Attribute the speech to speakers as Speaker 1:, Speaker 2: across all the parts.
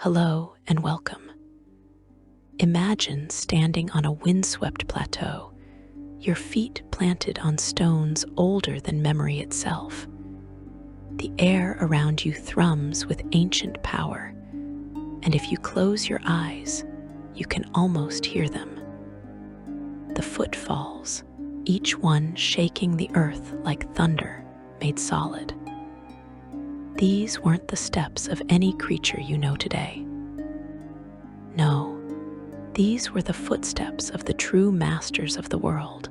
Speaker 1: Hello and welcome. Imagine standing on a windswept plateau, your feet planted on stones older than memory itself. The air around you thrums with ancient power, and if you close your eyes, you can almost hear them. The footfalls, each one shaking the earth like thunder made solid. These weren't the steps of any creature you know today. No, these were the footsteps of the true masters of the world,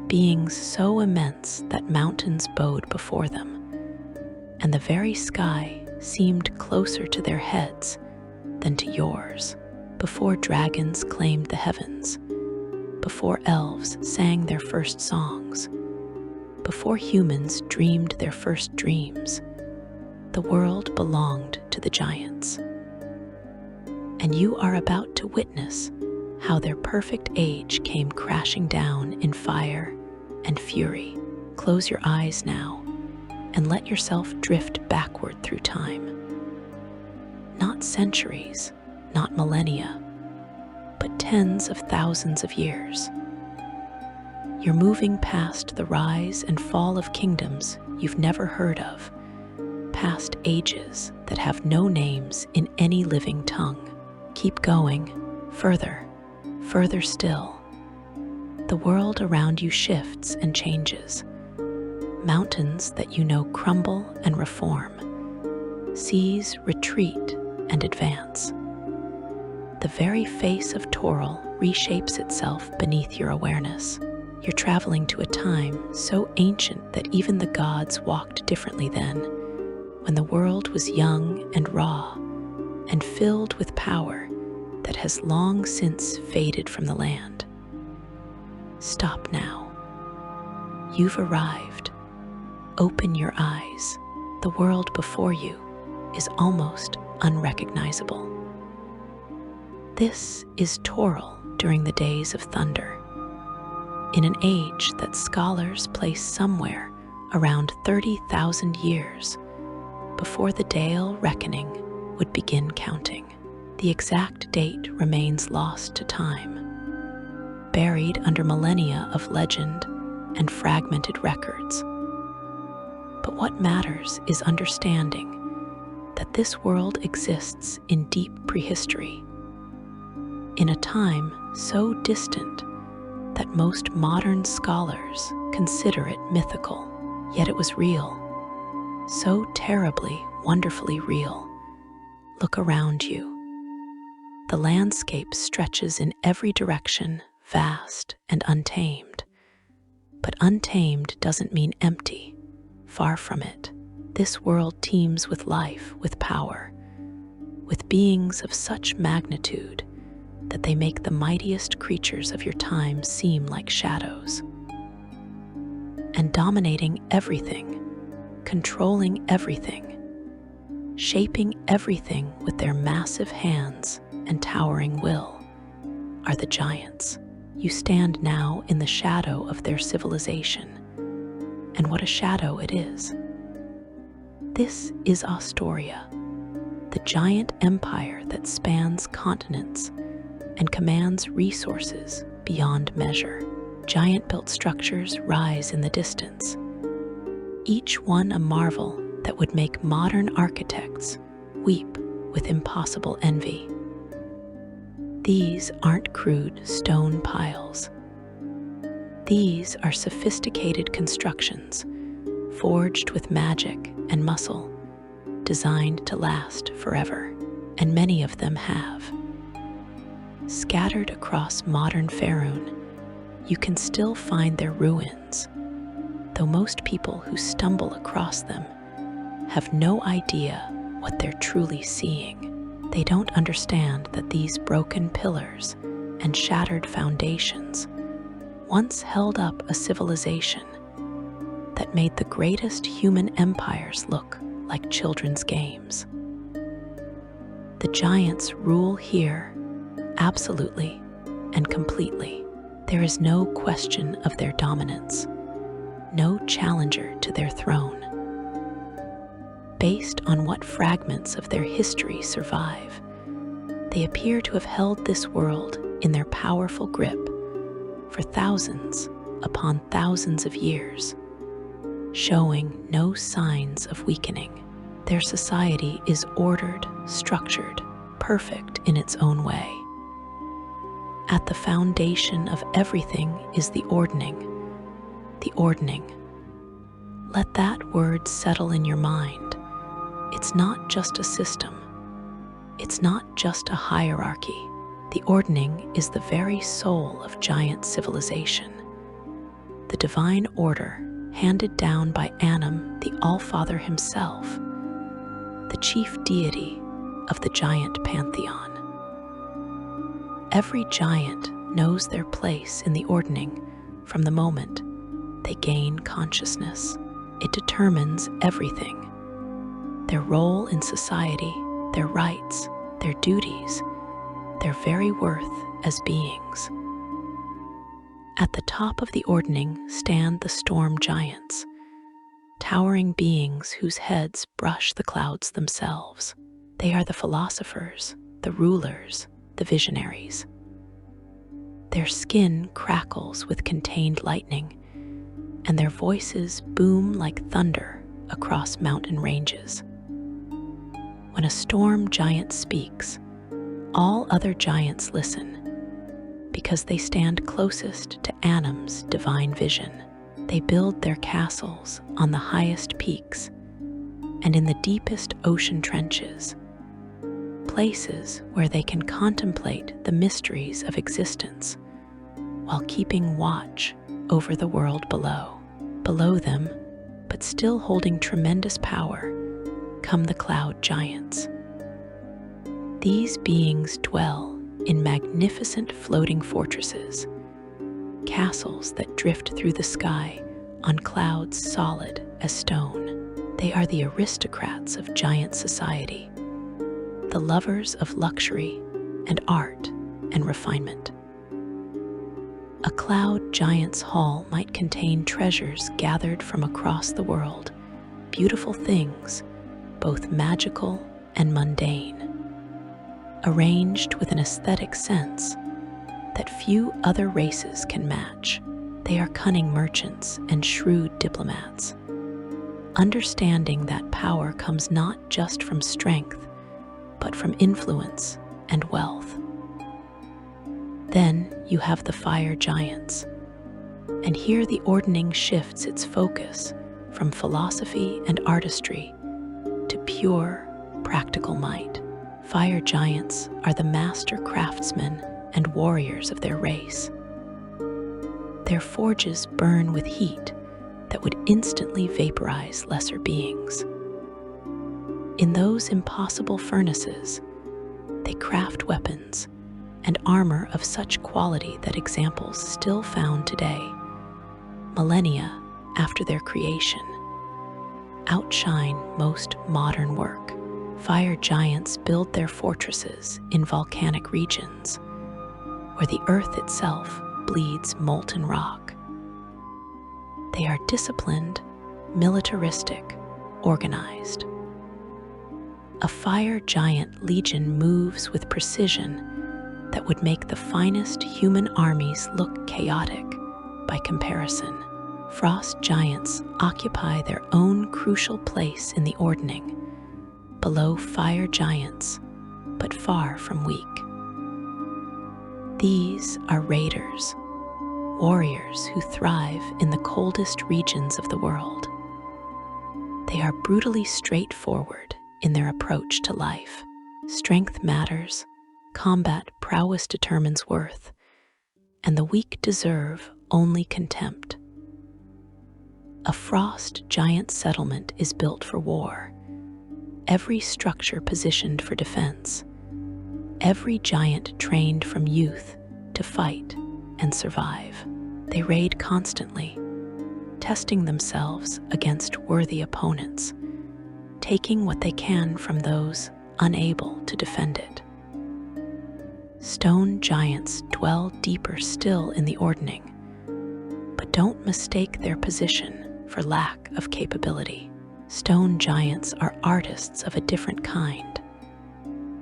Speaker 1: beings so immense that mountains bowed before them, and the very sky seemed closer to their heads than to yours. Before dragons claimed the heavens, before elves sang their first songs, before humans dreamed their first dreams, the world belonged to the giants. And you are about to witness how their perfect age came crashing down in fire and fury. Close your eyes now and let yourself drift backward through time. Not centuries, not millennia, but tens of thousands of years. You're moving past the rise and fall of kingdoms you've never heard of, past ages that have no names in any living tongue. Keep going, further, further still. The world around you shifts and changes. Mountains that you know crumble and reform. Seas retreat and advance. The very face of Toril reshapes itself beneath your awareness. You're traveling to a time so ancient that even the gods walked differently then, when the world was young and raw and filled with power that has long since faded from the land. Stop now. You've arrived. Open your eyes. The world before you is almost unrecognizable. This is Toril during the days of thunder, in an age that scholars place somewhere around 30,000 years before the Dale reckoning would begin counting. The exact date remains lost to time, buried under millennia of legend and fragmented records. But what matters is understanding that this world exists in deep prehistory, in a time so distant that most modern scholars consider it mythical. Yet it was real, so terribly, wonderfully real. Look around you. The landscape stretches in every direction, vast and untamed. But untamed doesn't mean empty. Far from it. This world teems with life, with power, with beings of such magnitude that they make the mightiest creatures of your time seem like shadows. And dominating everything, controlling everything, shaping everything with their massive hands and towering will, are the giants. You stand now in the shadow of their civilization, and what a shadow it is. This is Ostoria, the giant empire that spans continents and commands resources beyond measure. Giant-built structures rise in the distance, each one a marvel that would make modern architects weep with impossible envy. These aren't crude stone piles. These are sophisticated constructions, forged with magic and muscle, designed to last forever, and many of them have. Scattered across modern Faerun, you can still find their ruins, though most people who stumble across them have no idea what they're truly seeing. They don't understand that these broken pillars and shattered foundations once held up a civilization that made the greatest human empires look like children's games. The giants rule here, absolutely and completely. There is no question of their dominance, no challenger to their throne. based on what fragments of their history survive. They appear to have held this world in their powerful grip for thousands upon thousands of years, showing no signs of weakening. Their society is ordered, structured, perfect in its own way. At the foundation of everything is the Ordning. The Ordning. Let that word settle in your mind. It's not just a system. It's not just a hierarchy. The Ordning is the very soul of giant civilization. The divine order handed down by Annam, the Allfather himself, the chief deity of the giant pantheon. Every giant knows their place in the Ordning from the moment they gain consciousness. It determines everything: their role in society, their rights, their duties, their very worth as beings. At the top of the Ordning stand the storm giants, towering beings whose heads brush the clouds themselves. They are the philosophers, the rulers, the visionaries. Their skin crackles with contained lightning, and their voices boom like thunder across mountain ranges. When a storm giant speaks, all other giants listen, because they stand closest to Annam's divine vision. They build their castles on the highest peaks and in the deepest ocean trenches, places where they can contemplate the mysteries of existence while keeping watch over the world below. Below them, but still holding tremendous power, come the cloud giants. These beings dwell in magnificent floating fortresses, castles that drift through the sky on clouds solid as stone. They are the aristocrats of giant society, the lovers of luxury and art and refinement. A cloud giant's hall might contain treasures gathered from across the world, beautiful things, both magical and mundane, arranged with an aesthetic sense that few other races can match. They are cunning merchants and shrewd diplomats, understanding that power comes not just from strength, but from influence and wealth. Then you have the fire giants, and here the Ordning shifts its focus from philosophy and artistry to pure, practical might. Fire giants are the master craftsmen and warriors of their race. Their forges burn with heat that would instantly vaporize lesser beings. In those impossible furnaces, they craft weapons and armor of such quality that examples still found today, millennia after their creation, outshine most modern work. Fire giants build their fortresses in volcanic regions, where the earth itself bleeds molten rock. They are disciplined, militaristic, organized. A fire giant legion moves with precision that would make the finest human armies look chaotic by comparison. Frost giants occupy their own crucial place in the Ordning, below fire giants, but far from weak. These are raiders, warriors who thrive in the coldest regions of the world. They are brutally straightforward in their approach to life. Strength matters, combat prowess determines worth, and the weak deserve only contempt. A frost giant settlement is built for war, every structure positioned for defense, every giant trained from youth to fight and survive. They raid constantly, testing themselves against worthy opponents, taking what they can from those unable to defend it. Stone giants dwell deeper still in the Ordning, but don't mistake their position for lack of capability. Stone giants are artists of a different kind,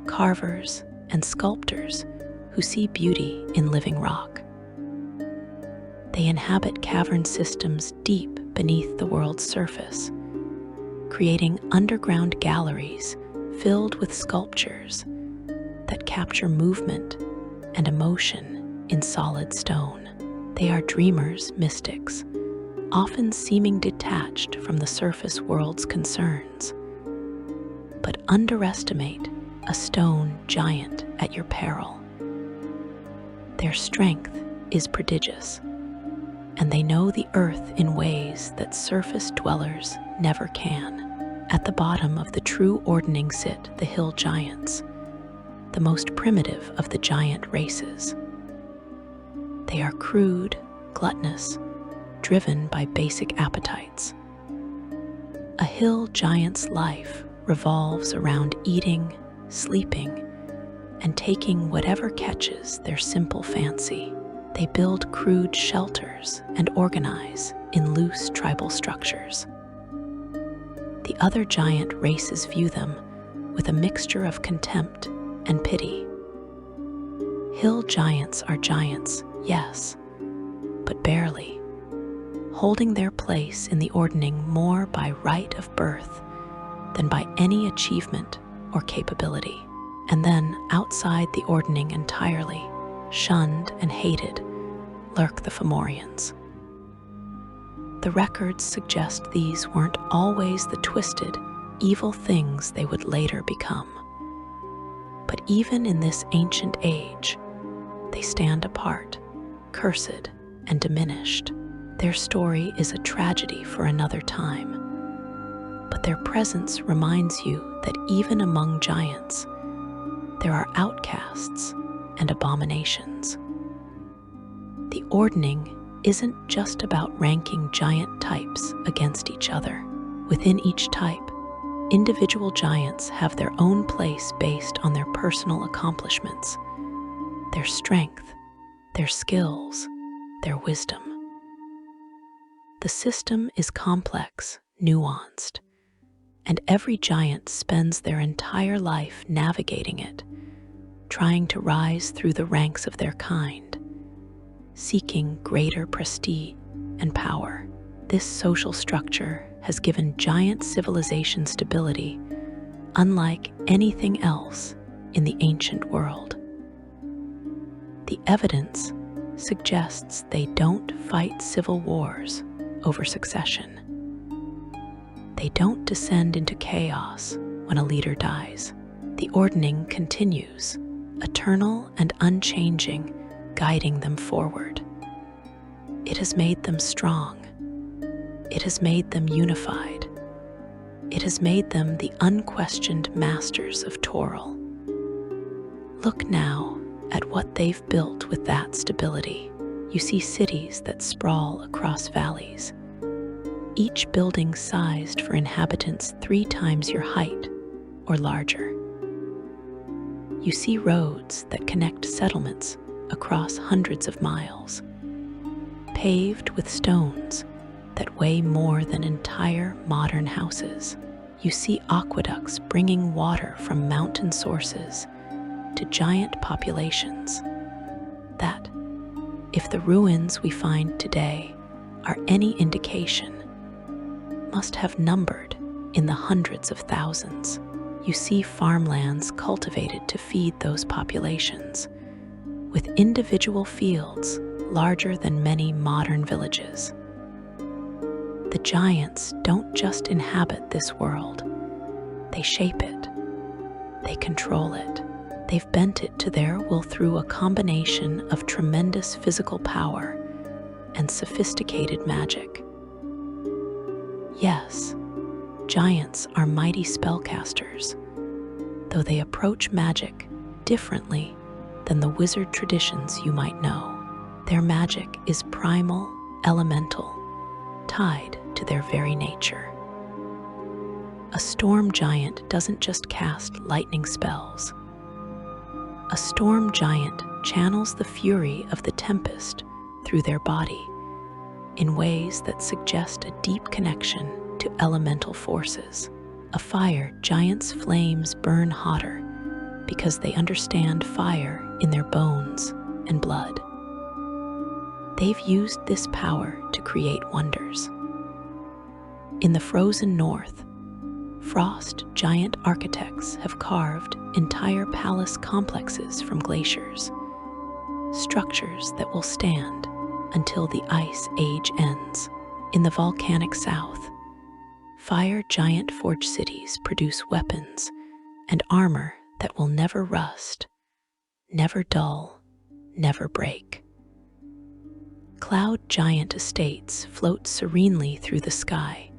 Speaker 1: carvers and sculptors who see beauty in living rock. They inhabit cavern systems deep beneath the world's surface, creating underground galleries filled with sculptures that capture movement and emotion in solid stone. They are dreamers, mystics, often seeming detached from the surface world's concerns. But underestimate a stone giant at your peril. Their strength is prodigious, and they know the earth in ways that surface dwellers never can. At the bottom of the true Ordning sit the hill giants, the most primitive of the giant races. They are crude, gluttonous, driven by basic appetites. A hill giant's life revolves around eating, sleeping, and taking whatever catches their simple fancy. They build crude shelters and organize in loose tribal structures. The other giant races view them with a mixture of contempt and pity. Hill giants are giants, yes, but barely, holding their place in the Ordning more by right of birth than by any achievement or capability. And then, outside the Ordning entirely, shunned and hated, lurk the Fomorians. The records suggest these weren't always the twisted, evil things they would later become. But even in this ancient age, they stand apart, cursed and diminished. Their story is a tragedy for another time, but their presence reminds you that even among giants, there are outcasts and abominations. The Ordning isn't just about ranking giant types against each other. Within each type, individual giants have their own place based on their personal accomplishments, their strength, their skills, their wisdom. The system is complex, nuanced, and every giant spends their entire life navigating it, trying to rise through the ranks of their kind, seeking greater prestige and power. This social structure has given giant civilization stability unlike anything else in the ancient world. The evidence suggests they don't fight civil wars over succession. They don't descend into chaos when a leader dies. The Ordning continues, eternal and unchanging, guiding them forward. It has made them strong. It has made them unified. It has made them the unquestioned masters of Toril. Look now at what they've built with that stability. You see cities that sprawl across valleys, each building sized for inhabitants 3 times your height or larger. You see roads that connect settlements across hundreds of miles, paved with stones that weigh more than entire modern houses. You see aqueducts bringing water from mountain sources to giant populations that, if the ruins we find today are any indication, must have numbered in the hundreds of thousands. You see farmlands cultivated to feed those populations, with individual fields larger than many modern villages. The giants don't just inhabit this world. They shape it. They control it. They've bent it to their will through a combination of tremendous physical power and sophisticated magic. Yes, giants are mighty spellcasters, though they approach magic differently than the wizard traditions you might know. Their magic is primal, elemental, tied to their very nature. A storm giant doesn't just cast lightning spells. A storm giant channels the fury of the tempest through their body in ways that suggest a deep connection to elemental forces. A fire giant's flames burn hotter because they understand fire in their bones and blood. They've used this power to create wonders. In the frozen north, frost giant architects have carved entire palace complexes from glaciers, structures that will stand until the ice age ends. In the volcanic south, fire giant forge cities produce weapons and armor that will never rust, never dull, never break. Cloud giant estates float serenely through the sky,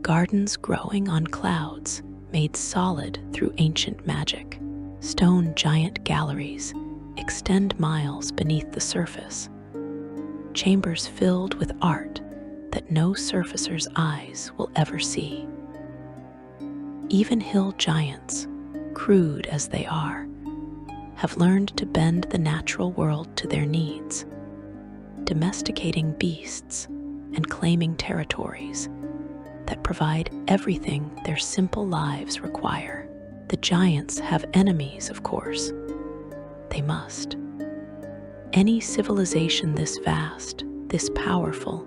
Speaker 1: gardens growing on clouds made solid through ancient magic. Stone giant galleries extend miles beneath the surface, chambers filled with art that no surfacer's eyes will ever see. Even hill giants, crude as they are, have learned to bend the natural world to their needs, domesticating beasts and claiming territories that provide everything their simple lives require. The giants have enemies, of course. They must. Any civilization this vast, this powerful,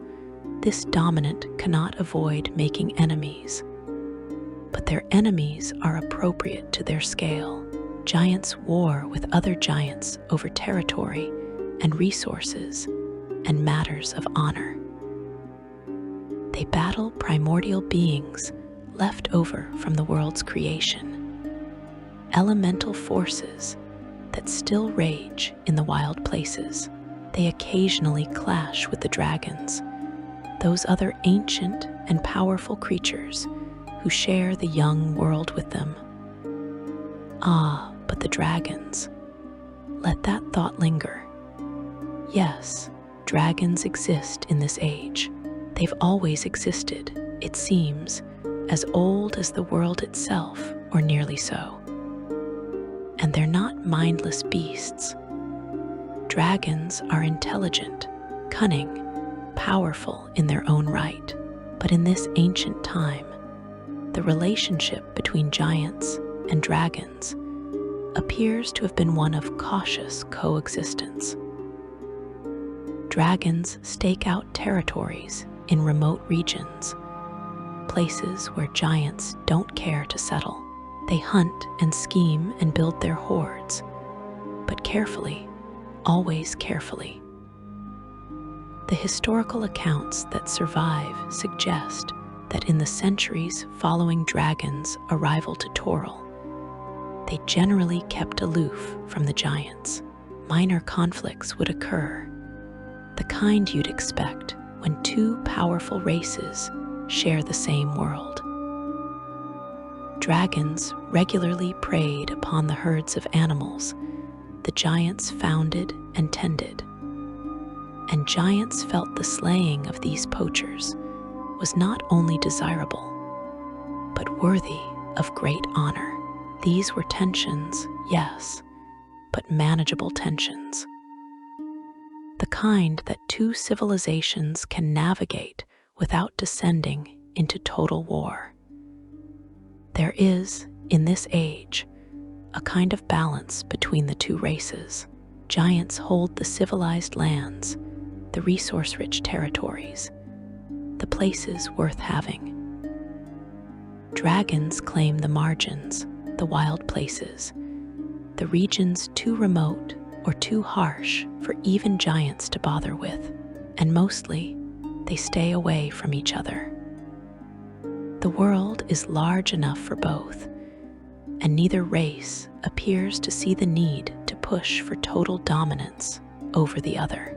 Speaker 1: this dominant cannot avoid making enemies. But their enemies are appropriate to their scale. Giants war with other giants over territory and resources and matters of honor. They battle primordial beings left over from the world's creation, elemental forces that still rage in the wild places. They occasionally clash with the dragons, those other ancient and powerful creatures who share the young world with them. Ah, but the dragons. Let that thought linger. Yes, dragons exist in this age. They've always existed, it seems, as old as the world itself, or nearly so. And they're not mindless beasts. Dragons are intelligent, cunning, powerful in their own right. But in this ancient time, the relationship between giants and dragons appears to have been one of cautious coexistence. Dragons stake out territories in remote regions, places where giants don't care to settle. They hunt and scheme and build their hordes, but carefully, always carefully. The historical accounts that survive suggest that in the centuries following dragons' arrival to Toril, they generally kept aloof from the giants. Minor conflicts would occur, the kind you'd expect when two powerful races share the same world. Dragons regularly preyed upon the herds of animals the giants founded and tended, and giants felt the slaying of these poachers was not only desirable, but worthy of great honor. These were tensions, yes, but manageable tensions. The kind that two civilizations can navigate without descending into total war. There is, in this age, a kind of balance between the two races. Giants hold the civilized lands, the resource-rich territories, the places worth having. Dragons claim the margins, the wild places, the regions too remote or too harsh for even giants to bother with, and mostly they stay away from each other. The world is large enough for both, and neither race appears to see the need to push for total dominance over the other.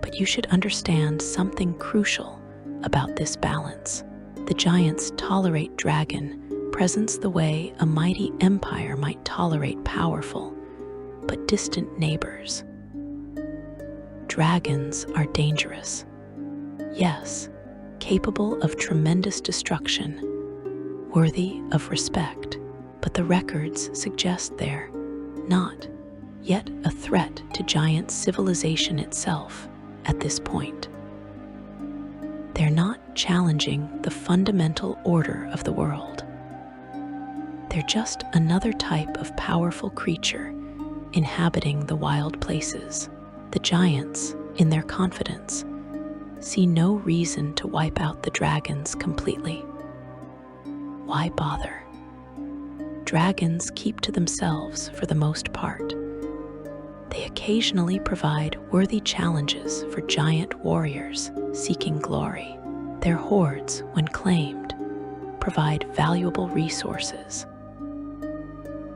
Speaker 1: But you should understand something crucial about this balance. The giants tolerate dragon presence the way a mighty empire might tolerate powerful but distant neighbors. Dragons are dangerous. Yes, capable of tremendous destruction, worthy of respect, but the records suggest they're not yet a threat to giant civilization itself at this point. They're not challenging the fundamental order of the world. They're just another type of powerful creature inhabiting the wild places. The giants, in their confidence, see no reason to wipe out the dragons completely. Why bother? Dragons keep to themselves for the most part. They occasionally provide worthy challenges for giant warriors seeking glory. Their hordes, when claimed, provide valuable resources.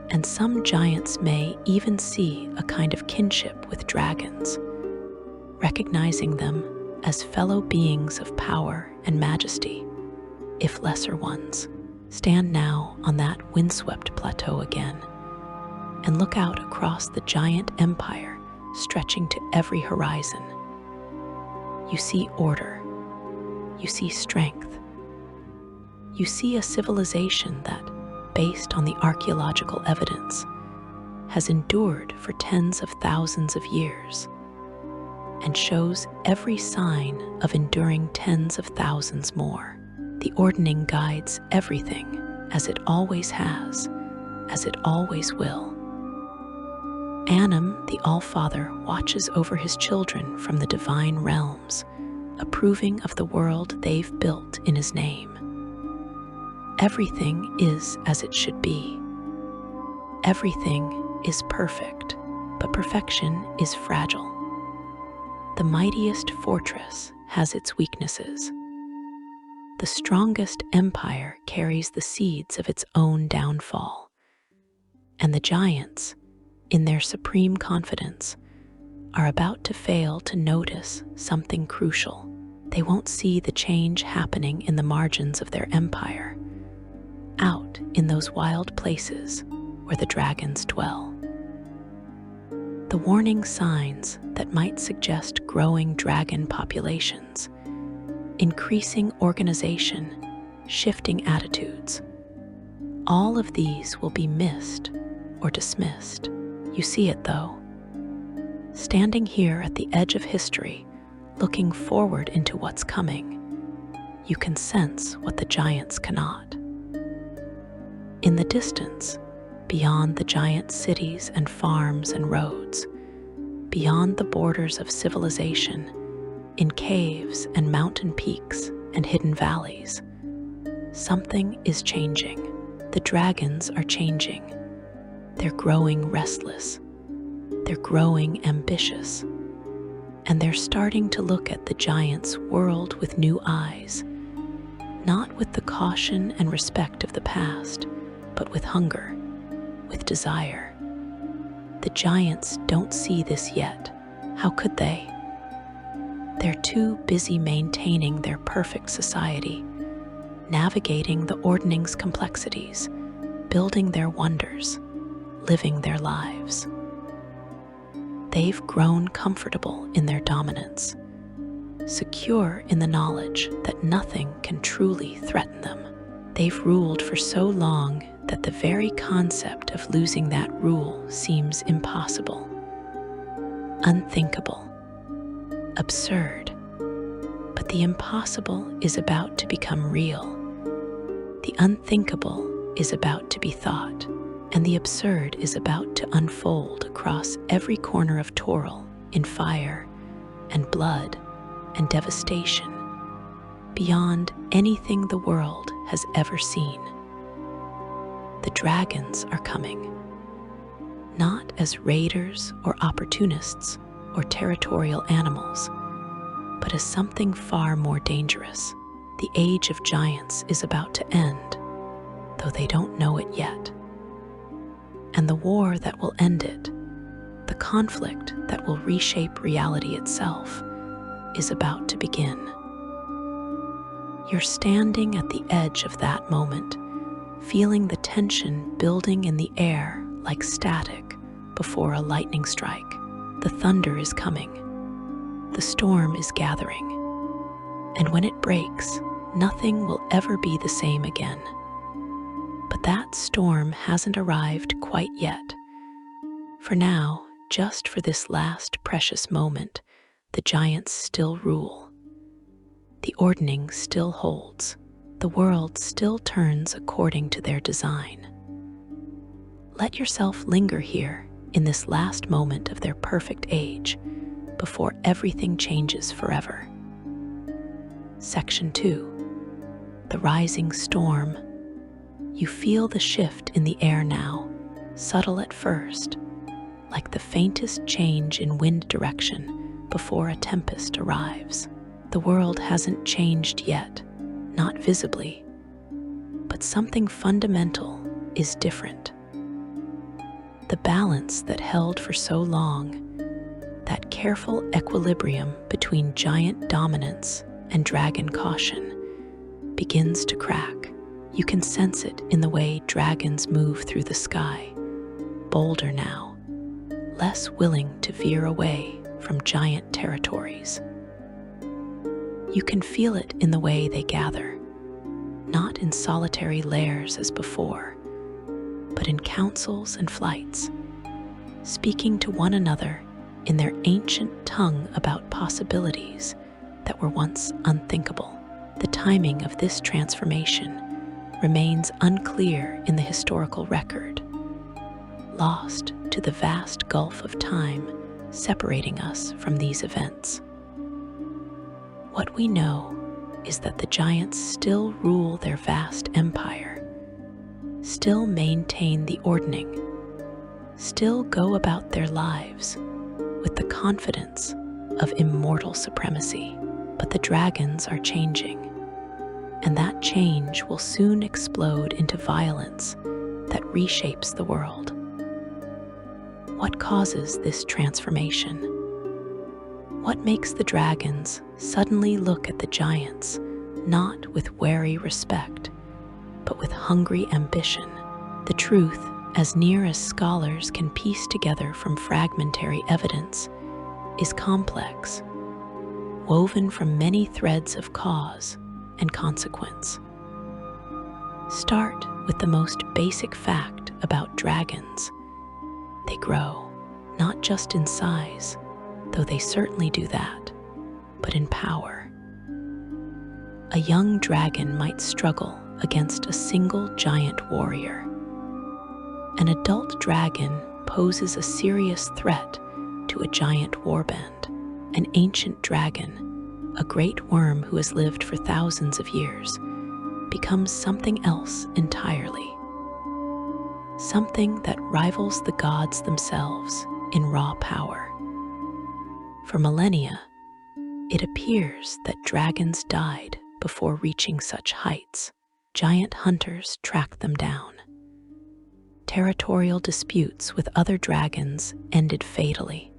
Speaker 1: And some giants may even see a kind of kinship with dragons, recognizing them as fellow beings of power and majesty, if lesser ones. Stand now on that windswept plateau again, and look out across the giant empire stretching to every horizon. You see order, you see strength, you see a civilization that, based on the archaeological evidence, has endured for tens of thousands of years and shows every sign of enduring tens of thousands more. The Ordning guides everything, as it always has, as it always will. Annam, the All-Father, watches over his children from the divine realms, approving of the world they've built in his name. Everything is as it should be. Everything is perfect, but perfection is fragile. The mightiest fortress has its weaknesses. The strongest empire carries the seeds of its own downfall. And the giants, in their supreme confidence, are about to fail to notice something crucial. They won't see the change happening in the margins of their empire, out in those wild places where the dragons dwell. The warning signs that might suggest growing dragon populations, increasing organization, shifting attitudes. All of these will be missed or dismissed. You see it though. Standing here at the edge of history, looking forward into what's coming, you can sense what the giants cannot. In the distance, beyond the giant cities and farms and roads, beyond the borders of civilization, in caves and mountain peaks and hidden valleys, something is changing. The dragons are changing. They're growing restless. They're growing ambitious. And they're starting to look at the giants' world with new eyes, not with the caution and respect of the past, but with hunger, with desire. The giants don't see this yet. How could they? They're too busy maintaining their perfect society, navigating the Ordning's complexities, building their wonders, living their lives. They've grown comfortable in their dominance, secure in the knowledge that nothing can truly threaten them. They've ruled for so long that the very concept of losing that rule seems impossible, unthinkable, absurd. But the impossible is about to become real. The unthinkable is about to be thought, and the absurd is about to unfold across every corner of Toril in fire and blood and devastation, beyond anything the world has ever seen. The dragons are coming, not as raiders or opportunists or territorial animals, but as something far more dangerous. The age of giants is about to end, though they don't know it yet. And the war that will end it, the conflict that will reshape reality itself, is about to begin. You're standing at the edge of that moment, feeling the tension building in the air like static before a lightning strike. The thunder is coming. The storm is gathering. And when it breaks, nothing will ever be the same again. But that storm hasn't arrived quite yet. For now, just for this last precious moment, the giants still rule. The Ordning still holds. The world still turns according to their design. Let yourself linger here in this last moment of their perfect age before everything changes forever. Section 2. The rising storm. You feel the shift in the air now, subtle at first, like the faintest change in wind direction before a tempest arrives. The world hasn't changed yet, not visibly, but something fundamental is different. The balance that held for so long, that careful equilibrium between giant dominance and dragon caution, begins to crack. You can sense it in the way dragons move through the sky, bolder now, less willing to veer away from giant territories. You can feel it in the way they gather, not in solitary lairs as before, but in councils and flights, speaking to one another in their ancient tongue about possibilities that were once unthinkable. The timing of this transformation remains unclear in the historical record, lost to the vast gulf of time separating us from these events. What we know is that the giants still rule their vast empire, still maintain the Ordning, still go about their lives with the confidence of immortal supremacy. But the dragons are changing, and that change will soon explode into violence that reshapes the world. What causes this transformation? What makes the dragons suddenly look at the giants not with wary respect, but with hungry ambition? The truth, as near as scholars can piece together from fragmentary evidence, is complex, woven from many threads of cause and consequence. Start with the most basic fact about dragons. They grow, not just in size, though they certainly do that, but in power. A young dragon might struggle against a single giant warrior. An adult dragon poses a serious threat to a giant warband. An ancient dragon, a great worm who has lived for thousands of years, becomes something else entirely. Something that rivals the gods themselves in raw power. For millennia, it appears that dragons died before reaching such heights. Giant hunters tracked them down. Territorial disputes with other dragons ended fatally.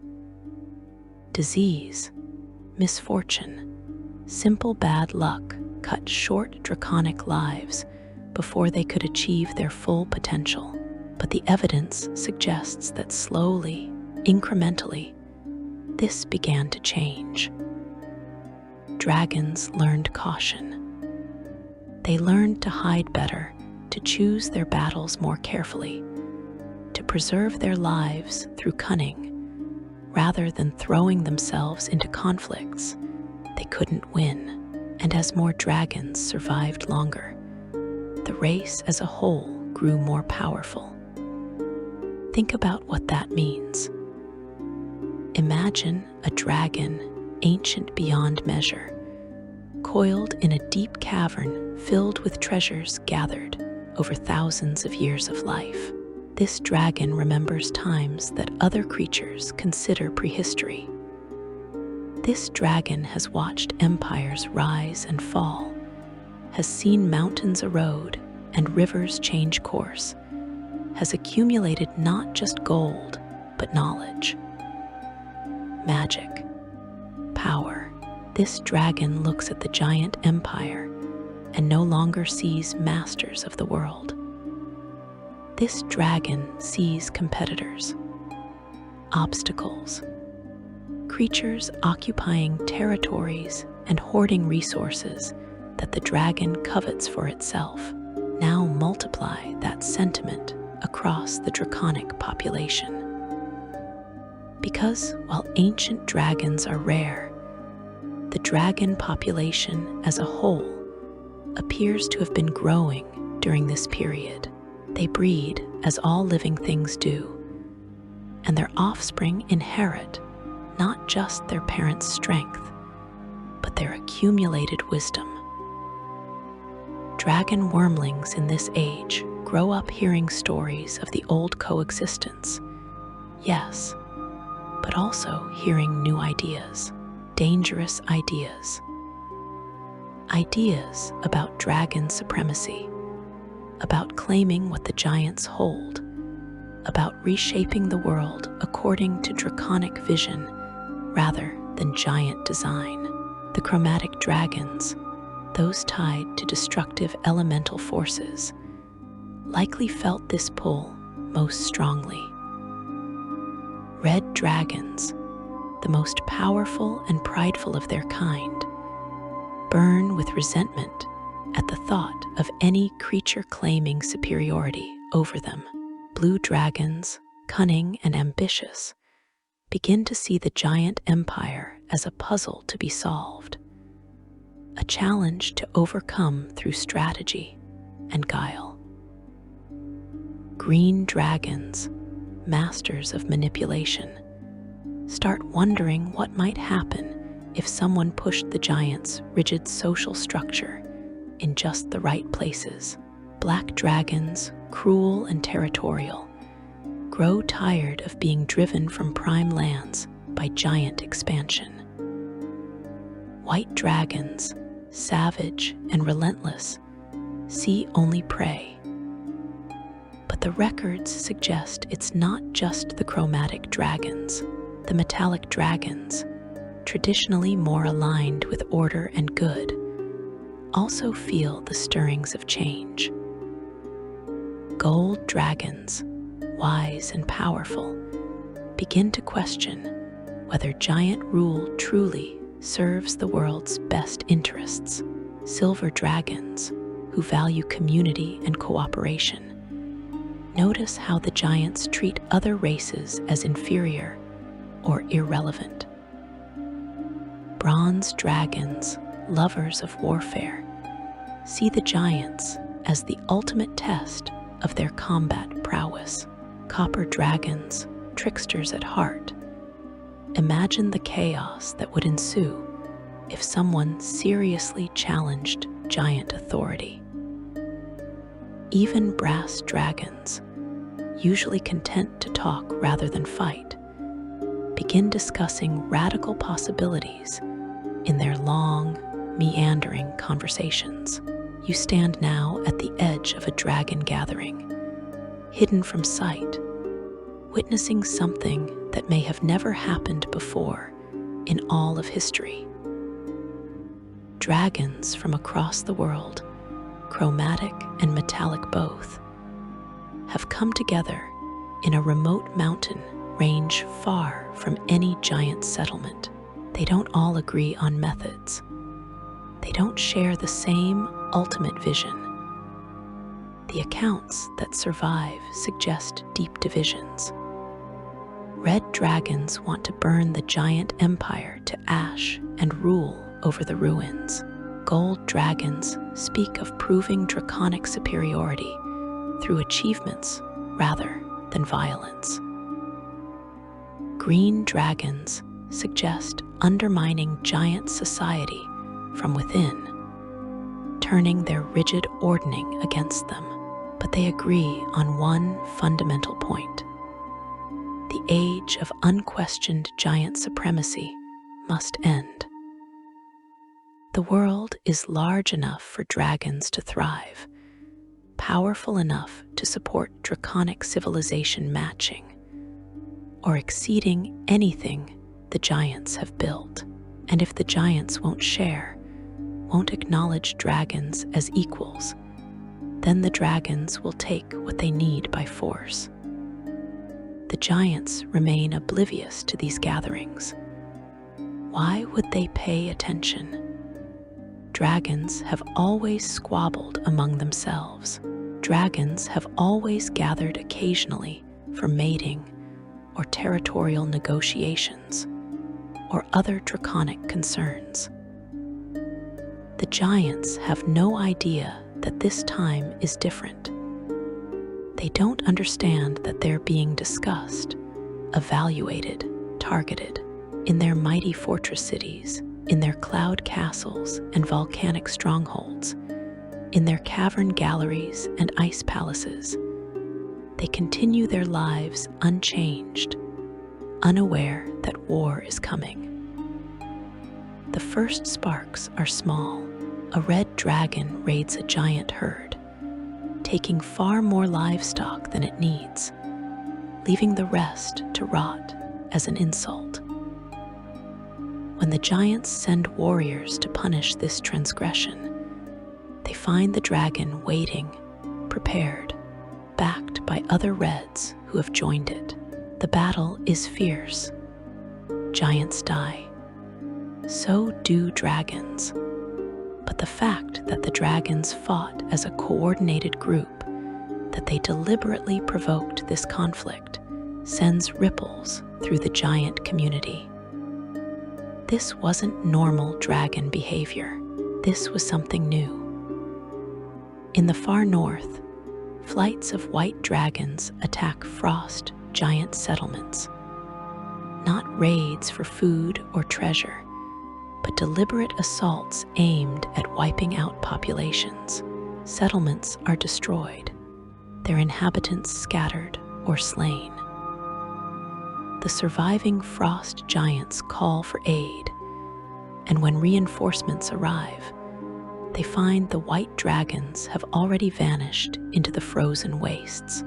Speaker 1: Disease, misfortune, simple bad luck cut short draconic lives before they could achieve their full potential. But the evidence suggests that slowly, incrementally, this began to change. Dragons learned caution. They learned to hide better, to choose their battles more carefully, to preserve their lives through cunning, rather than throwing themselves into conflicts they couldn't win. And as more dragons survived longer, the race as a whole grew more powerful. Think about what that means. Imagine a dragon, ancient beyond measure, coiled in a deep cavern filled with treasures gathered over thousands of years of life. This dragon remembers times that other creatures consider prehistory. This dragon has watched empires rise and fall, has seen mountains erode and rivers change course, has accumulated not just gold, but knowledge, magic, power. This dragon looks at the giant empire and no longer sees masters of the world. This dragon sees competitors, obstacles, creatures occupying territories and hoarding resources that the dragon covets for itself. Now multiply that sentiment across the draconic population. Because while ancient dragons are rare, the dragon population as a whole appears to have been growing during this period. They breed as all living things do, and their offspring inherit not just their parents' strength, but their accumulated wisdom. Dragon wormlings in this age grow up hearing stories of the old coexistence, yes, but also hearing new ideas, dangerous ideas. Ideas about dragon supremacy, about claiming what the giants hold, about reshaping the world according to draconic vision rather than giant design. The chromatic dragons, those tied to destructive elemental forces, likely felt this pull most strongly. Red dragons, the most powerful and prideful of their kind, burn with resentment at the thought of any creature claiming superiority over them. Blue dragons, cunning and ambitious, begin to see the giant empire as a puzzle to be solved, a challenge to overcome through strategy and guile. Green dragons, masters of manipulation, start wondering what might happen if someone pushed the giant's rigid social structure in just the right places. Black dragons, cruel and territorial, grow tired of being driven from prime lands by giant expansion. White dragons, savage and relentless, see only prey. But the records suggest it's not just the chromatic dragons. The metallic dragons, traditionally more aligned with order and good, also feel the stirrings of change. Gold dragons, wise and powerful, begin to question whether giant rule truly serves the world's best interests. Silver dragons, who value community and cooperation, notice how the giants treat other races as inferior or irrelevant. Bronze dragons, lovers of warfare, see the giants as the ultimate test of their combat prowess. Copper dragons, tricksters at heart, imagine the chaos that would ensue if someone seriously challenged giant authority. Even brass dragons, usually content to talk rather than fight, begin discussing radical possibilities in their long, meandering conversations. You stand now at the edge of a dragon gathering, hidden from sight, witnessing something that may have never happened before in all of history. Dragons from across the world, chromatic and metallic both, have come together in a remote mountain range far from any giant settlement. They don't all agree on methods. They don't share the same ultimate vision. The accounts that survive suggest deep divisions. Red dragons want to burn the giant empire to ash and rule over the ruins. Gold dragons speak of proving draconic superiority through achievements rather than violence. Green dragons suggest undermining giant society from within, turning their rigid ordning against them. But they agree on one fundamental point. The age of unquestioned giant supremacy must end. The world is large enough for dragons to thrive, powerful enough to support draconic civilization matching or exceeding anything the giants have built. And if the giants won't share, won't acknowledge dragons as equals, then the dragons will take what they need by force. The giants remain oblivious to these gatherings. Why would they pay attention? Dragons have always squabbled among themselves. Dragons have always gathered occasionally for mating or territorial negotiations or other draconic concerns. The giants have no idea that this time is different. They don't understand that they're being discussed, evaluated, targeted in their mighty fortress cities, in their cloud castles and volcanic strongholds, in their cavern galleries and ice palaces. They continue their lives unchanged, unaware that war is coming. The first sparks are small. A red dragon raids a giant herd, taking far more livestock than it needs, leaving the rest to rot as an insult. When the giants send warriors to punish this transgression, they find the dragon waiting, prepared, backed by other reds who have joined it. The battle is fierce. Giants die. So do dragons. But the fact that the dragons fought as a coordinated group, that they deliberately provoked this conflict, sends ripples through the giant community. This wasn't normal dragon behavior. This was something new. In the far north, flights of white dragons attack frost giant settlements. Not raids for food or treasure, but deliberate assaults aimed at wiping out populations. Settlements are destroyed, their inhabitants scattered or slain. The surviving frost giants call for aid, and when reinforcements arrive, they find the white dragons have already vanished into the frozen wastes.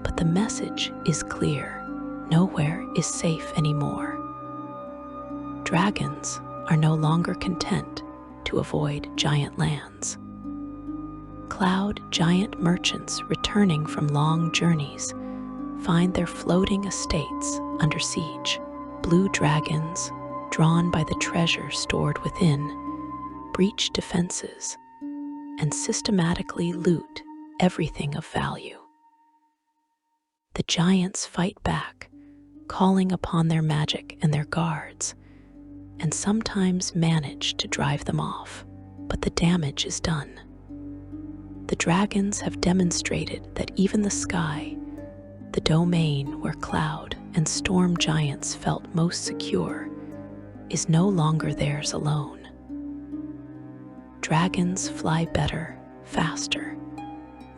Speaker 1: But the message is clear: nowhere is safe anymore. Dragons are no longer content to avoid giant lands. Cloud giant merchants returning from long journeys find their floating estates under siege. Blue dragons, drawn by the treasure stored within, breach defenses and systematically loot everything of value. The giants fight back, calling upon their magic and their guards, and sometimes manage to drive them off, but the damage is done. The dragons have demonstrated that even the sky, the domain where cloud and storm giants felt most secure, is no longer theirs alone. Dragons fly better, faster,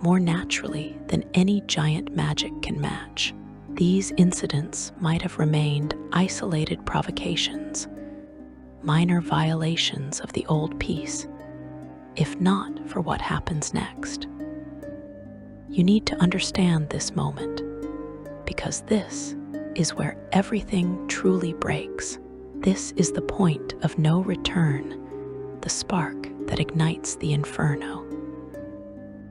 Speaker 1: more naturally than any giant magic can match. These incidents might have remained isolated provocations, minor violations of the old peace, if not for what happens next. You need to understand this moment, because this is where everything truly breaks. This is the point of no return, the spark that ignites the inferno.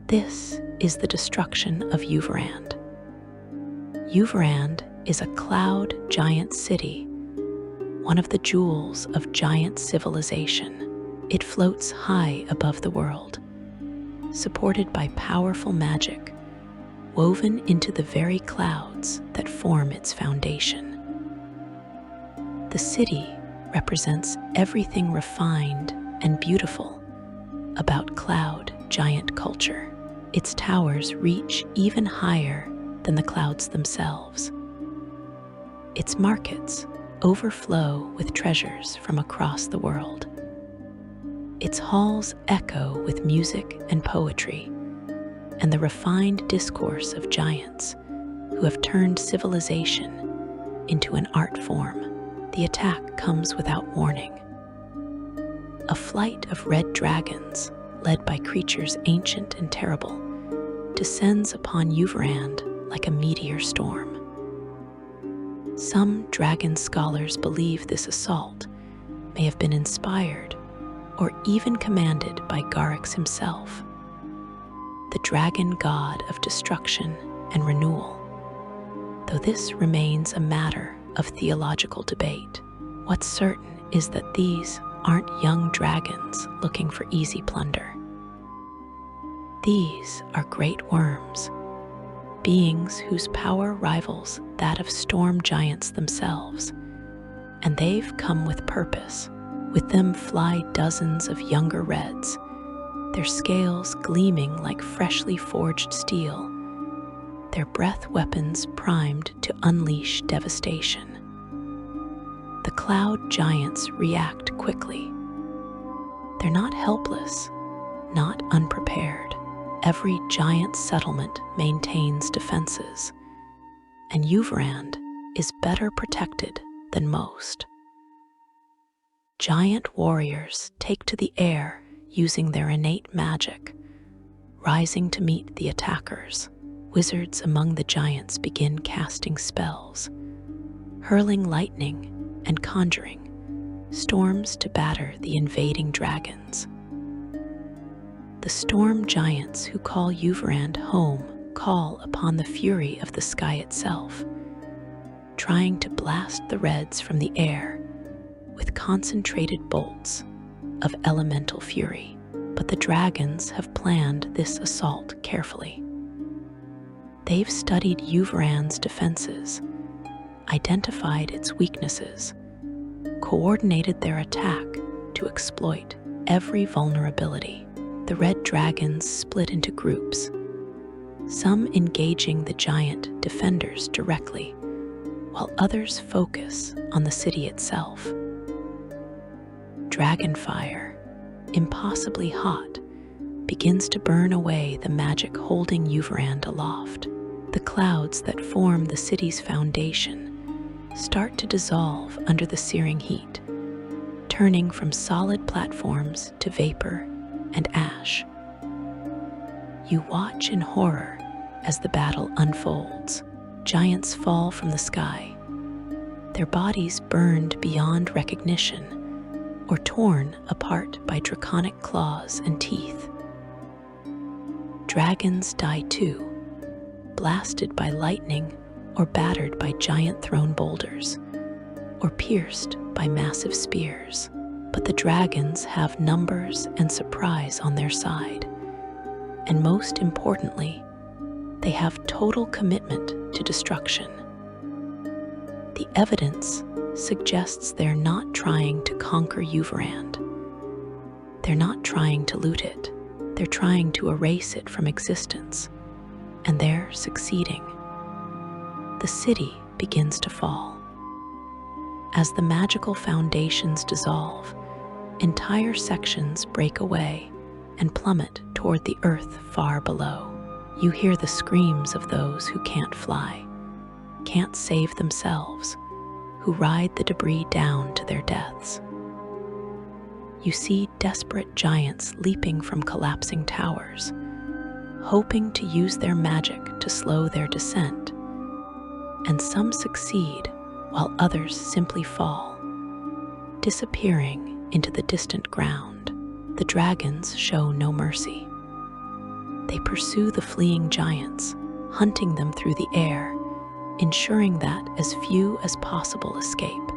Speaker 1: This is the destruction of Uvarand. Uvarand is a cloud giant city, one of the jewels of giant civilization. It floats high above the world, supported by powerful magic, woven into the very clouds that form its foundation. The city represents everything refined and beautiful about cloud giant culture. Its towers reach even higher than the clouds themselves. Its markets overflow with treasures from across the world. Its halls echo with music and poetry, and the refined discourse of giants who have turned civilization into an art form. The attack comes without warning. A flight of red dragons, led by creatures ancient and terrible, descends upon Uvarand like a meteor storm. Some dragon scholars believe this assault may have been inspired or even commanded by Garrix himself, the dragon god of destruction and renewal, though this remains a matter of theological debate. What's certain is that these aren't young dragons looking for easy plunder. These are great worms, beings whose power rivals that of storm giants themselves, and they've come with purpose, With them fly dozens of younger reds, their scales gleaming like freshly forged steel, their breath weapons primed to unleash devastation. The cloud giants react quickly. They're not helpless, not unprepared. Every giant settlement maintains defenses, and Uvarand is better protected than most. Giant warriors take to the air using their innate magic, rising to meet the attackers. Wizards among the giants begin casting spells, hurling lightning and conjuring storms to batter the invading dragons. The storm giants who call Uvarand home call upon the fury of the sky itself, trying to blast the reds from the air with concentrated bolts of elemental fury. But the dragons have planned this assault carefully. They've studied Uvarand's defenses, identified its weaknesses, coordinated their attack to exploit every vulnerability. The red dragons split into groups, some engaging the giant defenders directly, while others focus on the city itself. Dragonfire, impossibly hot, begins to burn away the magic holding Uvarand aloft. The clouds that form the city's foundation start to dissolve under the searing heat, turning from solid platforms to vapor and ash. You watch in horror as the battle unfolds. Giants fall from the sky, their bodies burned beyond recognition or torn apart by draconic claws and teeth. Dragons die too, blasted by lightning or battered by giant-thrown boulders, or pierced by massive spears. But the dragons have numbers and surprise on their side, and most importantly, they have total commitment to destruction. The evidence suggests they're not trying to conquer Uvarand. They're not trying to loot it. They're trying to erase it from existence, and they're succeeding. The city begins to fall. As the magical foundations dissolve, entire sections break away and plummet toward the earth far below. You hear the screams of those who can't fly, can't save themselves, who ride the debris down to their deaths. You see desperate giants leaping from collapsing towers, hoping to use their magic to slow their descent, and some succeed while others simply fall, disappearing into the distant ground. The dragons show no mercy. They pursue the fleeing giants, hunting them through the air, ensuring that as few as possible escape.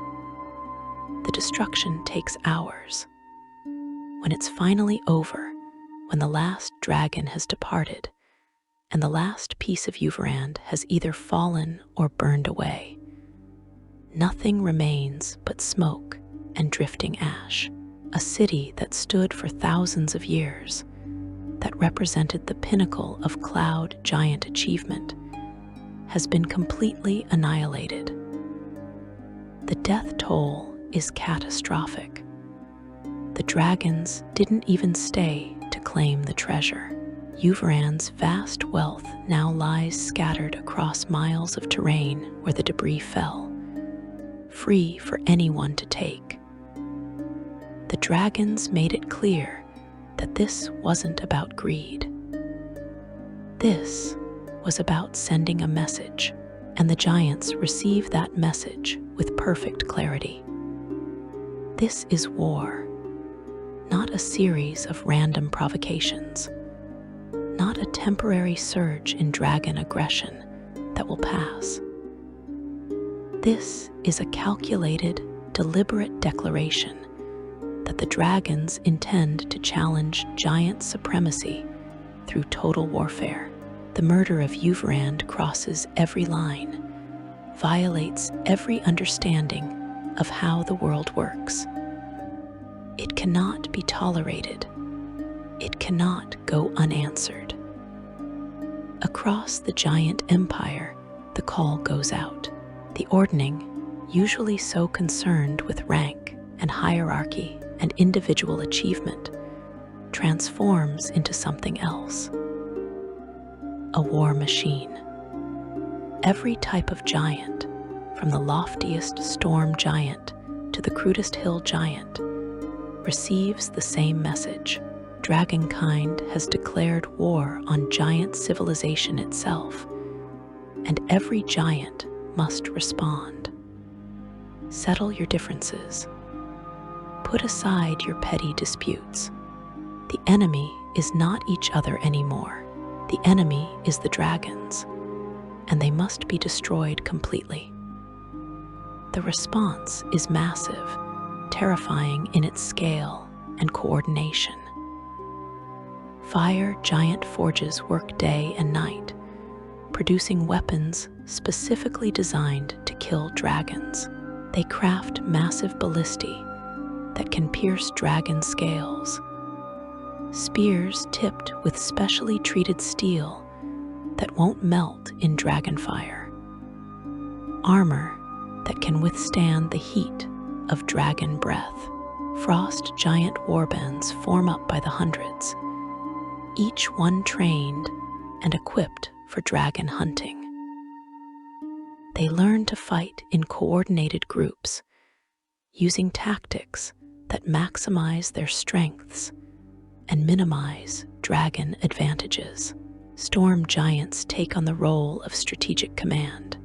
Speaker 1: The destruction takes hours. When it's finally over, when the last dragon has departed, and the last piece of Uvarand has either fallen or burned away, nothing remains but smoke and drifting ash. A city that stood for thousands of years, that represented the pinnacle of cloud giant achievement, has been completely annihilated. The death toll is catastrophic. The dragons didn't even stay to claim the treasure. Uvarand's vast wealth now lies scattered across miles of terrain where the debris fell, free for anyone to take. The dragons made it clear that this wasn't about greed. This was about sending a message, and the giants receive that message with perfect clarity. This is war, not a series of random provocations, not a temporary surge in dragon aggression that will pass. This is a calculated, deliberate declaration that the dragons intend to challenge giant supremacy through total warfare. The murder of Uvarand crosses every line, violates every understanding of how the world works. It cannot be tolerated. It cannot go unanswered. Across the giant empire, the call goes out. The Ordning, usually so concerned with rank and hierarchy and individual achievement, transforms into something else. A war machine. Every type of giant, from the loftiest storm giant to the crudest hill giant, receives the same message. Dragonkind has declared war on giant civilization itself, and every giant must respond. Settle your differences. Put aside your petty disputes. The enemy is not each other anymore. The enemy is the dragons, and they must be destroyed completely. The response is massive, terrifying in its scale and coordination. Fire giant forges work day and night, producing weapons specifically designed to kill dragons. They craft massive ballistae that can pierce dragon scales, spears tipped with specially treated steel that won't melt in dragon fire, armor that can withstand the heat of dragon breath. Frost giant warbands form up by the hundreds, each one trained and equipped for dragon hunting. They learn to fight in coordinated groups, using tactics that maximize their strengths and minimize dragon advantages. Storm giants take on the role of strategic command.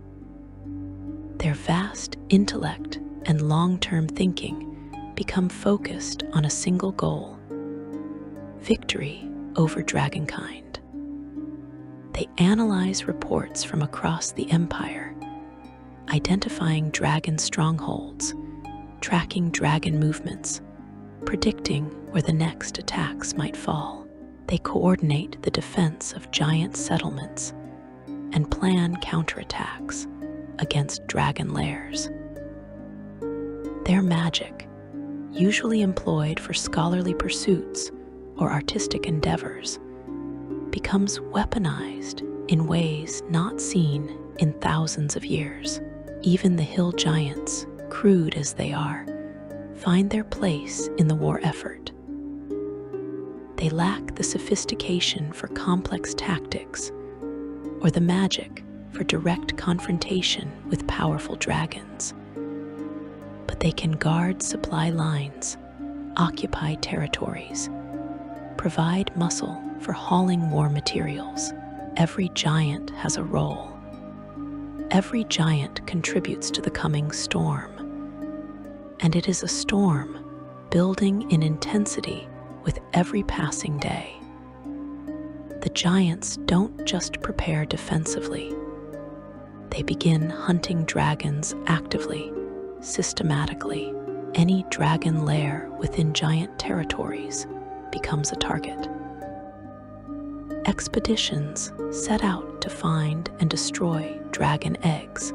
Speaker 1: Their vast intellect and long-term thinking become focused on a single goal: victory over dragonkind. They analyze reports from across the empire, identifying dragon strongholds, tracking dragon movements, predicting where the next attacks might fall. They coordinate the defense of giant settlements and plan counterattacks against dragon lairs. Their magic, usually employed for scholarly pursuits or artistic endeavors, becomes weaponized in ways not seen in thousands of years. Even the hill giants, crude as they are, find their place in the war effort. They lack the sophistication for complex tactics or the magic for direct confrontation with powerful dragons. But they can guard supply lines, occupy territories, provide muscle for hauling war materials. Every giant has a role. Every giant contributes to the coming storm. And it is a storm building in intensity with every passing day. The giants don't just prepare defensively. They begin hunting dragons actively, systematically. Any dragon lair within giant territories becomes a target. Expeditions set out to find and destroy dragon eggs,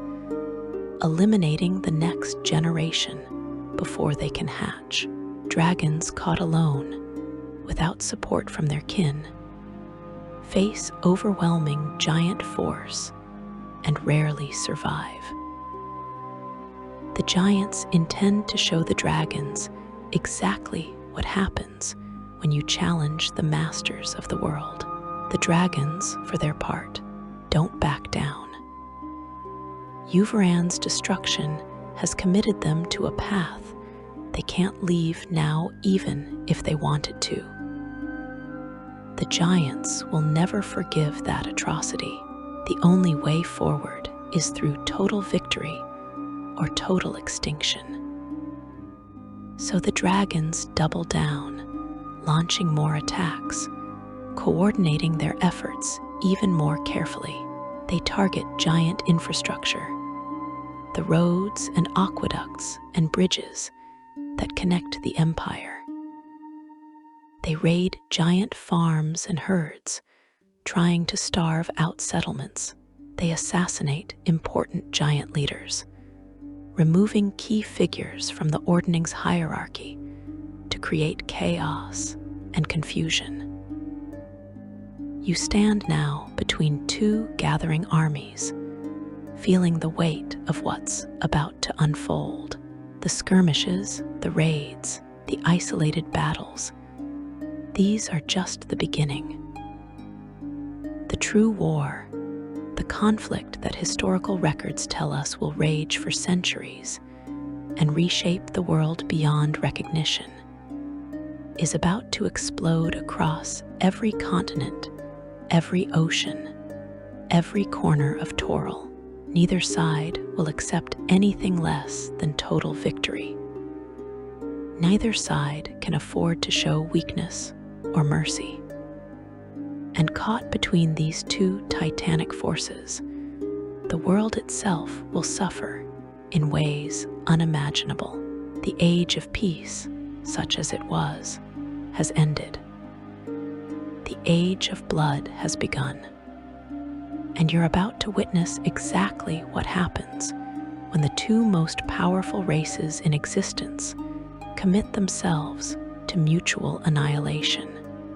Speaker 1: eliminating the next generation before they can hatch. Dragons caught alone, without support from their kin, face overwhelming giant force and rarely survive. The giants intend to show the dragons exactly what happens when you challenge the masters of the world. The dragons, for their part, don't back down. Uvarand's destruction has committed them to a path they can't leave now, even if they wanted to. The giants will never forgive that atrocity. The only way forward is through total victory or total extinction. So the dragons double down, launching more attacks, coordinating their efforts even more carefully. They target giant infrastructure, the roads and aqueducts and bridges that connect the empire. They raid giant farms and herds, trying to starve out settlements. They assassinate important giant leaders, removing key figures from the Ordning's hierarchy to create chaos and confusion. You stand now between two gathering armies, feeling the weight of what's about to unfold. The skirmishes, the raids, the isolated battles, these are just the beginning. The true war, the conflict that historical records tell us will rage for centuries and reshape the world beyond recognition, is about to explode across every continent, every ocean, every corner of Toril. Neither side will accept anything less than total victory. Neither side can afford to show weakness or mercy. And caught between these two titanic forces, the world itself will suffer in ways unimaginable. The age of peace, such as it was, has ended. The age of blood has begun. And you're about to witness exactly what happens when the two most powerful races in existence commit themselves to mutual annihilation.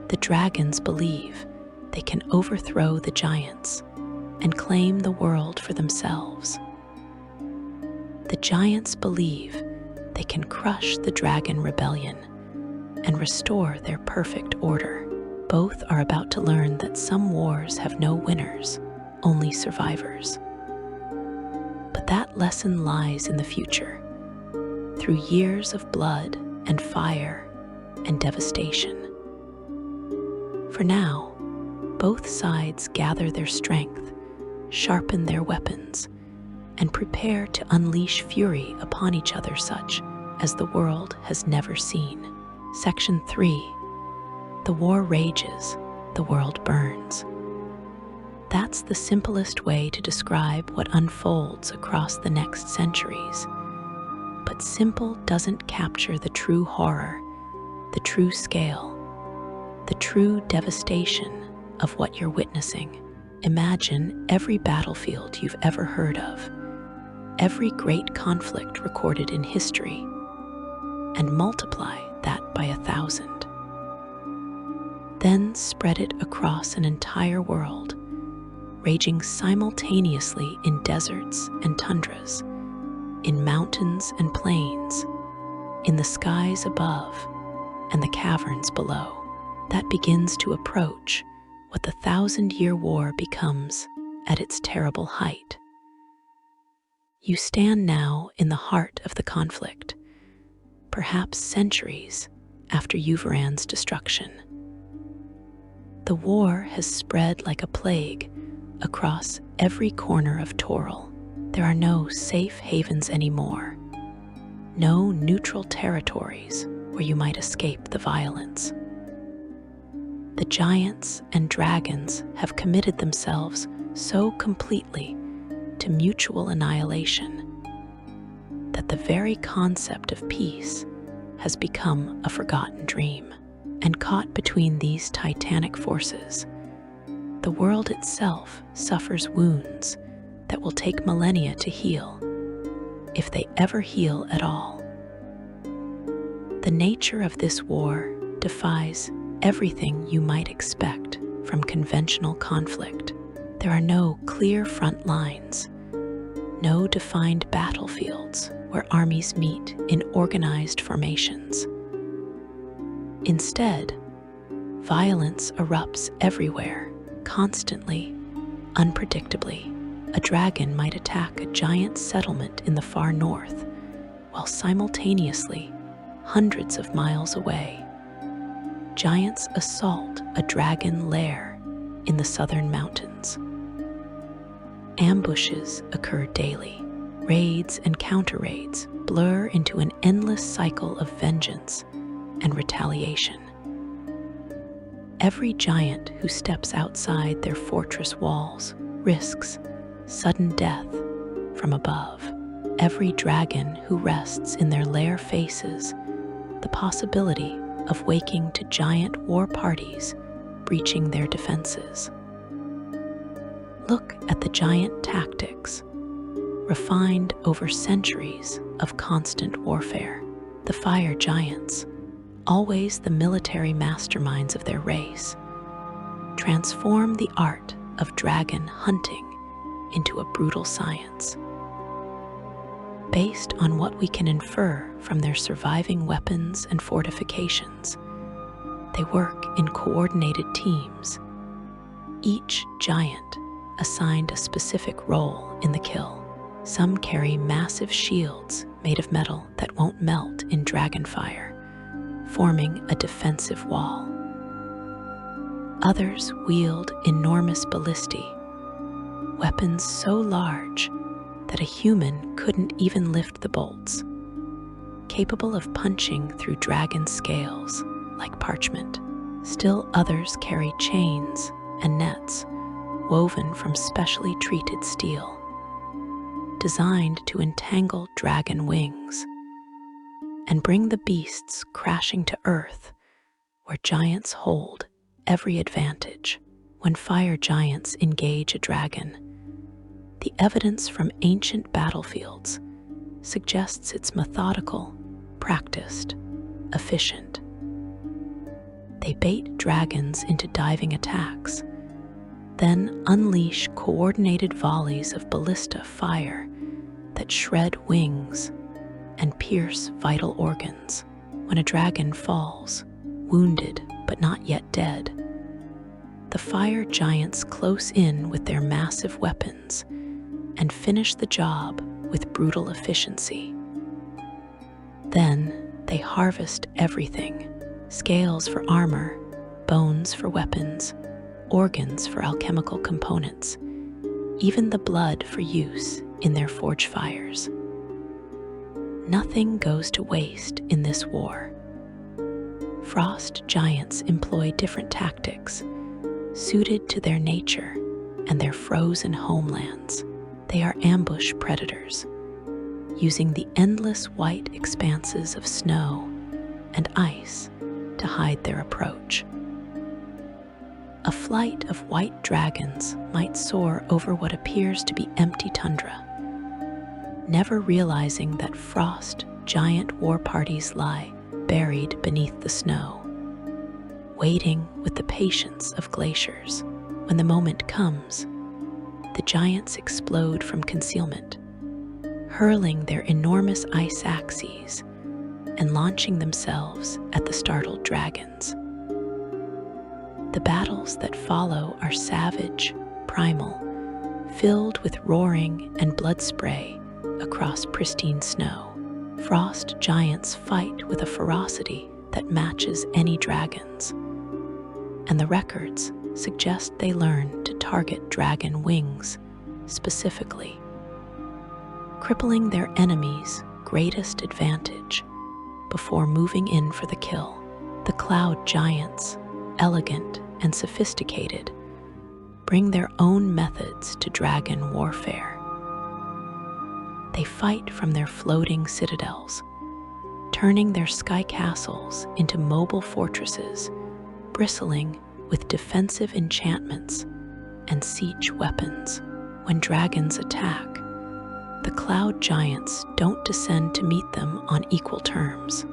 Speaker 1: The dragons believe they can overthrow the giants and claim the world for themselves. The giants believe they can crush the dragon rebellion and restore their perfect order. Both are about to learn that some wars have no winners, only survivors. But that lesson lies in the future, through years of blood and fire and devastation. For now, both sides gather their strength, sharpen their weapons, and prepare to unleash fury upon each other such as the world has never seen. Section 3. The war rages, the world burns. That's the simplest way to describe what unfolds across the next centuries. But simple doesn't capture the true horror, the true scale, the true devastation of what you're witnessing. Imagine every battlefield you've ever heard of, every great conflict recorded in history, and multiply that by 1,000. Then spread it across an entire world, raging simultaneously in deserts and tundras, in mountains and plains, in the skies above and the caverns below. That begins to approach what the 1,000-year war becomes at its terrible height. You stand now in the heart of the conflict, perhaps centuries after Uvarand's destruction. The war has spread like a plague across every corner of Toril. There are no safe havens anymore, no neutral territories where you might escape the violence. The giants and dragons have committed themselves so completely to mutual annihilation that the very concept of peace has become a forgotten dream. And caught between these titanic forces, the world itself suffers wounds that will take millennia to heal, if they ever heal at all. The nature of this war defies everything you might expect from conventional conflict. There are no clear front lines, no defined battlefields where armies meet in organized formations. Instead, violence erupts everywhere, constantly, unpredictably. A dragon might attack a giant settlement in the far north, while simultaneously, hundreds of miles away, giants assault a dragon lair in the southern mountains. Ambushes occur daily. Raids and counter-raids blur into an endless cycle of vengeance and retaliation. Every giant who steps outside their fortress walls risks sudden death from above. Every dragon who rests in their lair faces the possibility of waking to giant war parties breaching their defenses. Look at the giant tactics, refined over centuries of constant warfare. The fire giants, always the military masterminds of their race, transform the art of dragon hunting into a brutal science. Based on what we can infer from their surviving weapons and fortifications, they work in coordinated teams, each giant assigned a specific role in the kill. Some carry massive shields made of metal that won't melt in dragon fire, forming a defensive wall. Others wield enormous ballistae, weapons so large that a human couldn't even lift the bolts, capable of punching through dragon scales like parchment. Still others carry chains and nets woven from specially treated steel, designed to entangle dragon wings and bring the beasts crashing to earth, where giants hold every advantage. When fire giants engage a dragon, the evidence from ancient battlefields suggests it's methodical, practiced, efficient. They bait dragons into diving attacks, then unleash coordinated volleys of ballista fire that shred wings and pierce vital organs. When a dragon falls, wounded but not yet dead, the fire giants close in with their massive weapons and finish the job with brutal efficiency. Then they harvest everything: scales for armor, bones for weapons, organs for alchemical components, even the blood for use in their forge fires. Nothing goes to waste in this war. Frost giants employ different tactics, suited to their nature and their frozen homelands. They are ambush predators, using the endless white expanses of snow and ice to hide their approach. A flight of white dragons might soar over what appears to be empty tundra, never realizing that frost giant war parties lie buried beneath the snow, waiting with the patience of glaciers. When the moment comes, the giants explode from concealment, hurling their enormous ice axes and launching themselves at the startled dragons. The battles that follow are savage, primal, filled with roaring and blood spray across pristine snow. Frost giants fight with a ferocity that matches any dragon's, and the records suggest they learn to target dragon wings specifically, crippling their enemy's greatest advantage before moving in for the kill. The cloud giants, elegant and sophisticated, bring their own methods to dragon warfare. They fight from their floating citadels, turning their sky castles into mobile fortresses, bristling with defensive enchantments and siege weapons. When dragons attack, the cloud giants don't descend to meet them on equal terms.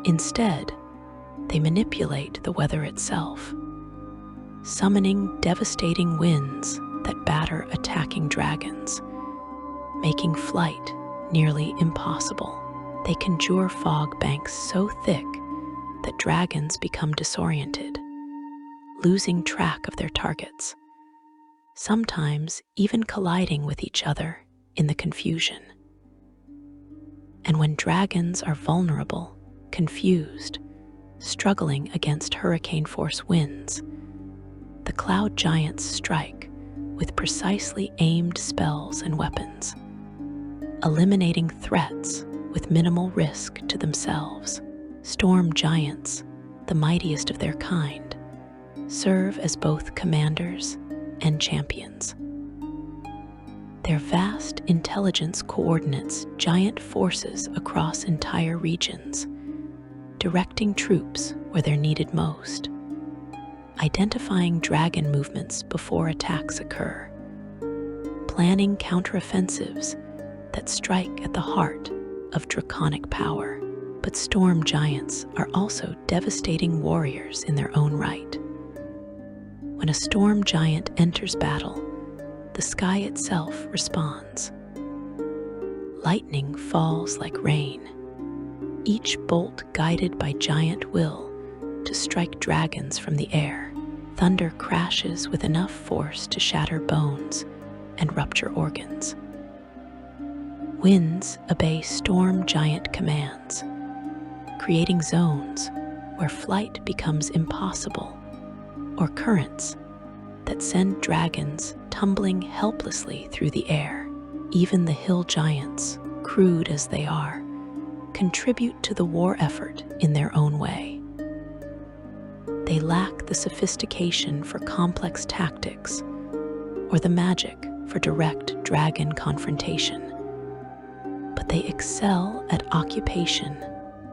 Speaker 1: Instead, they manipulate the weather itself, summoning devastating winds that batter attacking dragons, making flight nearly impossible. They conjure fog banks so thick that dragons become disoriented, losing track of their targets, sometimes even colliding with each other in the confusion. And when dragons are vulnerable, confused, struggling against hurricane-force winds, the cloud giants strike with precisely aimed spells and weapons, eliminating threats with minimal risk to themselves. Storm giants, the mightiest of their kind, serve as both commanders and champions. Their vast intelligence coordinates giant forces across entire regions, directing troops where they're needed most, identifying dragon movements before attacks occur, planning counteroffensives that strike at the heart of draconic power. But storm giants are also devastating warriors in their own right. When a storm giant enters battle, the sky itself responds. Lightning falls like rain, each bolt guided by giant will to strike dragons from the air. Thunder crashes with enough force to shatter bones and rupture organs. Winds obey storm giant commands, creating zones where flight becomes impossible, or currents that send dragons tumbling helplessly through the air. Even the hill giants, crude as they are, contribute to the war effort in their own way. They lack the sophistication for complex tactics or the magic for direct dragon confrontation, but they excel at occupation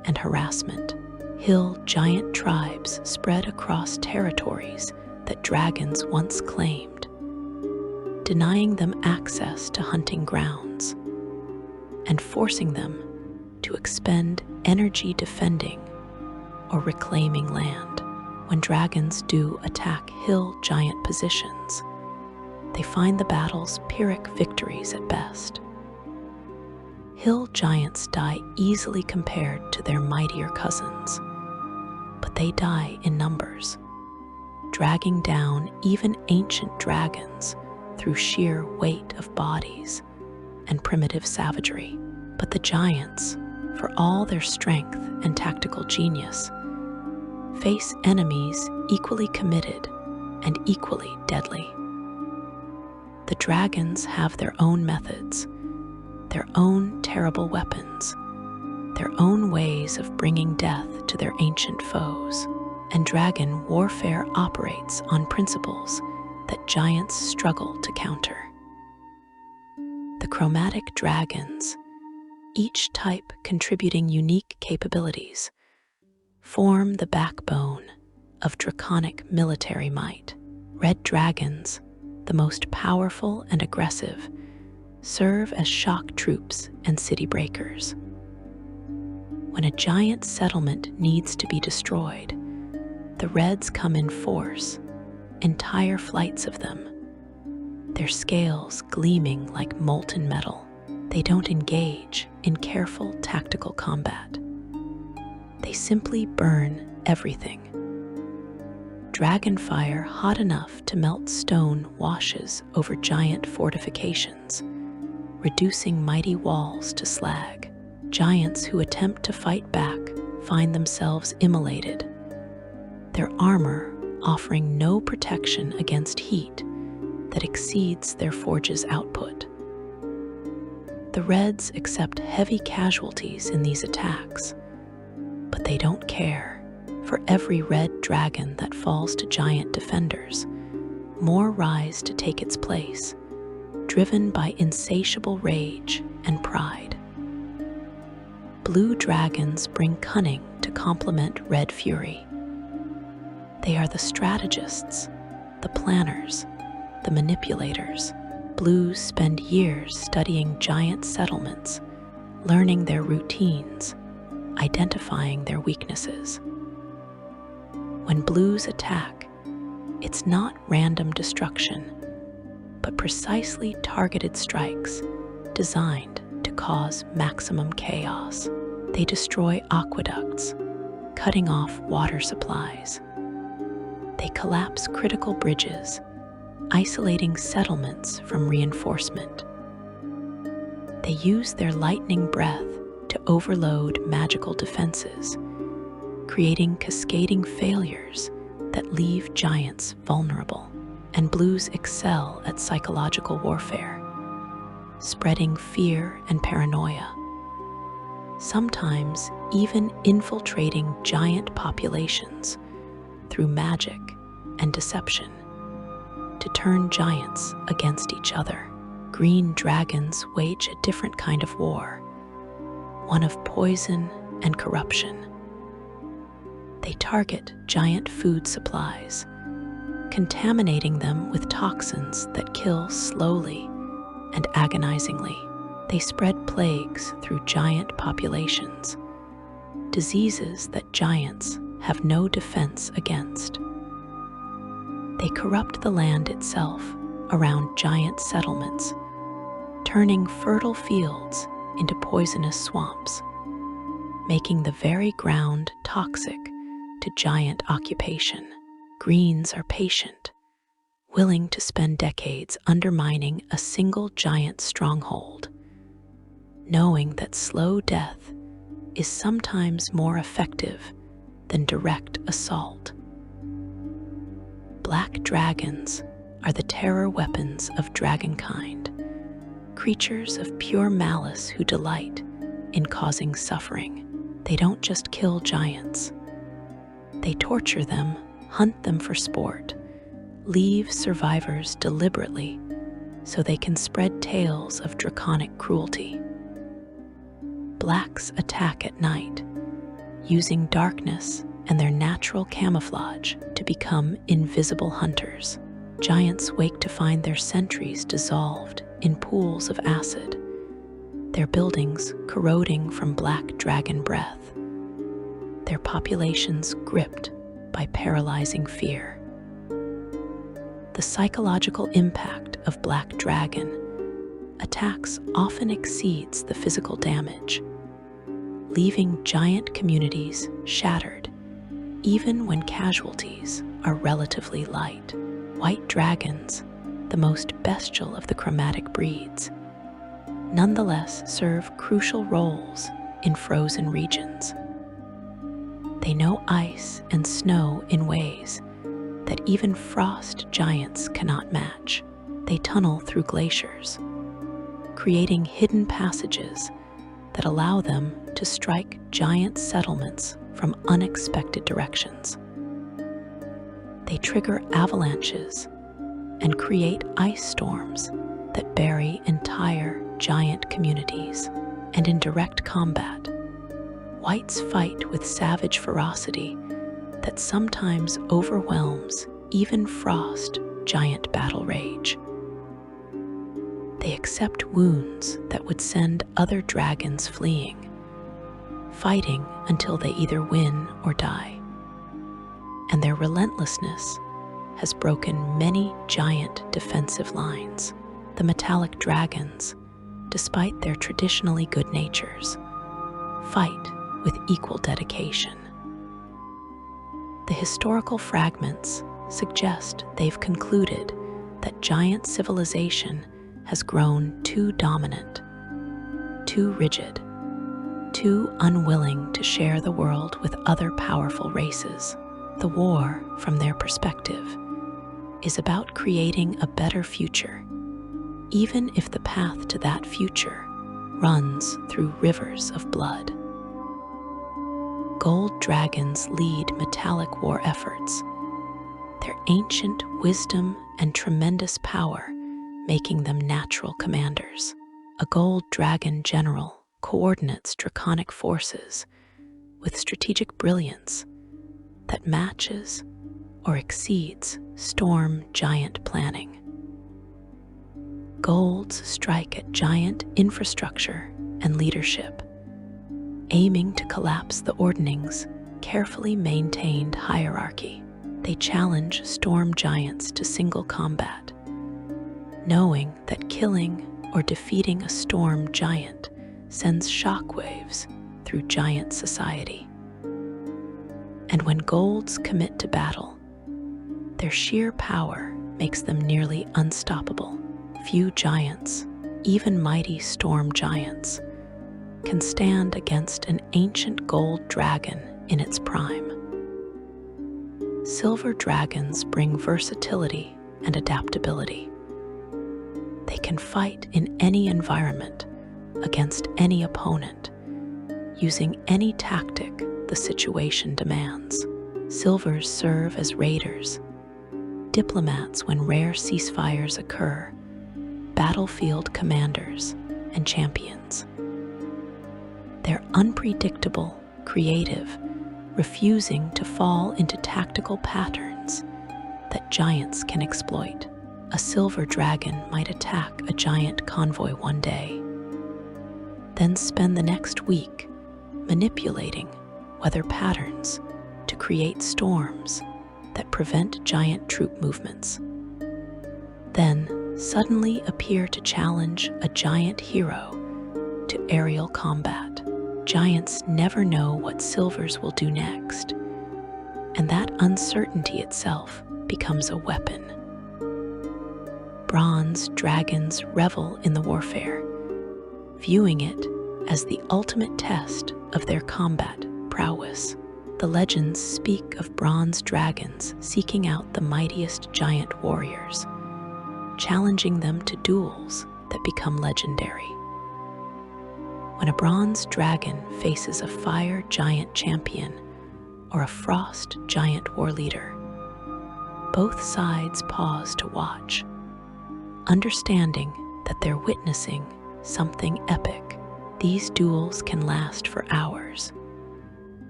Speaker 1: and harassment. Hill giant tribes spread across territories that dragons once claimed, denying them access to hunting grounds and forcing them to expend energy defending or reclaiming land. When dragons do attack hill giant positions, they find the battles Pyrrhic victories at best. Hill giants die easily compared to their mightier cousins, but they die in numbers, dragging down even ancient dragons through sheer weight of bodies and primitive savagery. But the giants, for all their strength and tactical genius, face enemies equally committed and equally deadly. The dragons have their own methods, their own terrible weapons, their own ways of bringing death to their ancient foes, and dragon warfare operates on principles that giants struggle to counter. The chromatic dragons, each type contributing unique capabilities, form the backbone of draconic military might. Red dragons, the most powerful and aggressive, serve as shock troops and city breakers. When a giant settlement needs to be destroyed, the Reds come in force, entire flights of them, their scales gleaming like molten metal. They don't engage in careful tactical combat. They simply burn everything. Dragonfire hot enough to melt stone washes over giant fortifications, reducing mighty walls to slag. Giants who attempt to fight back find themselves immolated, their armor offering no protection against heat that exceeds their forge's output. The Reds accept heavy casualties in these attacks, but they don't care. For every red dragon that falls to giant defenders, more rise to take its place, driven by insatiable rage and pride. Blue dragons bring cunning to complement red fury. They are the strategists, the planners, the manipulators. Blues spend years studying giant settlements, learning their routines, identifying their weaknesses. When blues attack, it's not random destruction, but precisely targeted strikes designed to cause maximum chaos. They destroy aqueducts, cutting off water supplies. They collapse critical bridges, isolating settlements from reinforcement. They use their lightning breath to overload magical defenses, creating cascading failures that leave giants vulnerable. And blues excel at psychological warfare, spreading fear and paranoia, sometimes even infiltrating giant populations through magic and deception to turn giants against each other. Green dragons wage a different kind of war, one of poison and corruption. They target giant food supplies, contaminating them with toxins that kill slowly and agonizingly. They spread plagues through giant populations, diseases that giants have no defense against. They corrupt the land itself around giant settlements, turning fertile fields into poisonous swamps, making the very ground toxic to giant occupation. Greens are patient, willing to spend decades undermining a single giant stronghold, knowing that slow death is sometimes more effective than direct assault. Black dragons are the terror weapons of dragonkind, creatures of pure malice who delight in causing suffering. They don't just kill giants. They torture them, hunt them for sport, leave survivors deliberately so they can spread tales of draconic cruelty. Blacks attack at night, using darkness and their natural camouflage to become invisible hunters. Giants wake to find their sentries dissolved in pools of acid, their buildings corroding from black dragon breath, their populations gripped by paralyzing fear. The psychological impact of black dragon attacks often exceeds the physical damage, leaving giant communities shattered, even when casualties are relatively light. White dragons, the most bestial of the chromatic breeds, nonetheless serve crucial roles in frozen regions. They know ice and snow in ways that even frost giants cannot match. They tunnel through glaciers, creating hidden passages that allow them to strike giant settlements from unexpected directions. They trigger avalanches and create ice storms that bury entire giant communities. And in direct combat, whites fight with savage ferocity that sometimes overwhelms even frost giant battle rage. They accept wounds that would send other dragons fleeing, fighting until they either win or die. And their relentlessness has broken many giant defensive lines. The metallic dragons, despite their traditionally good natures, fight with equal dedication. The historical fragments suggest they've concluded that giant civilization has grown too dominant, too rigid, too unwilling to share the world with other powerful races. The war, from their perspective, is about creating a better future, even if the path to that future runs through rivers of blood. Gold dragons lead metallic war efforts, their ancient wisdom and tremendous power making them natural commanders. A gold dragon general coordinates draconic forces with strategic brilliance that matches or exceeds storm giant planning. Golds strike at giant infrastructure and leadership, aiming to collapse the Ordning's carefully maintained hierarchy. They challenge storm giants to single combat, knowing that killing or defeating a storm giant sends shockwaves through giant society. And when golds commit to battle, their sheer power makes them nearly unstoppable. Few giants, even mighty storm giants, can stand against an ancient gold dragon in its prime. Silver dragons bring versatility and adaptability. They can fight in any environment, against any opponent, using any tactic the situation demands. Silvers serve as raiders, diplomats when rare ceasefires occur, battlefield commanders, and champions. They're unpredictable, creative, refusing to fall into tactical patterns that giants can exploit. A silver dragon might attack a giant convoy one day, then spend the next week manipulating weather patterns to create storms that prevent giant troop movements. Then suddenly appear to challenge a giant hero to aerial combat. Giants never know what silvers will do next, and that uncertainty itself becomes a weapon. Bronze dragons revel in the warfare, viewing it as the ultimate test of their combat prowess. The legends speak of bronze dragons seeking out the mightiest giant warriors, challenging them to duels that become legendary. When a bronze dragon faces a fire giant champion or a frost giant war leader, both sides pause to watch, understanding that they're witnessing something epic. These duels can last for hours,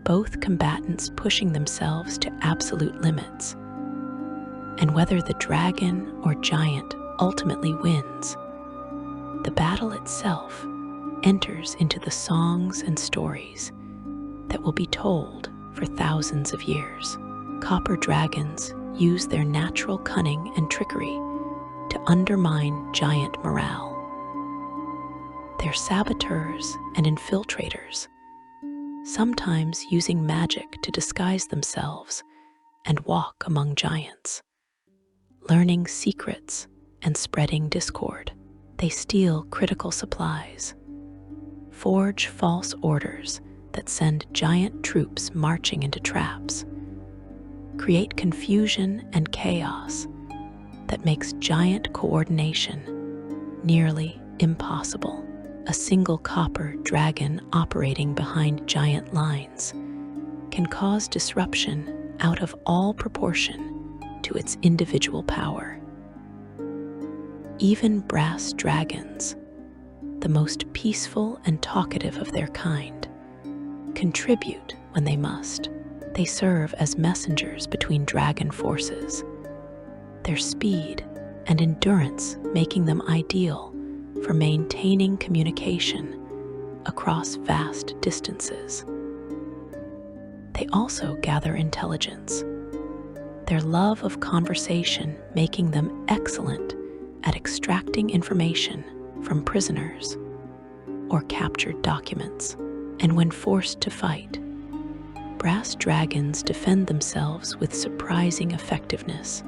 Speaker 1: both combatants pushing themselves to absolute limits. And whether the dragon or giant ultimately wins, the battle itself enters into the songs and stories that will be told for thousands of years. Copper dragons use their natural cunning and trickery to undermine giant morale. They're saboteurs and infiltrators, sometimes using magic to disguise themselves and walk among giants, learning secrets and spreading discord. They steal critical supplies, forge false orders that send giant troops marching into traps, create confusion and chaos that makes giant coordination nearly impossible. A single copper dragon operating behind giant lines can cause disruption out of all proportion to its individual power. Even brass dragons, the most peaceful and talkative of their kind, contribute when they must. They serve as messengers between dragon forces, their speed and endurance making them ideal for maintaining communication across vast distances. They also gather intelligence, their love of conversation making them excellent at extracting information from prisoners or captured documents. And when forced to fight, brass dragons defend themselves with surprising effectiveness.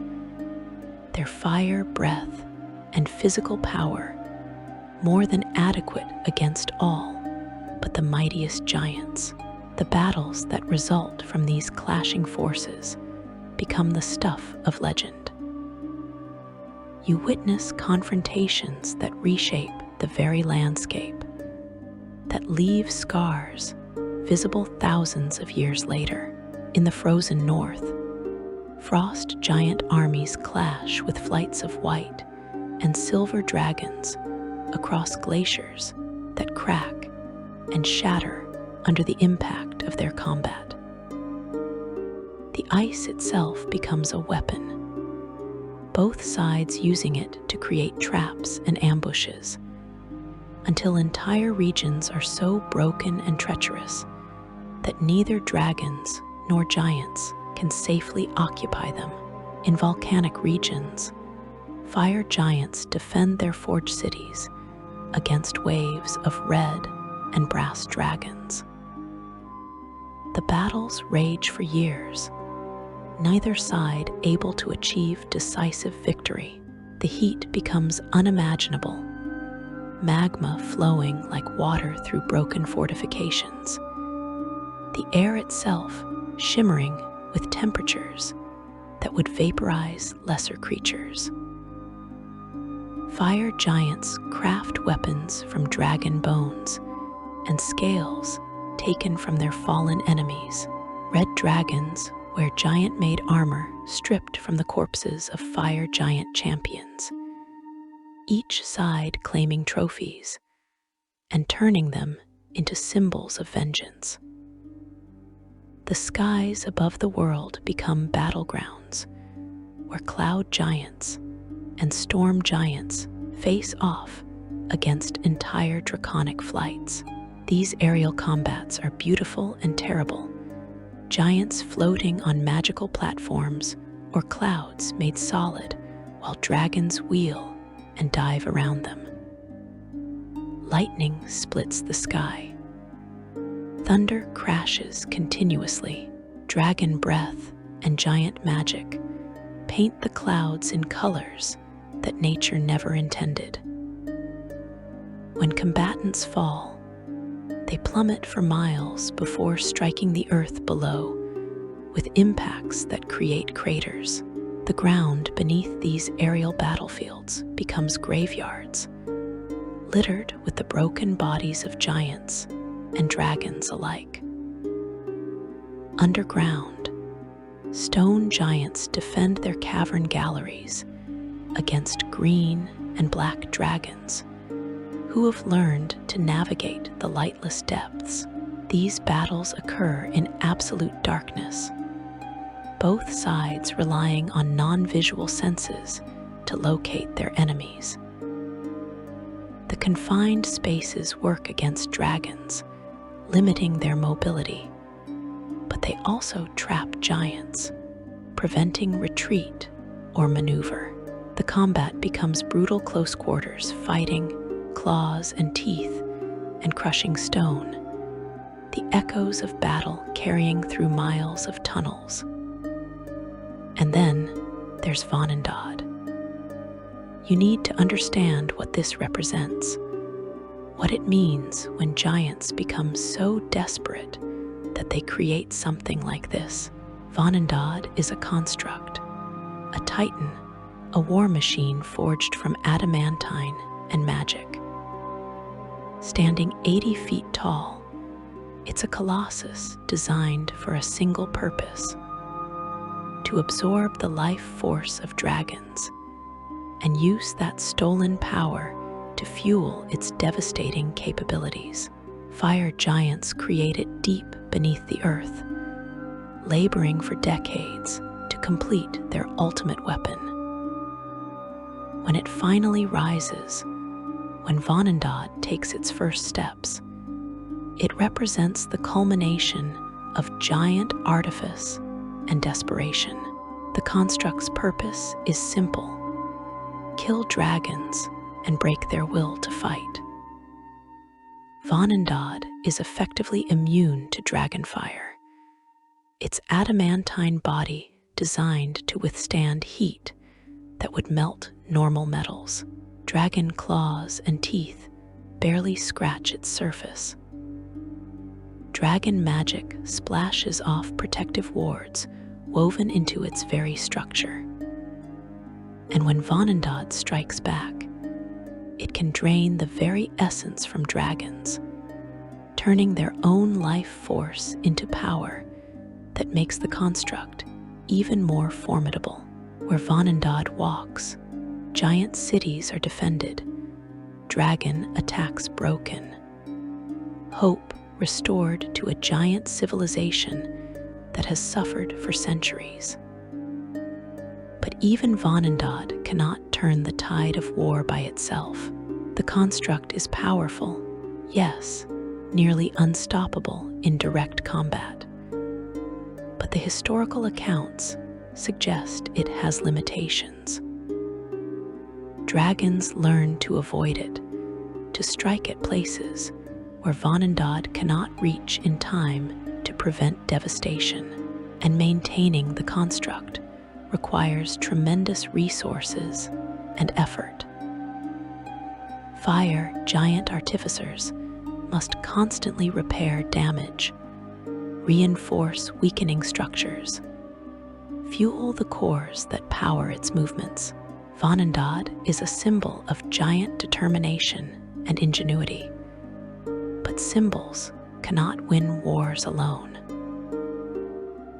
Speaker 1: Their fire, breath, and physical power more than adequate against all but the mightiest giants. The battles that result from these clashing forces become the stuff of legend. You witness confrontations that reshape the very landscape, that leave scars visible thousands of years later. In the frozen north, frost giant armies clash with flights of white and silver dragons across glaciers that crack and shatter under the impact of their combat. The ice itself becomes a weapon, both sides using it to create traps and ambushes, until entire regions are so broken and treacherous that neither dragons nor giants can safely occupy them. In volcanic regions, fire giants defend their forged cities against waves of red and brass dragons. The battles rage for years, neither side able to achieve decisive victory. The heat becomes unimaginable, magma flowing like water through broken fortifications, the air itself shimmering with temperatures that would vaporize lesser creatures. Fire giants craft weapons from dragon bones and scales taken from their fallen enemies. Red dragons wear giant-made armor stripped from the corpses of fire giant champions, each side claiming trophies and turning them into symbols of vengeance. The skies above the world become battlegrounds where cloud giants and storm giants face off against entire draconic flights. These aerial combats are beautiful and terrible, giants floating on magical platforms or clouds made solid while dragons wheel and dive around them. Lightning splits the sky. Thunder crashes continuously. Dragon breath and giant magic paint the clouds in colors that nature never intended. When combatants fall, they plummet for miles before striking the earth below, with impacts that create craters. The ground beneath these aerial battlefields becomes graveyards, littered with the broken bodies of giants and dragons alike. Underground, stone giants defend their cavern galleries against green and black dragons who have learned to navigate the lightless depths. These battles occur in absolute darkness, both sides relying on non-visual senses to locate their enemies. The confined spaces work against dragons, limiting their mobility, but they also trap giants, preventing retreat or maneuver. The combat becomes brutal close quarters, fighting, claws and teeth, and crushing stone, the echoes of battle carrying through miles of tunnels. And then there's Vanandad. You need to understand what this represents, what it means when giants become so desperate that they create something like this. Vanandad is a construct, a titan, a war machine forged from adamantine and magic. Standing 80 feet tall, it's a colossus designed for a single purpose: to absorb the life force of dragons and use that stolen power to fuel its devastating capabilities. Fire giants create it deep beneath the earth, laboring for decades to complete their ultimate weapon. When it finally rises, when Vanandad takes its first steps, it represents the culmination of giant artifice and desperation. The construct's purpose is simple: kill dragons and break their will to fight. Vanandad is effectively immune to dragonfire, its adamantine body designed to withstand heat that would melt normal metals. Dragon claws and teeth barely scratch its surface. Dragon magic splashes off protective wards woven into its very structure. And when Vanandad strikes back, it can drain the very essence from dragons, turning their own life force into power that makes the construct even more formidable. Where Vanandad walks, giant cities are defended, dragon attacks broken, hope restored to a giant civilization that has suffered for centuries. But even Vanandad cannot turn the tide of war by itself. The construct is powerful, yes, nearly unstoppable in direct combat. But the historical accounts suggest it has limitations. Dragons learn to avoid it, to strike at places where Vanandad cannot reach in time to prevent devastation, and maintaining the construct requires tremendous resources and effort. Fire giant artificers must constantly repair damage, reinforce weakening structures, fuel the cores that power its movements. Vanandad is a symbol of giant determination and ingenuity, but symbols cannot win wars alone.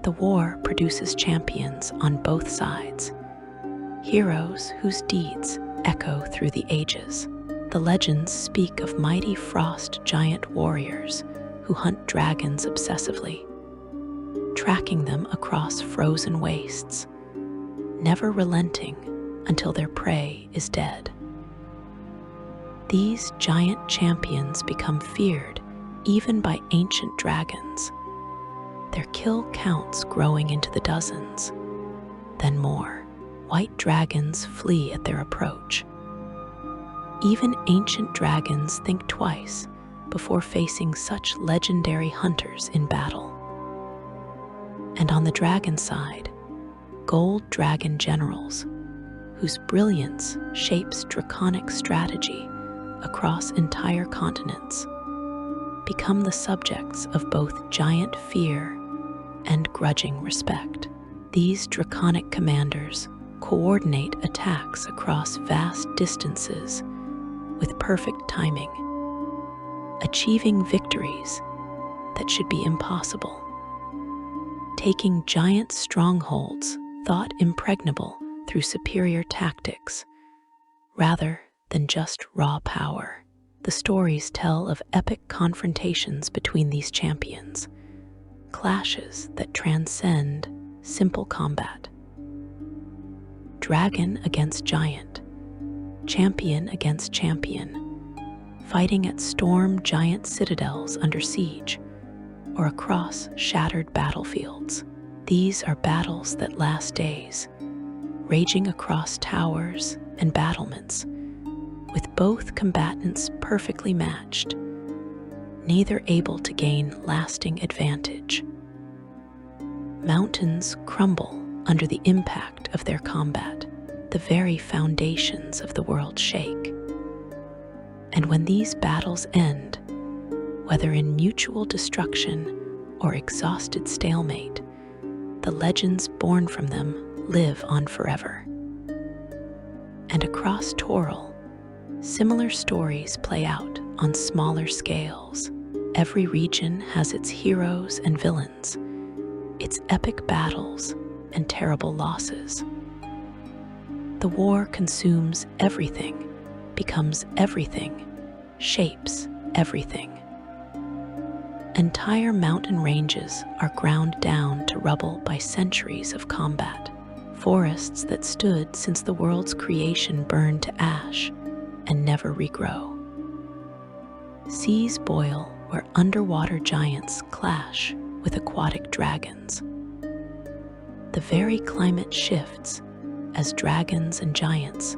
Speaker 1: The war produces champions on both sides, heroes whose deeds echo through the ages. The legends speak of mighty frost giant warriors who hunt dragons obsessively, tracking them across frozen wastes, never relenting until their prey is dead. These giant champions become feared even by ancient dragons, their kill counts growing into the dozens. Then more. White dragons flee at their approach. Even ancient dragons think twice before facing such legendary hunters in battle. And on the dragon side, gold dragon generals, whose brilliance shapes draconic strategy across entire continents, become the subjects of both giant fear and grudging respect. These draconic commanders coordinate attacks across vast distances with perfect timing, achieving victories that should be impossible, taking giant strongholds thought impregnable through superior tactics rather than just raw power. The stories tell of epic confrontations between these champions, clashes that transcend simple combat. Dragon against giant, champion against champion, fighting at storm giant citadels under siege or across shattered battlefields. These are battles that last days, raging across towers and battlements, with both combatants perfectly matched, neither able to gain lasting advantage. Mountains crumble under the impact of their combat. The very foundations of the world shake. And when these battles end, whether in mutual destruction or exhausted stalemate, the legends born from them live on forever. And across Toril, similar stories play out on smaller scales. Every region has its heroes and villains, its epic battles and terrible losses. The war consumes everything, becomes everything, shapes everything. Entire mountain ranges are ground down to rubble by centuries of combat. Forests that stood since the world's creation burn to ash and never regrow. Seas boil where underwater giants clash with aquatic dragons. The very climate shifts as dragons and giants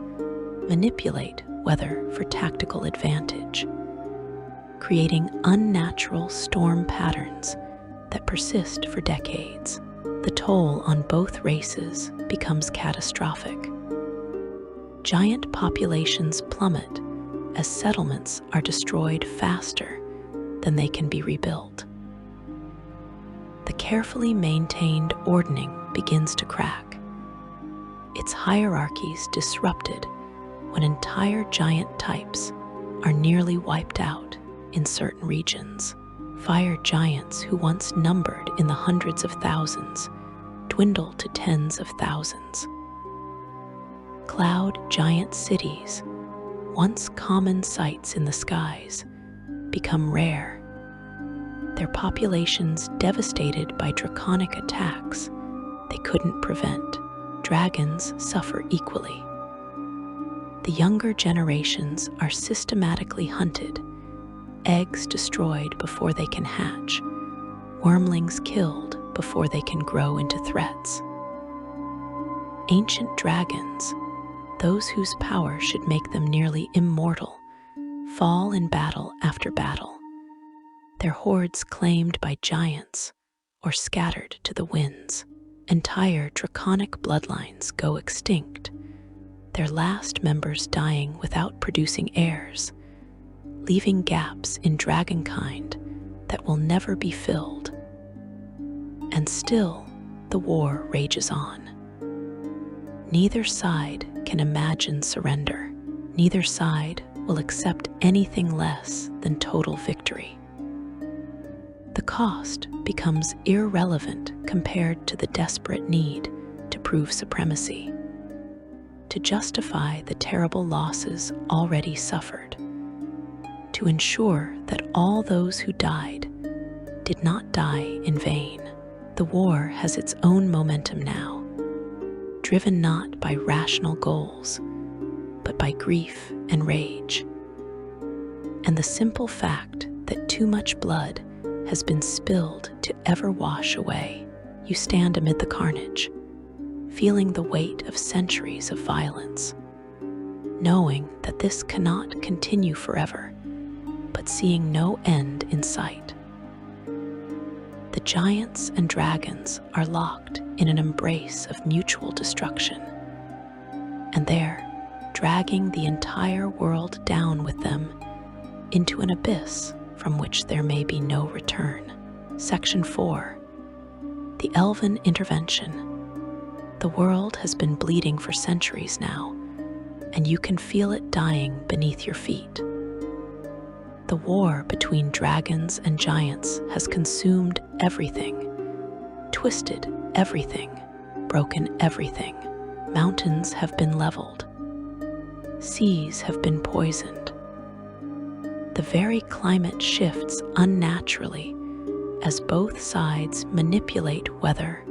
Speaker 1: manipulate weather for tactical advantage, creating unnatural storm patterns that persist for decades. The toll on both races becomes catastrophic. Giant populations plummet as settlements are destroyed faster than they can be rebuilt. The carefully maintained Ordning begins to crack, its hierarchies disrupted when entire giant types are nearly wiped out in certain regions. Fire giants who once numbered in the hundreds of thousands dwindle to tens of thousands. Cloud giant cities, once common sights in the skies, become rare, their populations devastated by draconic attacks they couldn't prevent. Dragons suffer equally. The younger generations are systematically hunted, eggs destroyed before they can hatch, wormlings killed before they can grow into threats. Ancient dragons, those whose power should make them nearly immortal, fall in battle after battle, their hordes claimed by giants or scattered to the winds. Entire draconic bloodlines go extinct, their last members dying without producing heirs, leaving gaps in dragonkind that will never be filled. And still, the war rages on. Neither side can imagine surrender. Neither side will accept anything less than total victory. The cost becomes irrelevant compared to the desperate need to prove supremacy, to justify the terrible losses already suffered, to ensure that all those who died did not die in vain. The war has its own momentum now, driven not by rational goals, but by grief and rage. And the simple fact that too much blood has been spilled to ever wash away. You stand amid the carnage, feeling the weight of centuries of violence, knowing that this cannot continue forever, but seeing no end in sight. The giants and dragons are locked in an embrace of mutual destruction, and there, dragging the entire world down with them into an abyss from which there may be no return. Section 4. The Elven Intervention. The world has been bleeding for centuries now, and you can feel it dying beneath your feet. The war between dragons and giants has consumed everything, twisted everything, broken everything. Mountains have been leveled. Seas have been poisoned. The very climate shifts unnaturally as both sides manipulate weather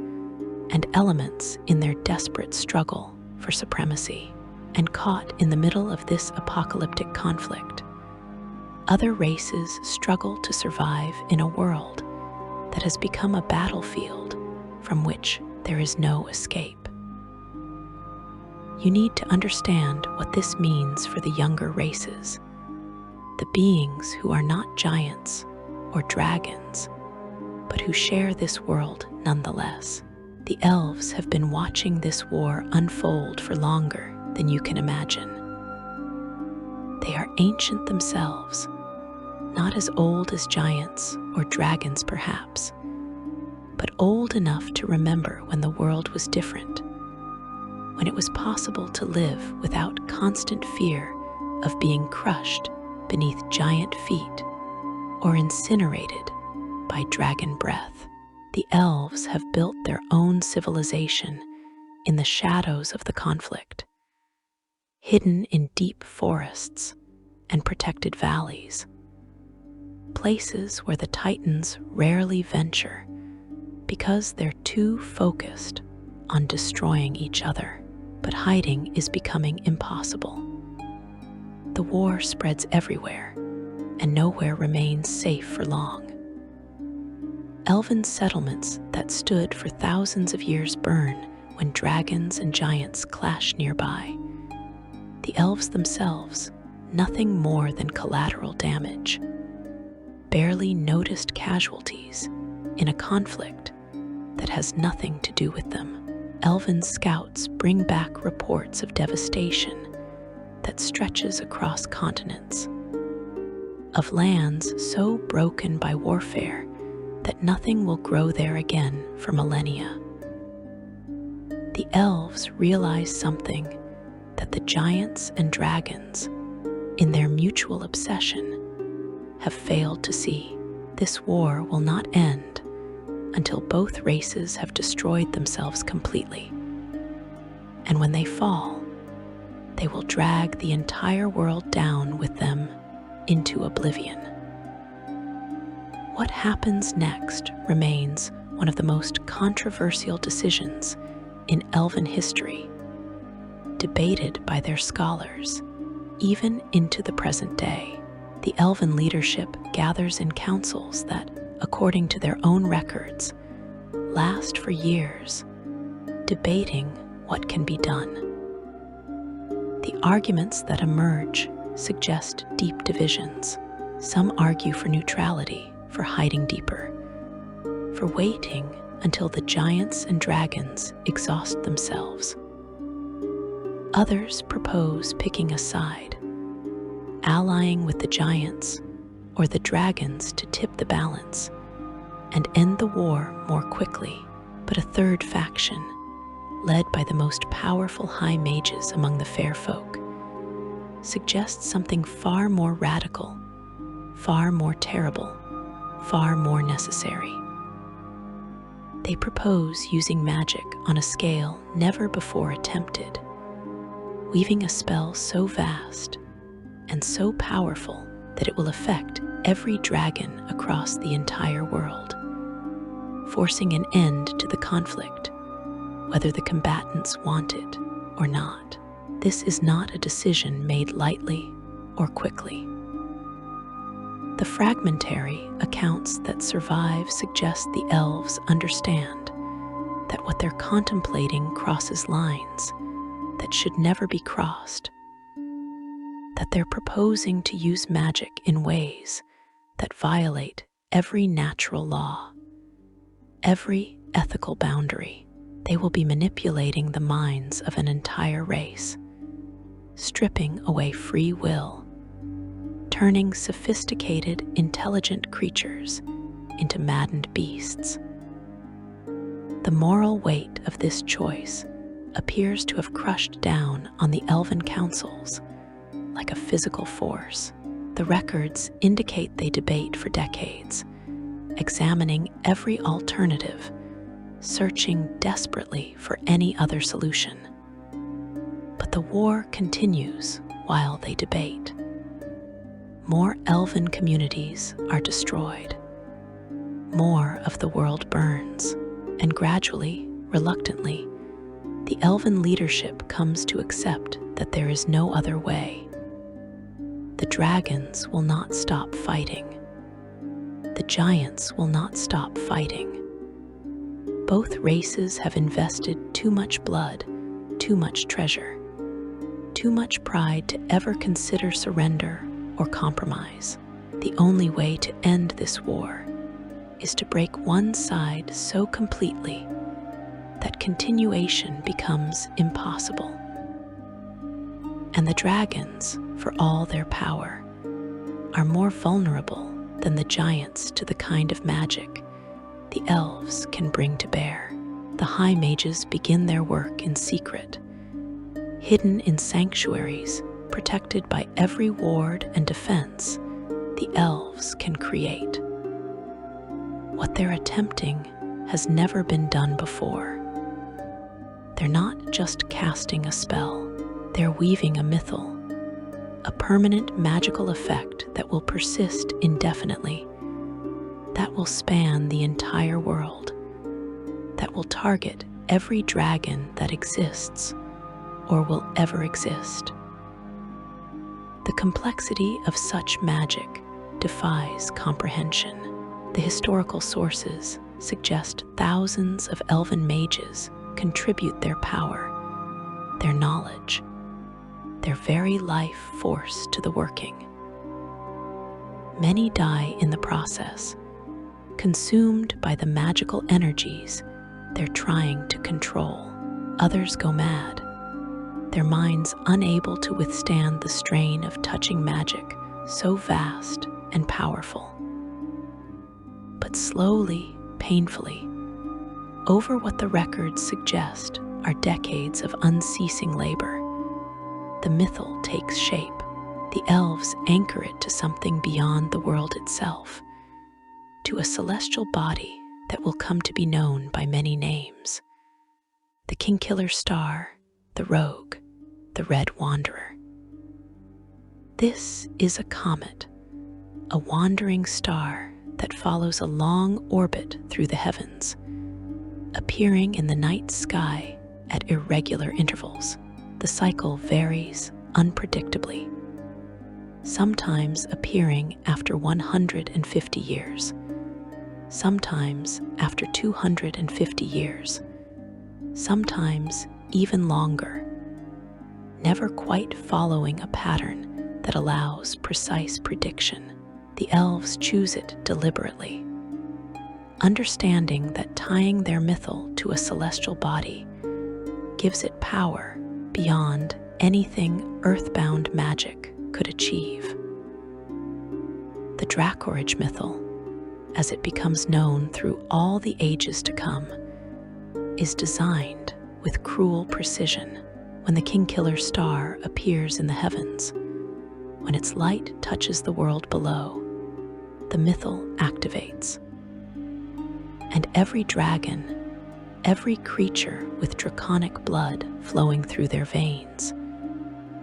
Speaker 1: and elements in their desperate struggle for supremacy. And caught in the middle of this apocalyptic conflict, other races struggle to survive in a world that has become a battlefield from which there is no escape. You need to understand what this means for the younger races, the beings who are not giants or dragons, but who share this world nonetheless. The elves have been watching this war unfold for longer than you can imagine. They are ancient themselves, not as old as giants or dragons perhaps, but old enough to remember when the world was different, when it was possible to live without constant fear of being crushed beneath giant feet or incinerated by dragon breath. The elves have built their own civilization in the shadows of the conflict, hidden in deep forests and protected valleys, places where the titans rarely venture because they're too focused on destroying each other. But hiding is becoming impossible. The war spreads everywhere, and nowhere remains safe for long. Elven settlements that stood for thousands of years burn when dragons and giants clash nearby. The elves themselves, nothing more than collateral damage, barely noticed casualties in a conflict that has nothing to do with them. Elven scouts bring back reports of devastation that stretches across continents, of lands so broken by warfare that nothing will grow there again for millennia. The elves realize something that the giants and dragons, in their mutual obsession, have failed to see. This war will not end until both races have destroyed themselves completely. And when they fall, they will drag the entire world down with them into oblivion. What happens next remains one of the most controversial decisions in Elven history, debated by their scholars, even into the present day. The Elven leadership gathers in councils that, according to their own records, last for years, debating what can be done. The arguments that emerge suggest deep divisions. Some argue for neutrality, for hiding deeper, for waiting until the giants and dragons exhaust themselves. Others propose picking a side, allying with the giants or the dragons to tip the balance and end the war more quickly. But a third faction, led by the most powerful high mages among the fair folk, suggests something far more radical, far more terrible, far more necessary. They propose using magic on a scale never before attempted, weaving a spell so vast and so powerful that it will affect every dragon across the entire world, forcing an end to the conflict, whether the combatants want it or not. This is not a decision made lightly or quickly. The fragmentary accounts that survive suggest the elves understand that what they're contemplating crosses lines that should never be crossed, that they're proposing to use magic in ways that violate every natural law, every ethical boundary. They will be manipulating the minds of an entire race, stripping away free will, turning sophisticated, intelligent creatures into maddened beasts. The moral weight of this choice appears to have crushed down on the Elven councils like a physical force. The records indicate they debate for decades, examining every alternative, searching desperately for any other solution. But the war continues while they debate. More Elven communities are destroyed. More of the world burns, and gradually, reluctantly, the Elven leadership comes to accept that there is no other way. The dragons will not stop fighting. The giants will not stop fighting. Both races have invested too much blood, too much treasure, too much pride to ever consider surrender or compromise. The only way to end this war is to break one side so completely that continuation becomes impossible. And the dragons, for all their power, are more vulnerable than the giants to the kind of magic the elves can bring to bear. The high mages begin their work in secret, hidden in sanctuaries, protected by every ward and defense the elves can create. What they're attempting has never been done before. They're not just casting a spell, they're weaving a mythal, a permanent magical effect that will persist indefinitely, that will span the entire world, that will target every dragon that exists or will ever exist. The complexity of such magic defies comprehension. The historical sources suggest thousands of Elven mages contribute their power, their knowledge, their very life force to the working. Many die in the process, consumed by the magical energies they're trying to control. Others go mad, their minds unable to withstand the strain of touching magic so vast and powerful. But slowly, painfully, over what the records suggest are decades of unceasing labor, the mythal takes shape. The elves anchor it to something beyond the world itself, to a celestial body that will come to be known by many names. The Kingkiller Star, the Rogue, the Red Wanderer. This is a comet, a wandering star that follows a long orbit through the heavens, appearing in the night sky at irregular intervals. The cycle varies unpredictably, sometimes appearing after 150 years, sometimes after 250 years, sometimes even longer, never quite following a pattern that allows precise prediction. The elves choose it deliberately, understanding that tying their mythal to a celestial body gives it power beyond anything earthbound magic could achieve. The Dracorage Mythal, as it becomes known through all the ages to come, is designed with cruel precision. When the Kingkiller Star appears in the heavens, when its light touches the world below, the mythal activates. And every dragon, every creature with draconic blood flowing through their veins,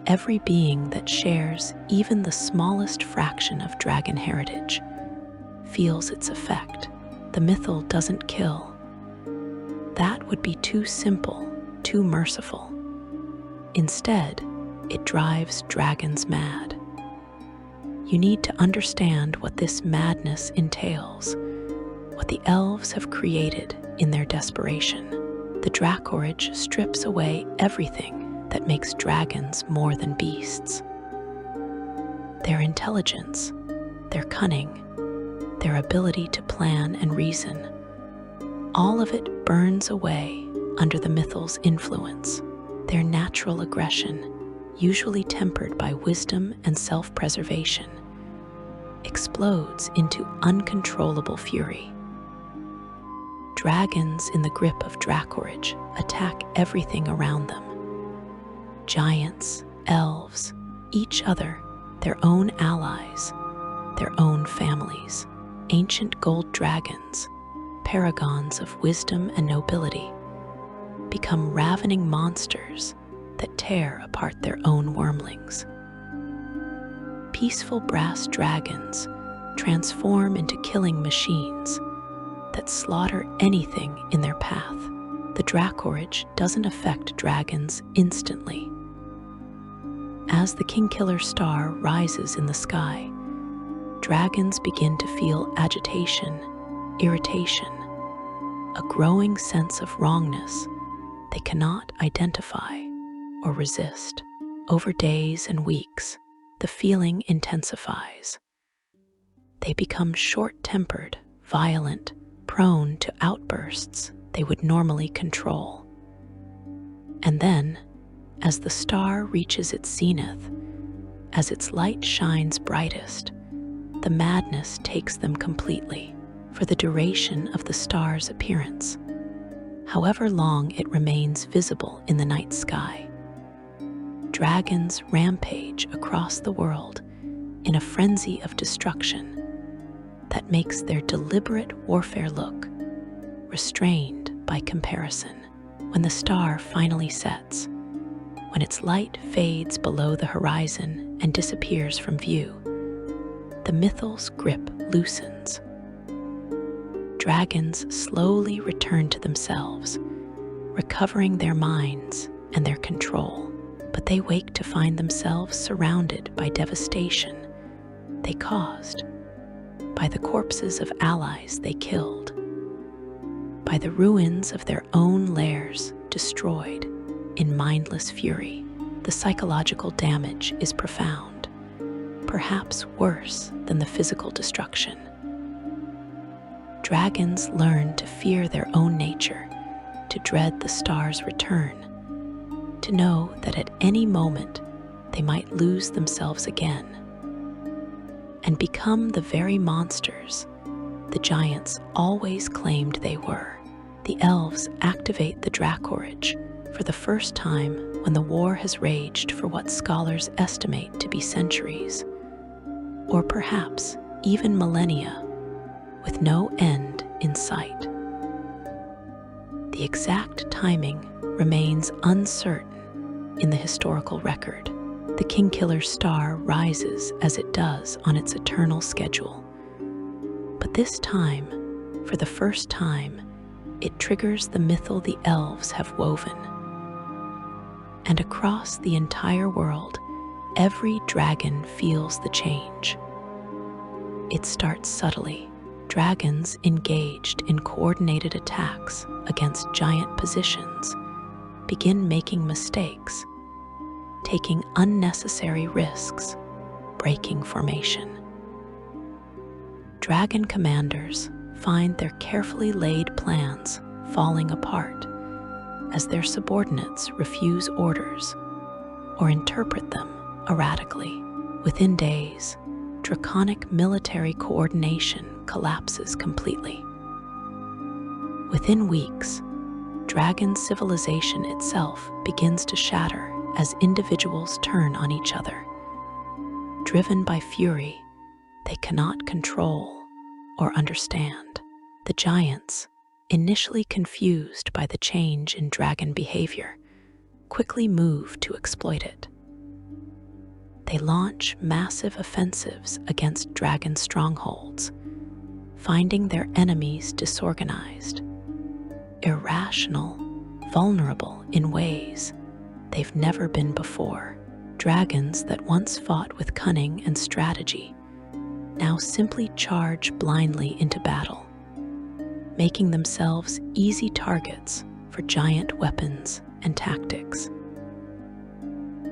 Speaker 1: every being that shares even the smallest fraction of dragon heritage, feels its effect. The mythal doesn't kill. That would be too simple, too merciful. Instead, it drives dragons mad. You need to understand what this madness entails, what the elves have created in their desperation. The Dracorage strips away everything that makes dragons more than beasts. Their intelligence, their cunning, their ability to plan and reason, all of it burns away under the Mythal's influence. Their natural aggression, usually tempered by wisdom and self-preservation, explodes into uncontrollable fury. Dragons in the grip of Dracorage attack everything around them. Giants, elves, each other, their own allies, their own families. Ancient gold dragons, paragons of wisdom and nobility, become ravening monsters that tear apart their own wormlings. Peaceful brass dragons transform into killing machines that slaughter anything in their path. The Dracorage doesn't affect dragons instantly. As the Kingkiller star rises in the sky, dragons begin to feel agitation, irritation, a growing sense of wrongness they cannot identify or resist. Over days and weeks, the feeling intensifies. They become short-tempered, violent, prone to outbursts they would normally control. And then, as the star reaches its zenith, as its light shines brightest, the madness takes them completely. For the duration of the star's appearance, however long it remains visible in the night sky, dragons rampage across the world in a frenzy of destruction that makes their deliberate warfare look restrained by comparison. When the star finally sets, when its light fades below the horizon and disappears from view, the Mythal's grip loosens. Dragons slowly return to themselves, recovering their minds and their control. But they wake to find themselves surrounded by devastation they caused, by the corpses of allies they killed, by the ruins of their own lairs destroyed in mindless fury. The psychological damage is profound, perhaps worse than the physical destruction. Dragons learn to fear their own nature, to dread the star's return, to know that at any moment they might lose themselves again and become the very monsters the giants always claimed they were. The elves activate the Dracorage for the first time when the war has raged for what scholars estimate to be centuries, or perhaps even millennia, with no end in sight. The exact timing remains uncertain in the historical record. The Kingkiller star rises as it does on its eternal schedule. But this time, for the first time, it triggers the Mythal the elves have woven. And across the entire world, every dragon feels the change. It starts subtly. Dragons engaged in coordinated attacks against giant positions begin making mistakes, taking unnecessary risks, breaking formation. Dragon commanders find their carefully laid plans falling apart as their subordinates refuse orders or interpret them erratically. Within days, draconic military coordination collapses completely. Within weeks, dragon civilization itself begins to shatter as individuals turn on each other. Driven by fury they cannot control or understand, the giants, initially confused by the change in dragon behavior, quickly move to exploit it. They launch massive offensives against dragon strongholds, finding their enemies disorganized, irrational, vulnerable in ways they've never been before. Dragons that once fought with cunning and strategy now simply charge blindly into battle, making themselves easy targets for giant weapons and tactics.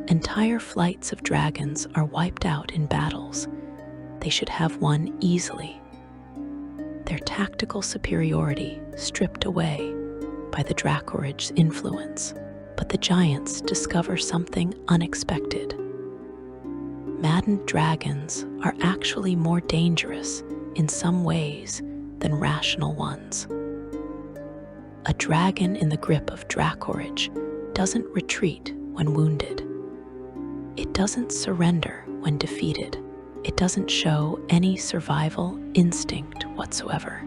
Speaker 1: Entire flights of dragons are wiped out in battles they should have won easily, their tactical superiority stripped away by the Dracorage's influence. But the giants discover something unexpected. Maddened dragons are actually more dangerous in some ways than rational ones. A dragon in the grip of Dracorage doesn't retreat when wounded. It doesn't surrender when defeated. It doesn't show any survival instinct whatsoever.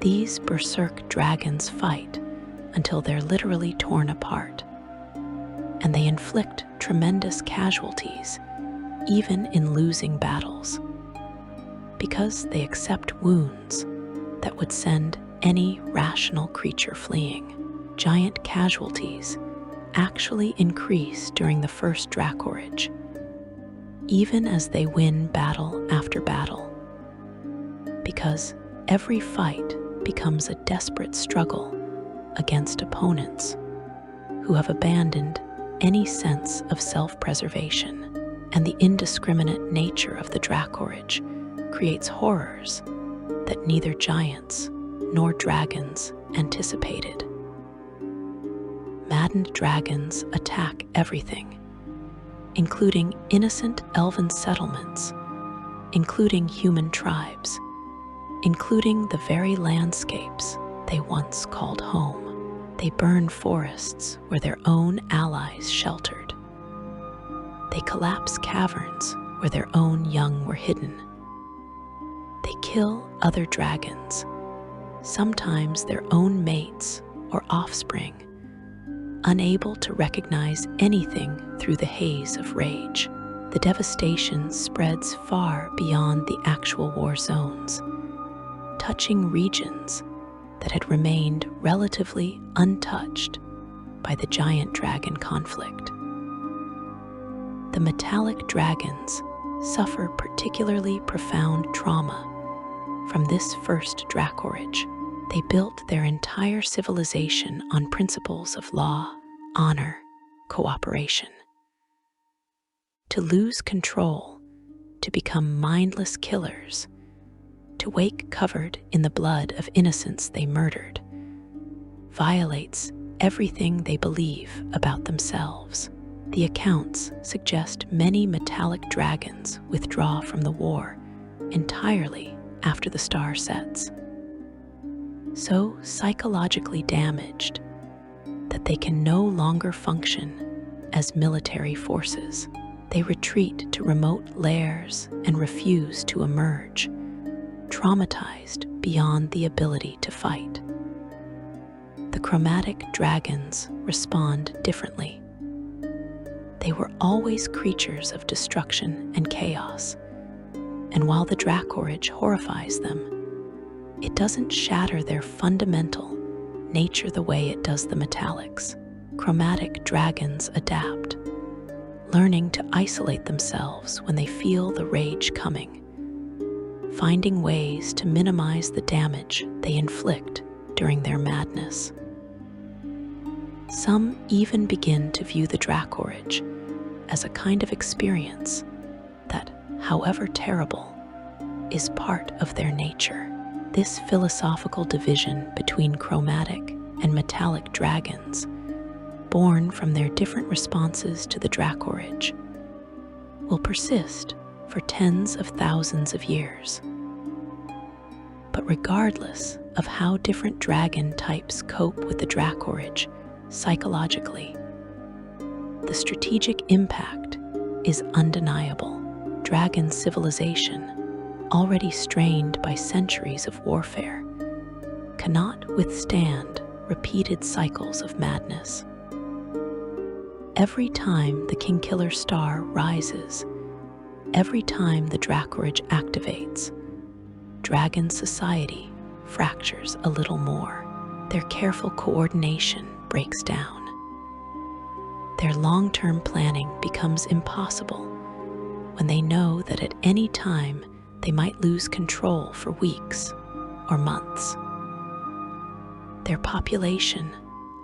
Speaker 1: These berserk dragons fight until they're literally torn apart, and they inflict tremendous casualties, even in losing battles, because they accept wounds that would send any rational creature fleeing. Giant casualties actually increase during the first Dracorage, even as they win battle after battle, because every fight becomes a desperate struggle against opponents who have abandoned any sense of self-preservation, and the indiscriminate nature of the Dracorage creates horrors that neither giants nor dragons anticipated. Maddened dragons attack everything, including innocent elven settlements, including human tribes, including the very landscapes they once called home. They burn forests where their own allies sheltered. They collapse caverns where their own young were hidden. They kill other dragons, sometimes their own mates or offspring, unable to recognize anything through the haze of rage. The devastation spreads far beyond the actual war zones, touching regions that had remained relatively untouched by the giant dragon conflict. The metallic dragons suffer particularly profound trauma from this first Dracorage. They built their entire civilization on principles of law, honor, cooperation. To lose control, to become mindless killers, to wake covered in the blood of innocents they murdered, violates everything they believe about themselves. The accounts suggest many metallic dragons withdraw from the war entirely after the star sets, so psychologically damaged that they can no longer function as military forces. They retreat to remote lairs and refuse to emerge, traumatized beyond the ability to fight. The chromatic dragons respond differently. They were always creatures of destruction and chaos, and while the Dracorage horrifies them, it doesn't shatter their fundamental nature the way it does the metallics. Chromatic dragons adapt, learning to isolate themselves when they feel the rage coming, finding ways to minimize the damage they inflict during their madness. Some even begin to view the Dracorage as a kind of experience that, however terrible, is part of their nature. This philosophical division between chromatic and metallic dragons, born from their different responses to the Dracorage, will persist for tens of thousands of years. But regardless of how different dragon types cope with the Dracorage psychologically, the strategic impact is undeniable. Dragon civilization, already strained by centuries of warfare, cannot withstand repeated cycles of madness. Every time the Kingkiller star rises, every time the Dracorage activates, dragon society fractures a little more. Their careful coordination breaks down. Their long-term planning becomes impossible when they know that at any time they might lose control for weeks or months. Their population,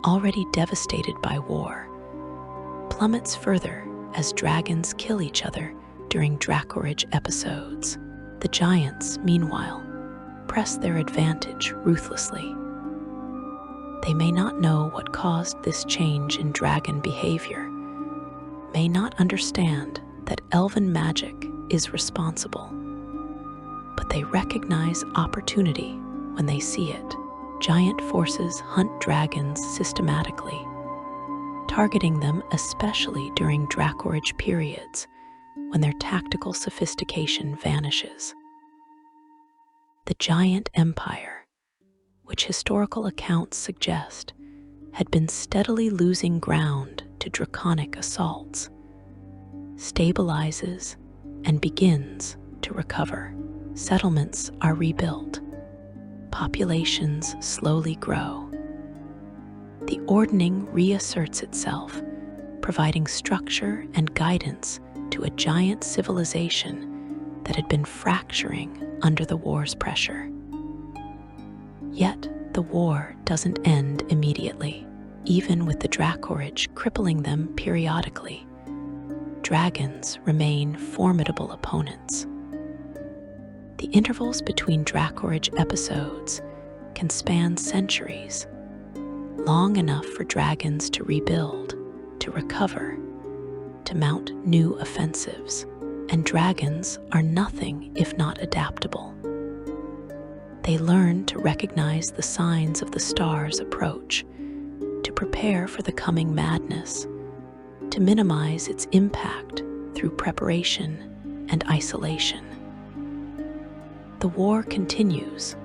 Speaker 1: already devastated by war, plummets further as dragons kill each other during Dracorage episodes. The giants, meanwhile, press their advantage ruthlessly. They may not know what caused this change in dragon behavior, may not understand that elven magic is responsible, but they recognize opportunity when they see it. Giant forces hunt dragons systematically, targeting them especially during Dracorage periods when their tactical sophistication vanishes. The giant empire, which historical accounts suggest had been steadily losing ground to draconic assaults, stabilizes and begins to recover. Settlements are rebuilt. Populations slowly grow. The Ordning reasserts itself, providing structure and guidance to a giant civilization that had been fracturing under the war's pressure. Yet, the war doesn't end immediately. Even with the Dracorage crippling them periodically, dragons remain formidable opponents. The intervals between Dracorage episodes can span centuries, long enough for dragons to rebuild, to recover, to mount new offensives. And dragons are nothing if not adaptable. They learn to recognize the signs of the star's approach, to prepare for the coming madness, to minimize its impact through preparation and isolation. The war continues,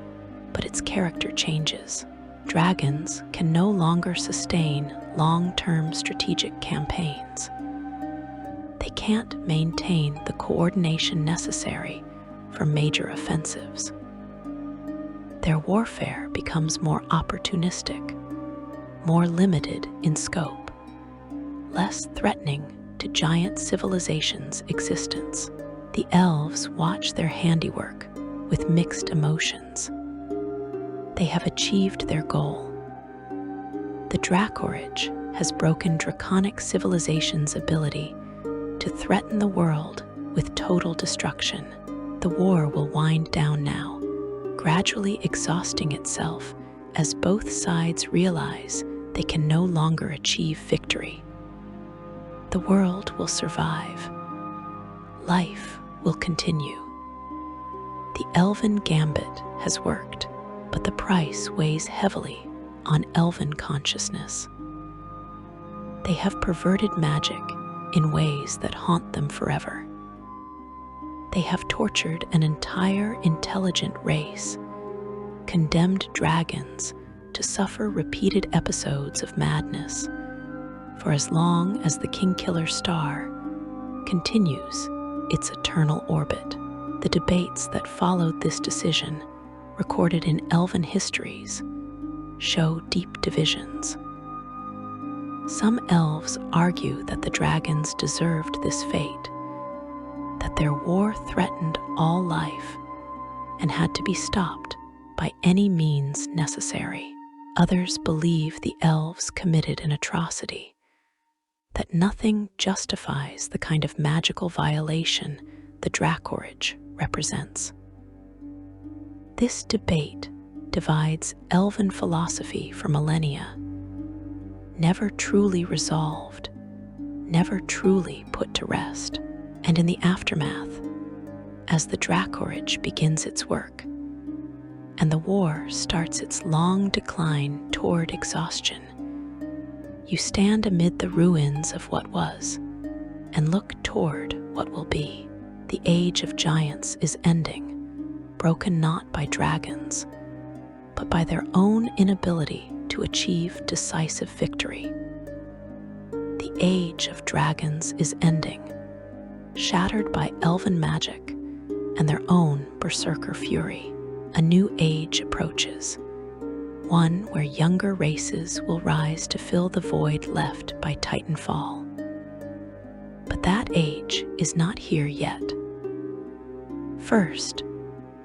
Speaker 1: but its character changes. Dragons can no longer sustain long-term strategic campaigns. They can't maintain the coordination necessary for major offensives. Their warfare becomes more opportunistic, more limited in scope, less threatening to giant civilizations' existence. The elves watch their handiwork with mixed emotions. They have achieved their goal. The Dracorage has broken draconic civilization's ability to threaten the world with total destruction. The war will wind down now, gradually exhausting itself as both sides realize they can no longer achieve victory. The world will survive. Life will continue. The Elven gambit has worked, but the price weighs heavily on Elven consciousness. They have perverted magic in ways that haunt them forever. They have tortured an entire intelligent race, condemned dragons to suffer repeated episodes of madness for as long as the Kingkiller star continues its eternal orbit. The debates that followed this decision, recorded in Elven histories, show deep divisions. Some elves argue that the dragons deserved this fate, that their war threatened all life and had to be stopped by any means necessary. Others believe the elves committed an atrocity, that nothing justifies the kind of magical violation the Dracorage represents. This debate divides Elven philosophy for millennia, never truly resolved, never truly put to rest. And in the aftermath, as the Dracorage begins its work, and the war starts its long decline toward exhaustion, you stand amid the ruins of what was, and look toward what will be. The age of giants is ending, broken not by dragons, but by their own inability to achieve decisive victory. The age of dragons is ending, shattered by elven magic and their own berserker fury. A new age approaches, one where younger races will rise to fill the void left by Titanfall. But that age is not here yet. First,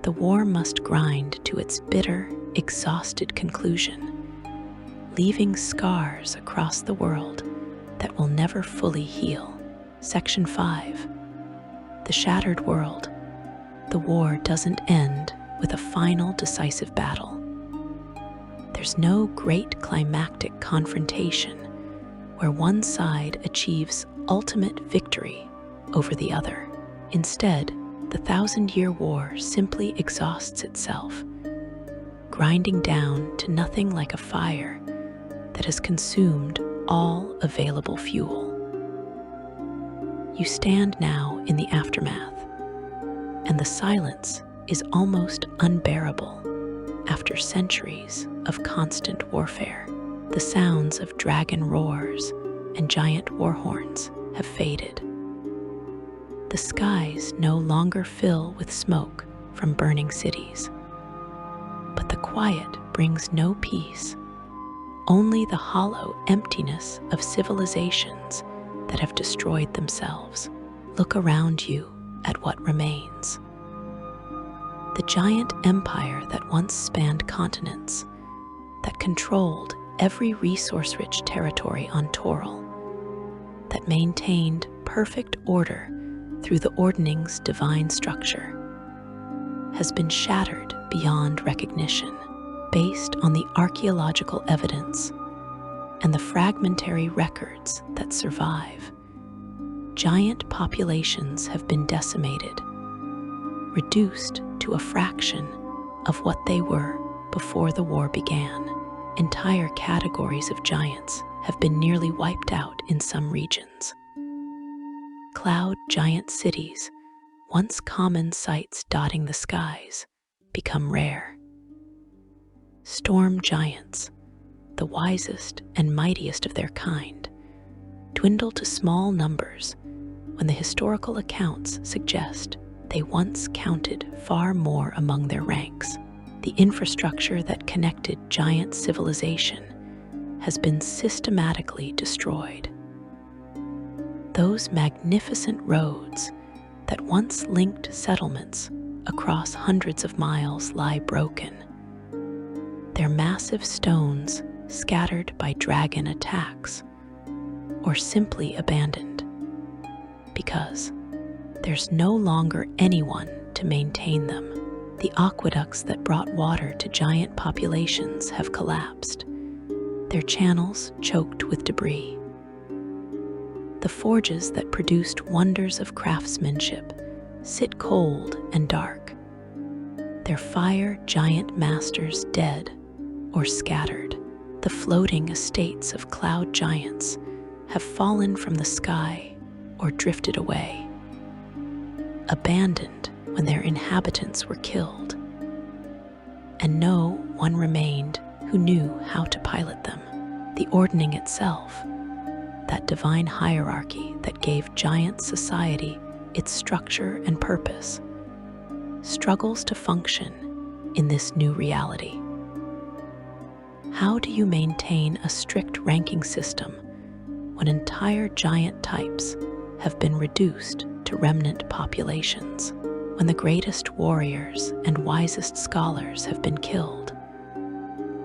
Speaker 1: the war must grind to its bitter, exhausted conclusion, leaving scars across the world that will never fully heal. Section 5. The Shattered World. The war doesn't end with a final decisive battle. There's no great climactic confrontation where one side achieves ultimate victory over the other. Instead, the 1,000-year war simply exhausts itself, grinding down to nothing like a fire that has consumed all available fuel. You stand now in the aftermath, and the silence is almost unbearable after centuries of constant warfare. The sounds of dragon roars and giant war horns have faded. The skies no longer fill with smoke from burning cities. But the quiet brings no peace, only the hollow emptiness of civilizations that have destroyed themselves. Look around you at what remains. The giant empire that once spanned continents, that controlled every resource-rich territory on Toril, that maintained perfect order through the Ordning's divine structure, has been shattered beyond recognition. Based on the archaeological evidence and the fragmentary records that survive, giant populations have been decimated, reduced to a fraction of what they were before the war began. Entire categories of giants have been nearly wiped out in some regions. Cloud giant cities, once common sights dotting the skies, become rare. Storm giants, the wisest and mightiest of their kind, dwindle to small numbers when the historical accounts suggest they once counted far more among their ranks. The infrastructure that connected giant civilization has been systematically destroyed. Those magnificent roads that once linked settlements across hundreds of miles lie broken, their massive stones scattered by dragon attacks, or simply abandoned, because there's no longer anyone to maintain them. The aqueducts that brought water to giant populations have collapsed, their channels choked with debris. The forges that produced wonders of craftsmanship sit cold and dark, their fire giant masters dead or scattered. The floating estates of cloud giants have fallen from the sky or drifted away, abandoned when their inhabitants were killed, and no one remained who knew how to pilot them. The Ordning itself, that divine hierarchy that gave giant society its structure and purpose, struggles to function in this new reality. How do you maintain a strict ranking system when entire giant types have been reduced to remnant populations? When the greatest warriors and wisest scholars have been killed,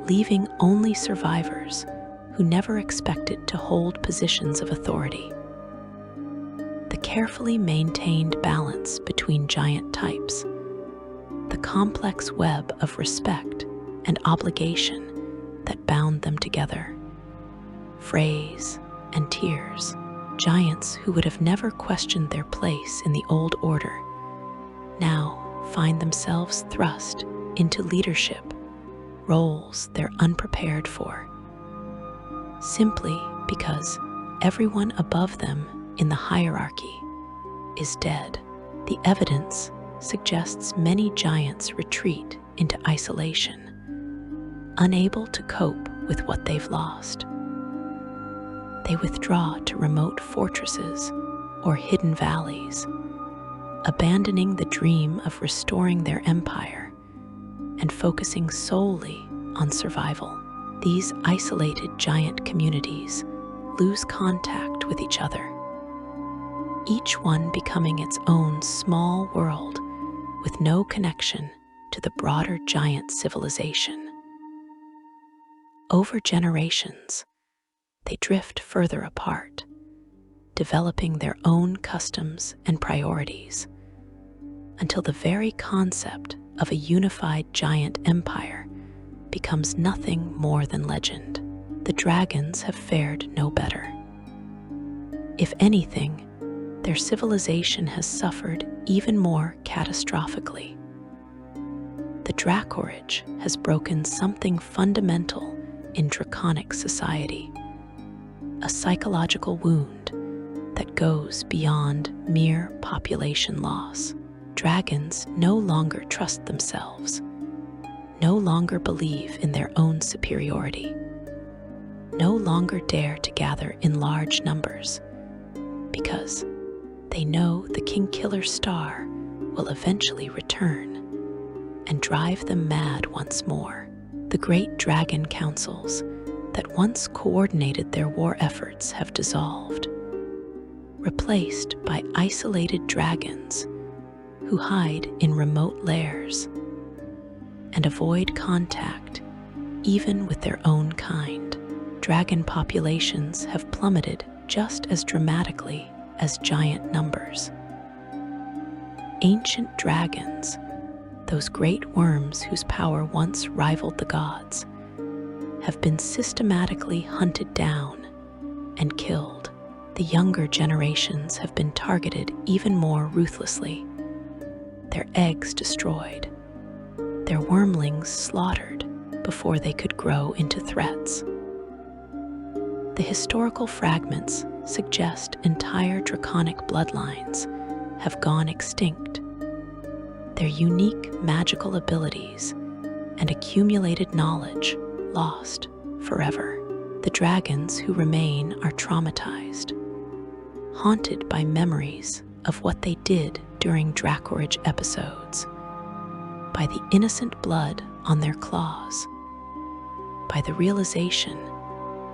Speaker 1: leaving only survivors who never expected to hold positions of authority? The carefully maintained balance between giant types, the complex web of respect and obligation that bound them together, phrase and tears. Giants who would have never questioned their place in the old order now find themselves thrust into leadership roles they're unprepared for, simply because everyone above them in the hierarchy is dead. The evidence suggests many giants retreat into isolation, unable to cope with what they've lost. They withdraw to remote fortresses or hidden valleys, abandoning the dream of restoring their empire and focusing solely on survival. These isolated giant communities lose contact with each other, each one becoming its own small world with no connection to the broader giant civilization. Over generations, they drift further apart, developing their own customs and priorities, until the very concept of a unified giant empire becomes nothing more than legend. The dragons have fared no better. If anything, their civilization has suffered even more catastrophically. The Dracorage has broken something fundamental in draconic society, a psychological wound that goes beyond mere population loss. Dragons no longer trust themselves, no longer believe in their own superiority, no longer dare to gather in large numbers, because they know the King-Killer star will eventually return and drive them mad once more. The great dragon councils that once coordinated their war efforts have dissolved, replaced by isolated dragons who hide in remote lairs and avoid contact even with their own kind. Dragon populations have plummeted just as dramatically as giant numbers. Ancient dragons, those great worms whose power once rivaled the gods, have been systematically hunted down and killed. The younger generations have been targeted even more ruthlessly, their eggs destroyed, their wormlings slaughtered before they could grow into threats. The historical fragments suggest entire draconic bloodlines have gone extinct, their unique magical abilities and accumulated knowledge lost forever. The dragons who remain are traumatized, haunted by memories of what they did during Dracorage episodes, by the innocent blood on their claws, by the realization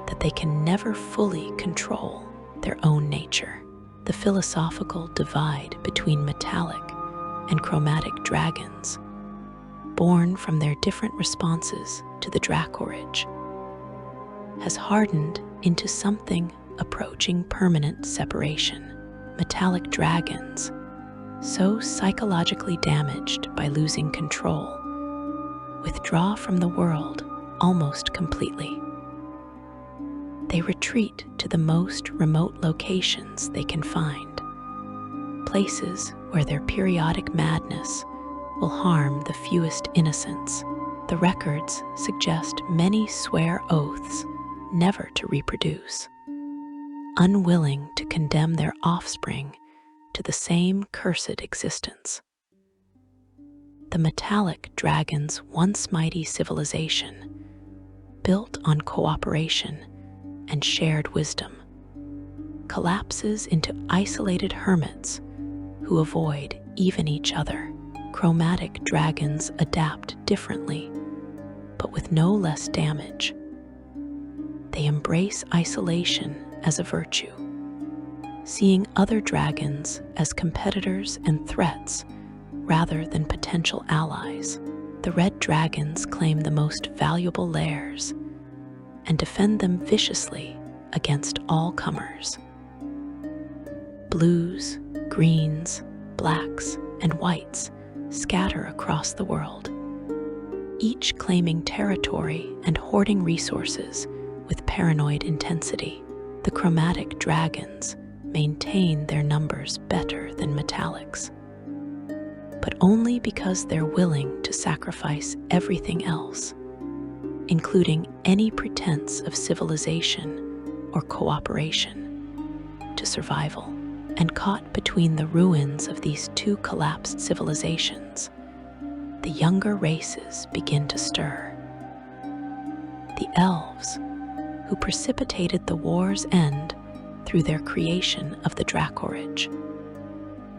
Speaker 1: that they can never fully control their own nature. The philosophical divide between metallic and chromatic dragons, born from their different responses to the Dracorage, has hardened into something approaching permanent separation. Metallic dragons, so psychologically damaged by losing control, withdraw from the world almost completely. They retreat to the most remote locations they can find, places where their periodic madness will harm the fewest innocents. The records suggest many swear oaths never to reproduce, unwilling to condemn their offspring to the same cursed existence. The metallic dragon's once mighty civilization, built on cooperation and shared wisdom, collapses into isolated hermits who avoid even each other. Chromatic dragons adapt differently, but with no less damage. They embrace isolation as a virtue, seeing other dragons as competitors and threats rather than potential allies. The red dragons claim the most valuable lairs and defend them viciously against all comers. Blues, greens, blacks, and whites scatter across the world, each claiming territory and hoarding resources with paranoid intensity. The chromatic dragons maintain their numbers better than metallics, but only because they're willing to sacrifice everything else, including any pretense of civilization or cooperation, to survival. And caught between the ruins of these two collapsed civilizations, the younger races begin to stir. The elves, who precipitated the war's end through their creation of the Dracorage,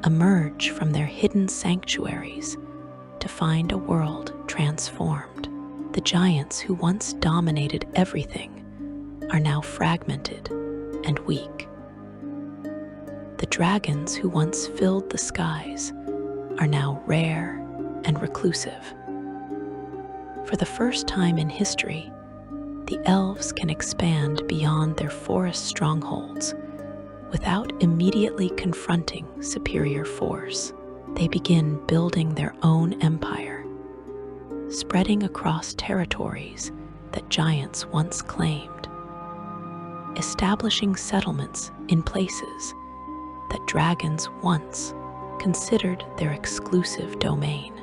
Speaker 1: emerge from their hidden sanctuaries to find a world transformed. The giants who once dominated everything are now fragmented and weak. The dragons who once filled the skies are now rare and reclusive. For the first time in history, the elves can expand beyond their forest strongholds without immediately confronting superior force. They begin building their own empire, spreading across territories that giants once claimed, establishing settlements in places that dragons once considered their exclusive domain.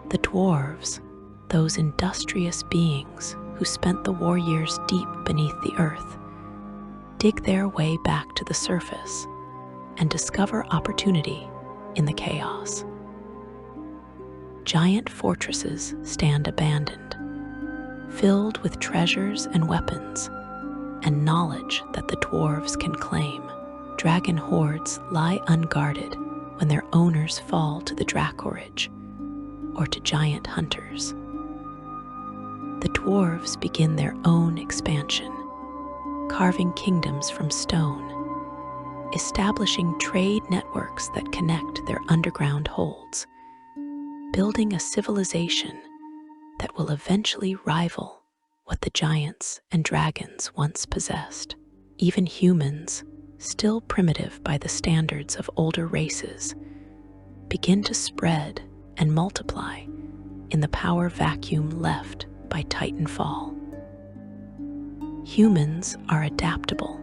Speaker 1: The dwarves, those industrious beings who spent the war years deep beneath the earth, dig their way back to the surface and discover opportunity in the chaos. Giant fortresses stand abandoned, filled with treasures and weapons and knowledge that the dwarves can claim. Dragon hordes lie unguarded when their owners fall to the Dracorage or to giant hunters. The dwarves begin their own expansion, carving kingdoms from stone, establishing trade networks that connect their underground holds, building a civilization that will eventually rival what the giants and dragons once possessed. Even humans, still primitive by the standards of older races, begin to spread and multiply in the power vacuum left by Titanfall. Humans are adaptable,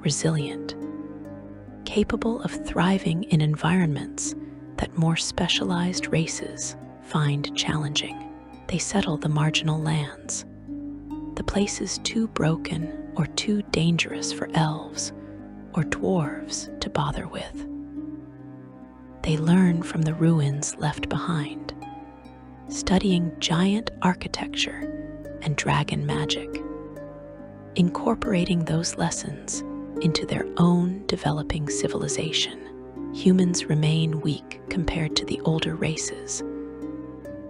Speaker 1: resilient, capable of thriving in environments that more specialized races find challenging. They settle the marginal lands, the places too broken or too dangerous for elves or dwarves to bother with. They learn from the ruins left behind, studying giant architecture and dragon magic, incorporating those lessons into their own developing civilization. Humans remain weak compared to the older races,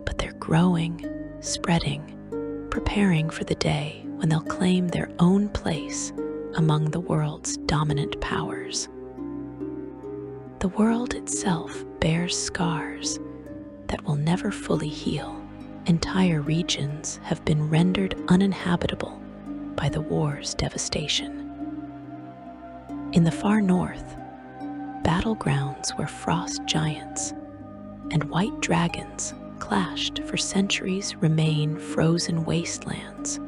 Speaker 1: but they're growing, spreading, preparing for the day when they'll claim their own place among the world's dominant powers. The world itself bears scars that will never fully heal. Entire regions have been rendered uninhabitable by the war's devastation. In the far north, battlegrounds where frost giants and white dragons clashed for centuries remain frozen wastelands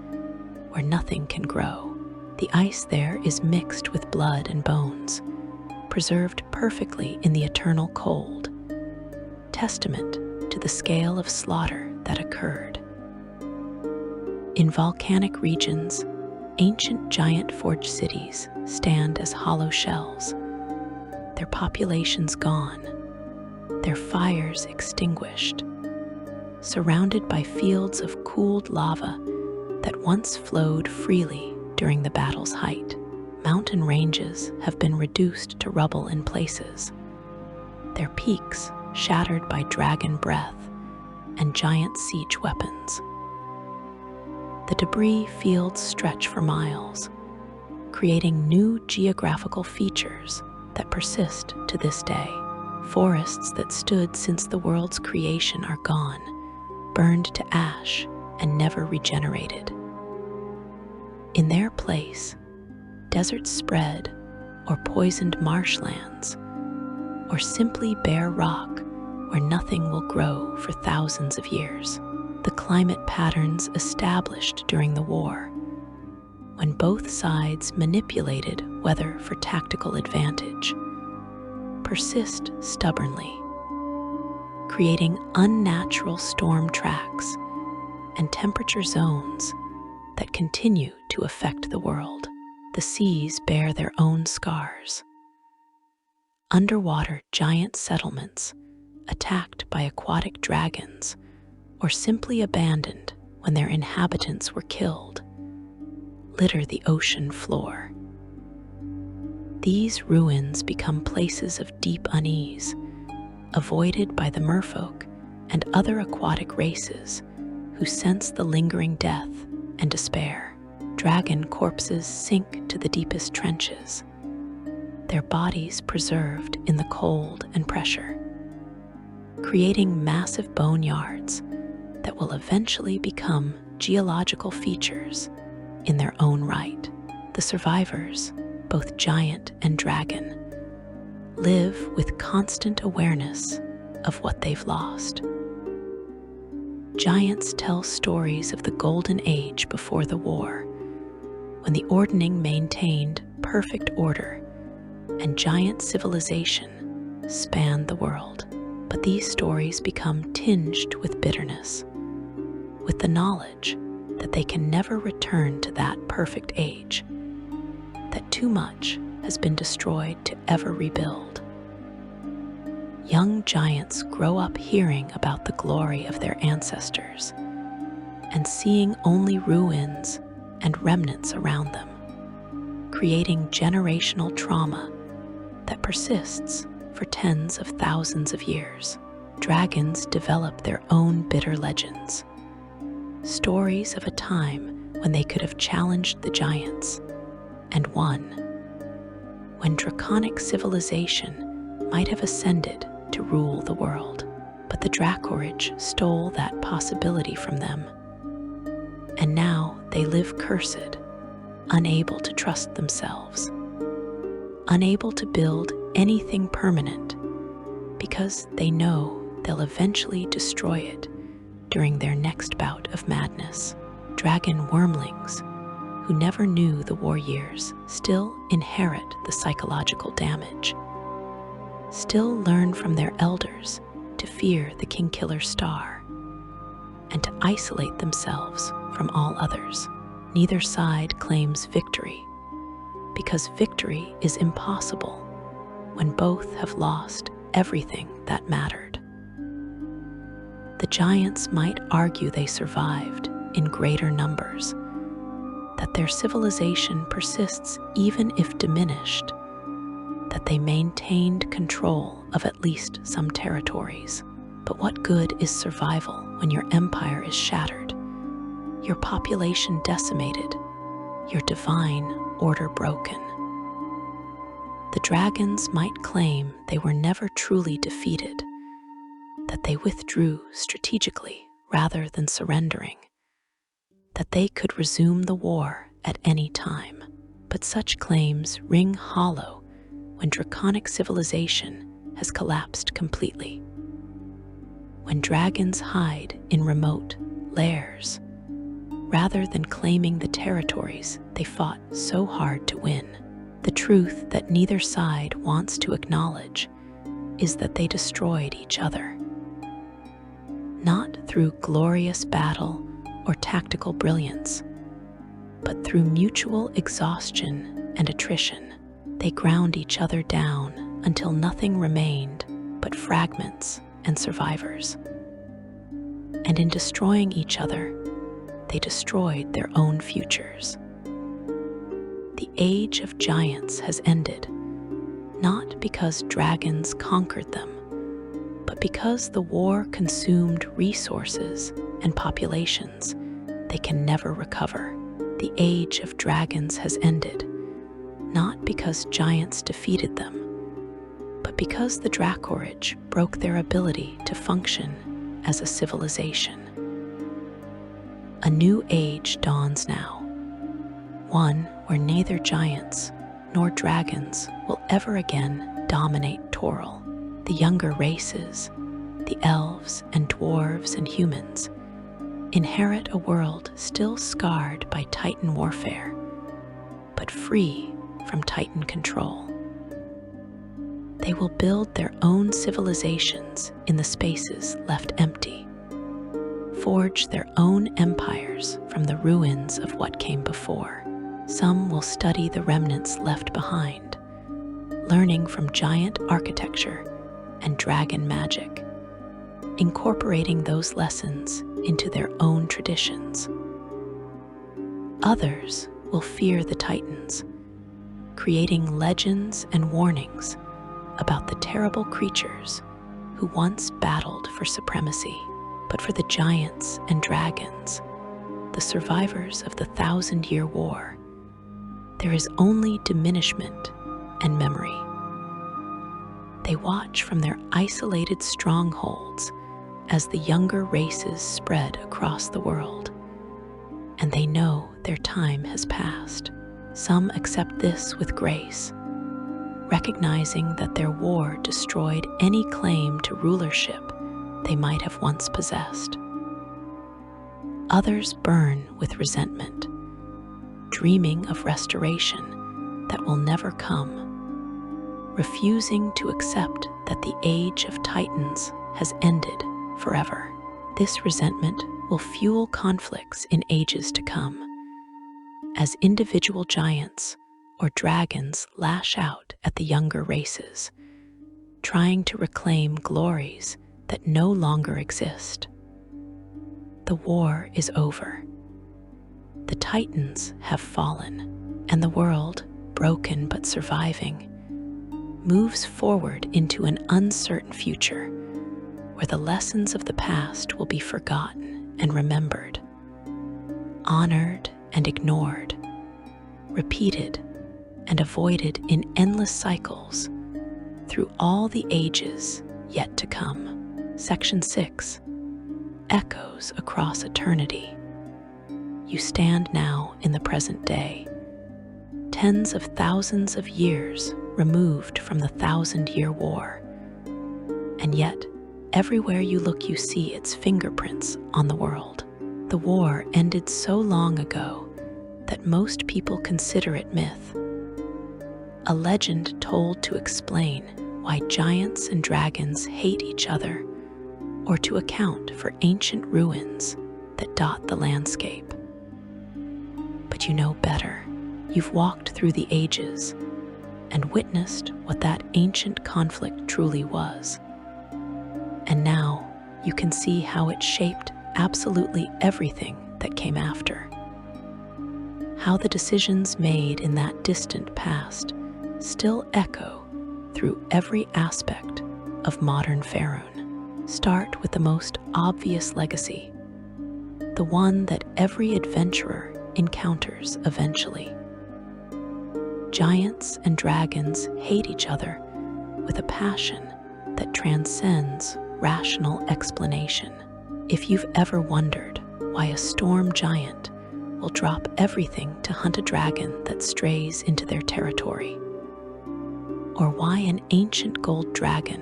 Speaker 1: where nothing can grow. The ice there is mixed with blood and bones, preserved perfectly in the eternal cold, testament to the scale of slaughter that occurred. In volcanic regions, ancient giant forged cities stand as hollow shells, their populations gone, their fires extinguished, surrounded by fields of cooled lava that once flowed freely during the battle's height. Mountain ranges have been reduced to rubble in places, their peaks shattered by dragon breath and giant siege weapons. The debris fields stretch for miles, creating new geographical features that persist to this day. Forests that stood since the world's creation are gone, burned to ash and never regenerated. In their place, deserts spread, or poisoned marshlands, or simply bare rock where nothing will grow for thousands of years. The climate patterns established during the war, when both sides manipulated weather for tactical advantage, persist stubbornly, creating unnatural storm tracks and temperature zones that continue to affect the world. The seas bear their own scars. Underwater giant settlements, attacked by aquatic dragons, or simply abandoned when their inhabitants were killed, litter the ocean floor. These ruins become places of deep unease, avoided by the merfolk and other aquatic races who sense the lingering death and despair. Dragon corpses sink to the deepest trenches, their bodies preserved in the cold and pressure, creating massive boneyards that will eventually become geological features in their own right. The survivors, both giant and dragon, live with constant awareness of what they've lost. Giants tell stories of the golden age before the war, when the Ordning maintained perfect order and giant civilization spanned the world. But these stories become tinged with bitterness, with the knowledge that they can never return to that perfect age, that too much has been destroyed to ever rebuild. Young giants grow up hearing about the glory of their ancestors and seeing only ruins and remnants around them, creating generational trauma that persists for tens of thousands of years. Dragons develop their own bitter legends, stories of a time when they could have challenged the giants and won, when draconic civilization might have ascended to rule the world. But the Dracorage stole that possibility from them, and now they live cursed, unable to trust themselves, unable to build anything permanent, because they know they'll eventually destroy it during their next bout of madness. Dragon wormlings, who never knew the war years, still inherit the psychological damage, still learn from their elders to fear the king-killer star and to isolate themselves from all others. Neither side claims victory, because victory is impossible when both have lost everything that mattered. The giants might argue they survived in greater numbers, that their civilization persists even if diminished, that they maintained control of at least some territories. But what good is survival when your empire is shattered, your population decimated, your divine order broken? The dragons might claim they were never truly defeated, that they withdrew strategically rather than surrendering, that they could resume the war at any time. But such claims ring hollow when draconic civilization has collapsed completely. When dragons hide in remote lairs, rather than claiming the territories they fought so hard to win. The truth that neither side wants to acknowledge is that they destroyed each other. Not through glorious battle or tactical brilliance, but through mutual exhaustion and attrition. They ground each other down until nothing remained but fragments and survivors. And in destroying each other, they destroyed their own futures. The age of giants has ended, not because dragons conquered them, but because the war consumed resources and populations they can never recover. The age of dragons has ended, not because giants defeated them, but because the Dracorage broke their ability to function as a civilization. A new age dawns now, one where neither giants nor dragons will ever again dominate Toril. The younger races, the elves and dwarves and humans, inherit a world still scarred by Titan warfare, but free from Titan control. They will build their own civilizations in the spaces left empty, forge their own empires from the ruins of what came before. Some will study the remnants left behind, learning from giant architecture and dragon magic, incorporating those lessons into their own traditions. Others will fear the Titans, creating legends and warnings about the terrible creatures who once battled for supremacy. But for the giants and dragons, the survivors of the 1,000-year war, there is only diminishment and memory. They watch from their isolated strongholds as the younger races spread across the world, and they know their time has passed. Some accept this with grace, recognizing that their war destroyed any claim to rulership they might have once possessed. Others burn with resentment, dreaming of restoration that will never come, refusing to accept that the age of Titans has ended forever. This resentment will fuel conflicts in ages to come, as individual giants or dragons lash out at the younger races, trying to reclaim glories that no longer exist. The war is over. The Titans have fallen, and the world, broken but surviving, moves forward into an uncertain future where the lessons of the past will be forgotten and remembered, honored and ignored, repeated and avoided in endless cycles through all the ages yet to come. Section 6. Echoes across eternity. You stand now in the present day, tens of thousands of years removed from the 1,000-year war. And yet, everywhere you look you see its fingerprints on the world. The war ended so long ago that most people consider it myth, a legend told to explain why giants and dragons hate each other, or to account for ancient ruins that dot the landscape. But you know better. You've walked through the ages and witnessed what that ancient conflict truly was. And now you can see how it shaped absolutely everything that came after. How the decisions made in that distant past still echo through every aspect of modern Faerun. Start with the most obvious legacy, the one that every adventurer encounters eventually. Giants and dragons hate each other with a passion that transcends rational explanation. If you've ever wondered why a storm giant will drop everything to hunt a dragon that strays into their territory, or why an ancient gold dragon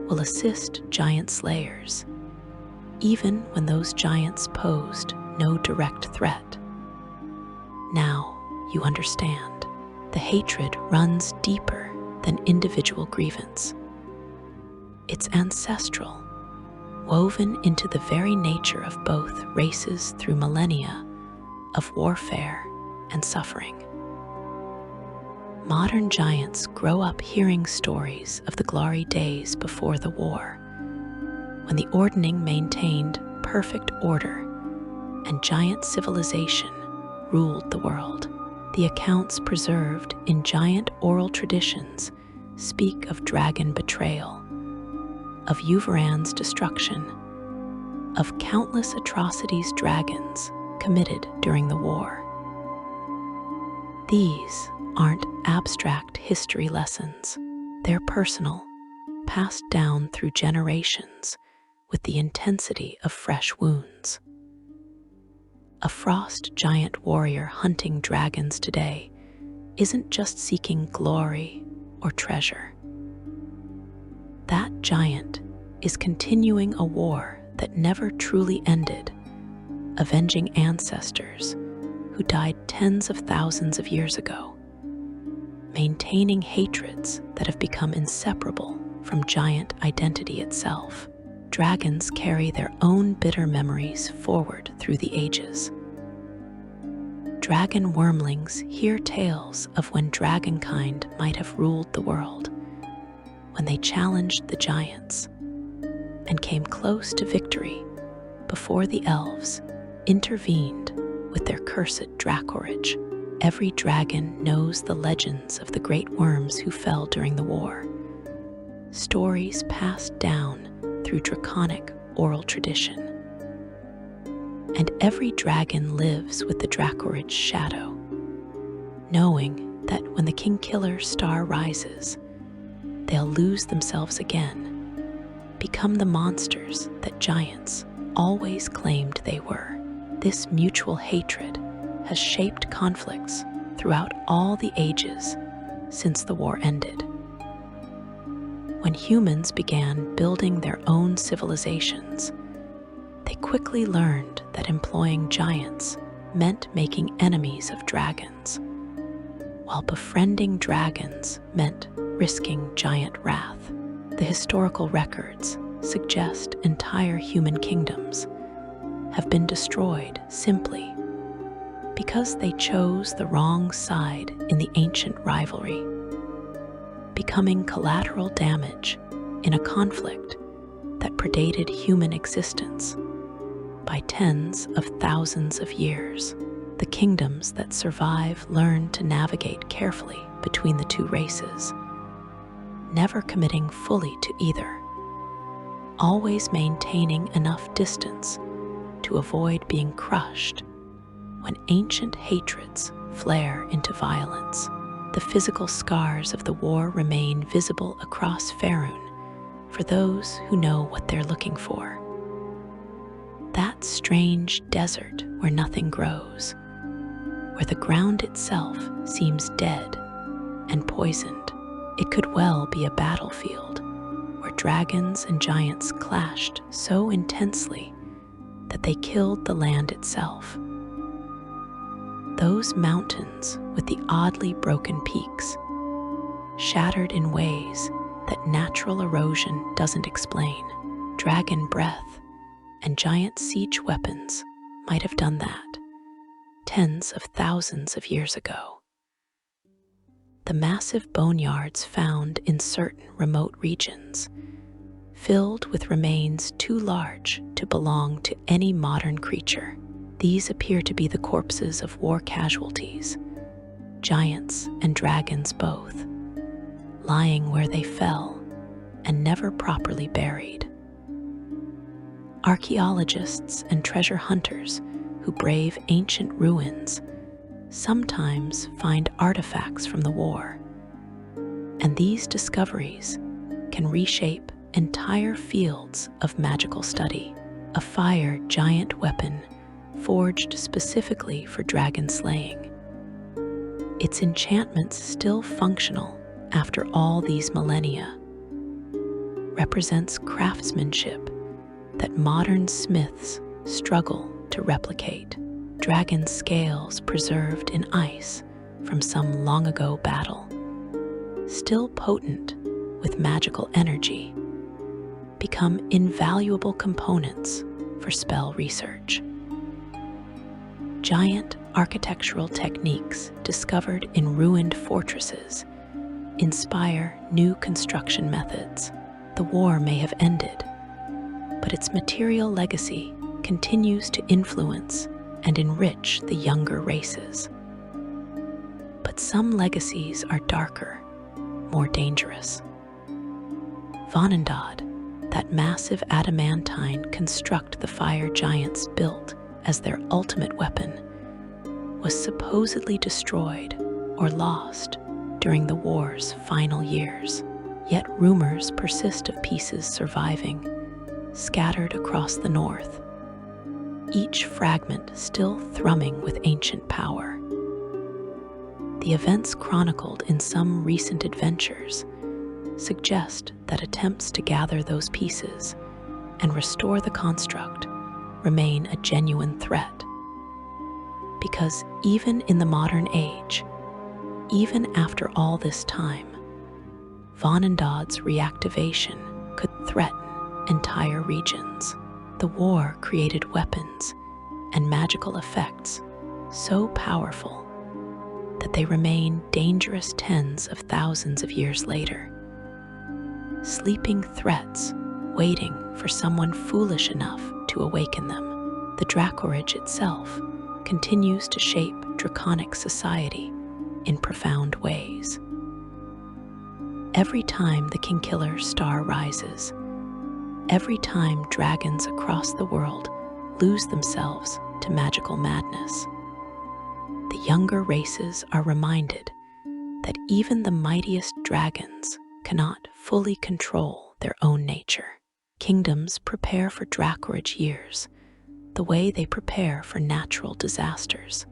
Speaker 1: will assist giant slayers, even when those giants posed no direct threat, now you understand. The hatred runs deeper than individual grievance. It's ancestral, woven into the very nature of both races through millennia of warfare and suffering. Modern giants grow up hearing stories of the glory days before the war, when the Ordning maintained perfect order and giant civilization ruled the world. The accounts preserved in giant oral traditions speak of dragon betrayal, of Uvarand's destruction, of countless atrocities dragons committed during the war. These aren't abstract history lessons. They're personal, passed down through generations with the intensity of fresh wounds. A frost giant warrior hunting dragons today isn't just seeking glory or treasure. That giant is continuing a war that never truly ended, avenging ancestors who died tens of thousands of years ago, maintaining hatreds that have become inseparable from giant identity itself. Dragons carry their own bitter memories forward through the ages. Dragon wormlings hear tales of when dragonkind might have ruled the world, when they challenged the giants and came close to victory before the elves intervened with their cursed Dracorage. Every dragon knows the legends of the great worms who fell during the war, stories passed down through draconic oral tradition. And every dragon lives with the Dracorage shadow, knowing that when the king-killer star rises, they'll lose themselves again, become the monsters that giants always claimed they were. This mutual hatred has shaped conflicts throughout all the ages since the war ended. When humans began building their own civilizations, they quickly learned that employing giants meant making enemies of dragons, while befriending dragons meant risking giant wrath. The historical records suggest entire human kingdoms have been destroyed simply because they chose the wrong side in the ancient rivalry, becoming collateral damage in a conflict that predated human existence by tens of thousands of years. The kingdoms that survive learn to navigate carefully between the two races, never committing fully to either, always maintaining enough distance to avoid being crushed when ancient hatreds flare into violence. The physical scars of the war remain visible across Faerun for those who know what they're looking for. That strange desert where nothing grows, where the ground itself seems dead and poisoned. It could well be a battlefield where dragons and giants clashed so intensely that they killed the land itself. Those mountains with the oddly broken peaks, shattered in ways that natural erosion doesn't explain. Dragon breath and giant siege weapons might have done that tens of thousands of years ago. The massive boneyards found in certain remote regions, filled with remains too large to belong to any modern creature. These appear to be the corpses of war casualties, giants and dragons both, lying where they fell and never properly buried. Archaeologists and treasure hunters who brave ancient ruins sometimes find artifacts from the war, and these discoveries can reshape entire fields of magical study. A fire giant weapon forged specifically for dragon slaying, its enchantments still functional after all these millennia, represents craftsmanship that modern smiths struggle to replicate. Dragon scales preserved in ice from some long ago battle, still potent with magical energy, become invaluable components for spell research. Giant architectural techniques discovered in ruined fortresses inspire new construction methods. The war may have ended, but its material legacy continues to influence and enrich the younger races. But some legacies are darker, more dangerous. Vanandad, that massive adamantine construct the fire giants built as their ultimate weapon, was supposedly destroyed or lost during the war's final years. Yet rumors persist of pieces surviving, scattered across the north, each fragment still thrumming with ancient power. The events chronicled in some recent adventures suggest that attempts to gather those pieces and restore the construct remain a genuine threat. Because even in the modern age, even after all this time, Vanandad's reactivation could threaten entire regions. The war created weapons and magical effects so powerful that they remain dangerous tens of thousands of years later. Sleeping threats waiting for someone foolish enough to awaken them. The Dracorage itself continues to shape draconic society in profound ways. Every time the Kingkiller star rises, every time dragons across the world lose themselves to magical madness, the younger races are reminded that even the mightiest dragons cannot fully control their own nature. Kingdoms prepare for Dracorage years the way they prepare for natural disasters,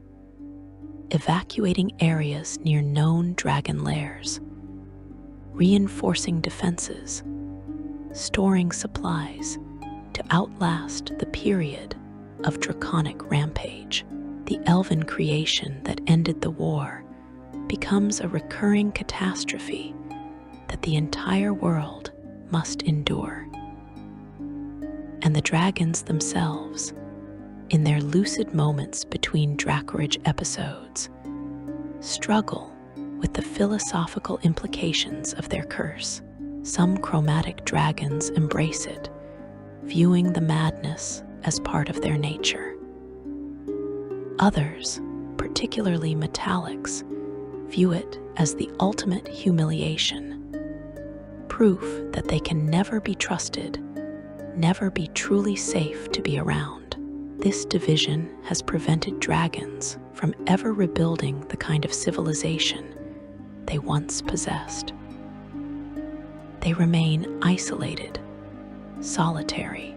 Speaker 1: evacuating areas near known dragon lairs, reinforcing defenses, storing supplies to outlast the period of draconic rampage. The elven creation that ended the war becomes a recurring catastrophe that the entire world must endure. And the dragons themselves, in their lucid moments between Dracorage episodes, struggle with the philosophical implications of their curse. Some chromatic dragons embrace it, viewing the madness as part of their nature. Others, particularly metallics, view it as the ultimate humiliation, proof that they can never be trusted, never be truly safe to be around. This division has prevented dragons from ever rebuilding the kind of civilization they once possessed. They remain isolated, solitary,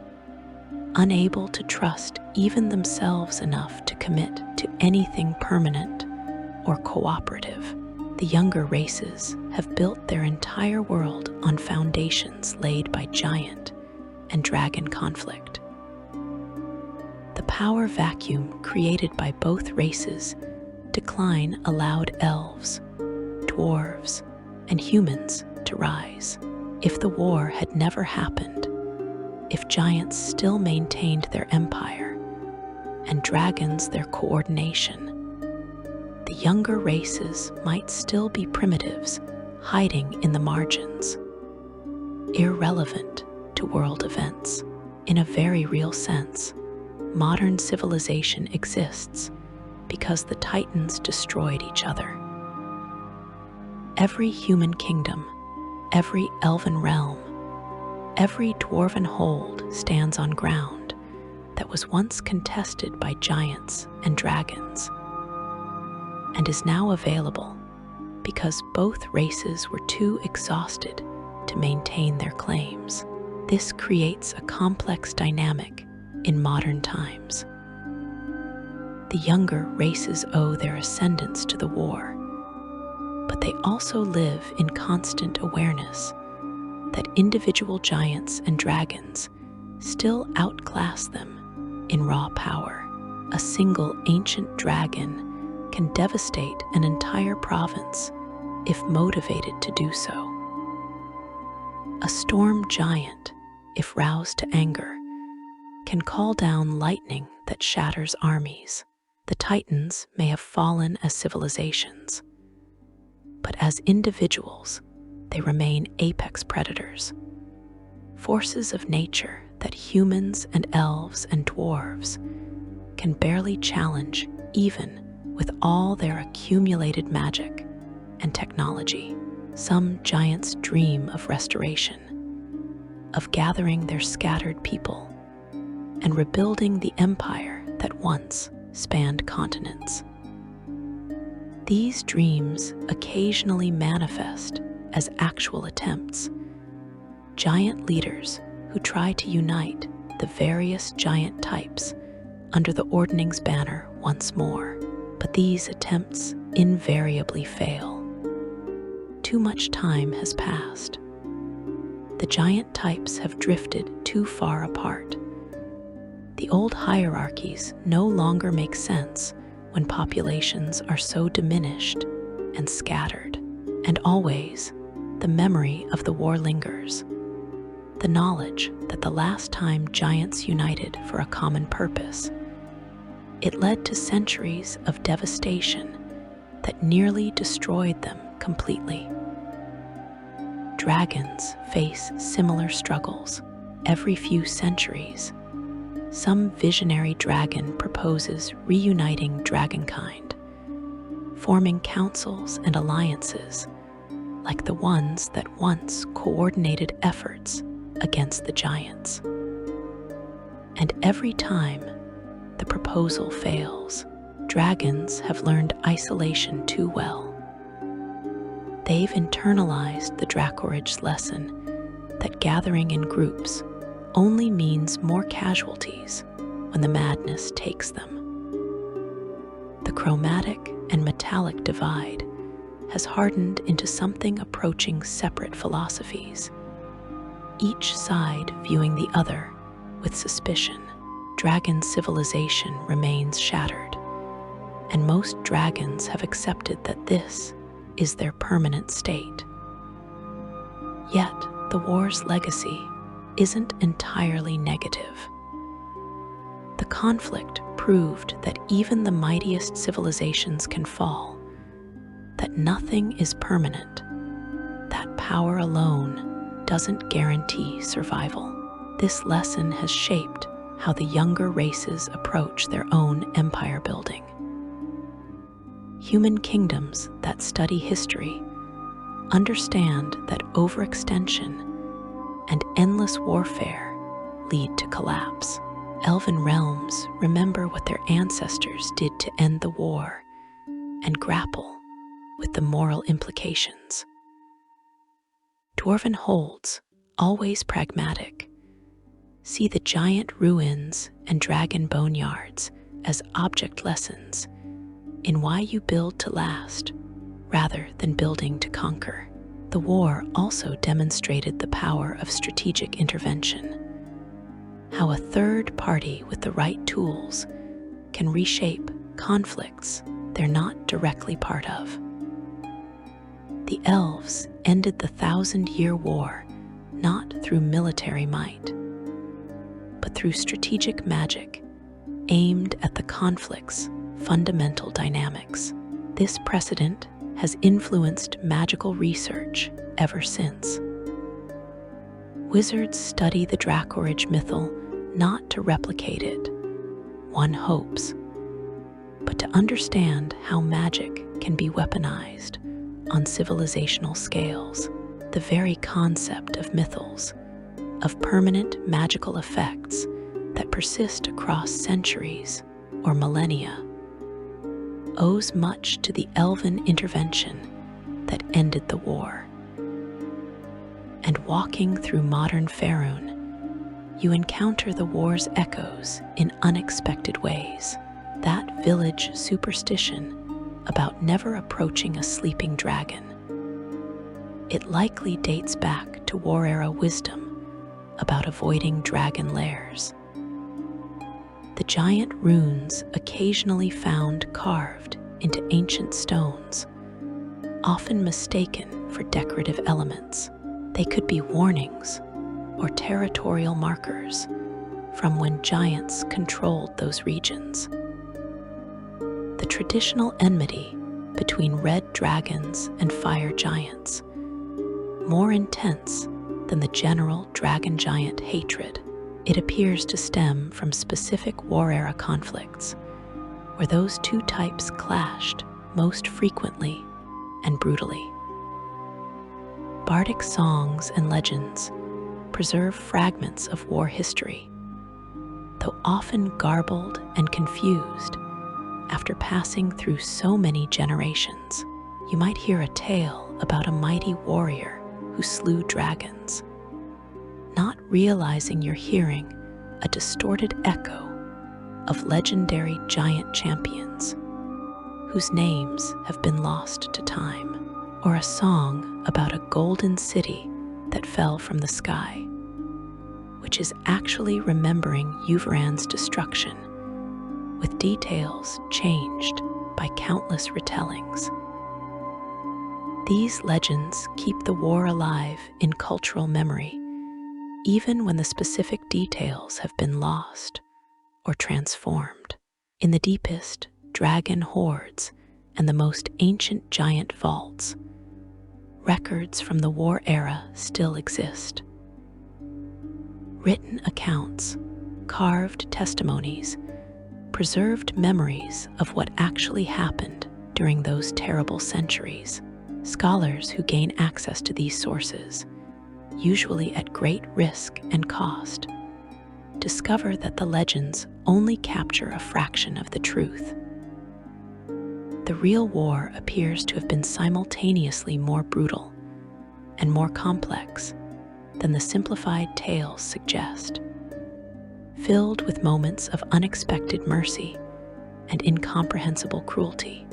Speaker 1: unable to trust even themselves enough to commit to anything permanent or cooperative. The younger races have built their entire world on foundations laid by giant and dragon conflict. The power vacuum created by both races' decline allowed elves, dwarves, and humans to rise. If the war had never happened, if giants still maintained their empire and dragons their coordination, the younger races might still be primitives hiding in the margins, irrelevant to world events. In a very real sense, modern civilization exists because the Titans destroyed each other. Every human kingdom, every elven realm, every dwarven hold stands on ground that was once contested by giants and dragons, and is now available because both races were too exhausted to maintain their claims. This creates a complex dynamic in modern times. The younger races owe their ascendance to the war, but they also live in constant awareness that individual giants and dragons still outclass them in raw power. A single ancient dragon can devastate an entire province if motivated to do so. A storm giant, if roused to anger, can call down lightning that shatters armies. The Titans may have fallen as civilizations, but as individuals, they remain apex predators, forces of nature that humans and elves and dwarves can barely challenge even with all their accumulated magic and technology. Some giants dream of restoration, of gathering their scattered people and rebuilding the empire that once spanned continents. These dreams occasionally manifest as actual attempts, giant leaders who try to unite the various giant types under the Ordning's banner once more. But these attempts invariably fail. Too much time has passed. The giant types have drifted too far apart. The old hierarchies no longer make sense when populations are so diminished and scattered. And always, the memory of the war lingers. The knowledge that the last time giants united for a common purpose, it led to centuries of devastation that nearly destroyed them completely. Dragons face similar struggles. Every few centuries, some visionary dragon proposes reuniting dragonkind, forming councils and alliances like the ones that once coordinated efforts against the giants. And every time the proposal fails, dragons have learned isolation too well. They've internalized the Dracorage's lesson that gathering in groups only means more casualties when the madness takes them. The chromatic and metallic divide has hardened into something approaching separate philosophies, each side viewing the other with suspicion. Dragon civilization remains shattered, and most dragons have accepted that this is their permanent state. Yet, the war's legacy isn't entirely negative. The conflict proved that even the mightiest civilizations can fall, that nothing is permanent, that power alone doesn't guarantee survival. This lesson has shaped how the younger races approach their own empire building. Human kingdoms that study history understand that overextension and endless warfare lead to collapse. Elven realms remember what their ancestors did to end the war and grapple with the moral implications. Dwarven holds, always pragmatic, see the giant ruins and dragon boneyards as object lessons in why you build to last rather than building to conquer. The war also demonstrated the power of strategic intervention, how a third party with the right tools can reshape conflicts they're not directly part of. The elves ended the 1,000-year war not through military might, but through strategic magic aimed at the conflict's fundamental dynamics. This precedent has influenced magical research ever since. Wizards study the Dracorage Mythal not to replicate it, one hopes, but to understand how magic can be weaponized on civilizational scales. The very concept of mythals, of permanent magical effects that persist across centuries or millennia, owes much to the Elven intervention that ended the war. And walking through modern Faerun, you encounter the war's echoes in unexpected ways. That village superstition about never approaching a sleeping dragon. It likely dates back to war-era wisdom about avoiding dragon lairs. The giant runes occasionally found carved into ancient stones, often mistaken for decorative elements. They could be warnings or territorial markers from when giants controlled those regions. The traditional enmity between red dragons and fire giants, more intense than the general dragon-giant hatred. It appears to stem from specific war-era conflicts, where those two types clashed most frequently and brutally. Bardic songs and legends preserve fragments of war history, though often garbled and confused after passing through so many generations. You might hear a tale about a mighty warrior who slew dragons, not realizing you're hearing a distorted echo of legendary giant champions whose names have been lost to time, or a song about a golden city that fell from the sky, which is actually remembering Uvarand's destruction, with details changed by countless retellings. These legends keep the war alive in cultural memory, even when the specific details have been lost or transformed. In the deepest dragon hordes and the most ancient giant vaults, records from the war era still exist. Written accounts, carved testimonies, preserved memories of what actually happened during those terrible centuries. Scholars who gain access to these sources, usually at great risk and cost, discover that the legends only capture a fraction of the truth. The the real war appears to have been simultaneously more brutal and more complex than the simplified tales suggest, filled with moments of unexpected mercy and incomprehensible cruelty,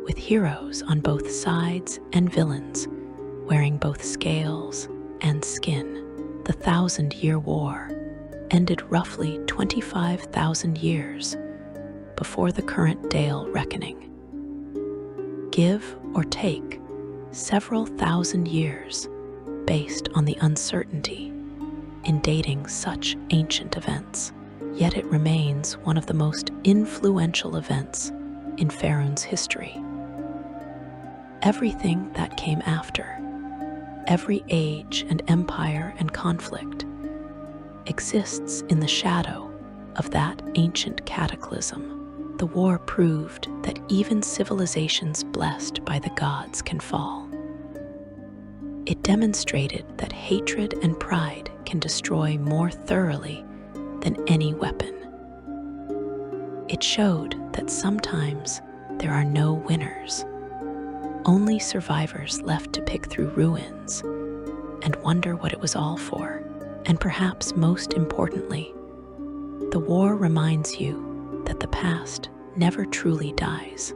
Speaker 1: with heroes on both sides and villains wearing both scales and skin. The 1,000-Year War ended roughly 25,000 years before the current Dale reckoning. Give or take several thousand years based on the uncertainty in dating such ancient events. Yet it remains one of the most influential events in Faerun's history. Everything that came after, every age and empire and conflict, exists in the shadow of that ancient cataclysm. The war proved that even civilizations blessed by the gods can fall. It demonstrated that hatred and pride can destroy more thoroughly than any weapon. It showed that sometimes there are no winners, only survivors left to pick through ruins and wonder what it was all for. And perhaps most importantly, the war reminds you that the past never truly dies.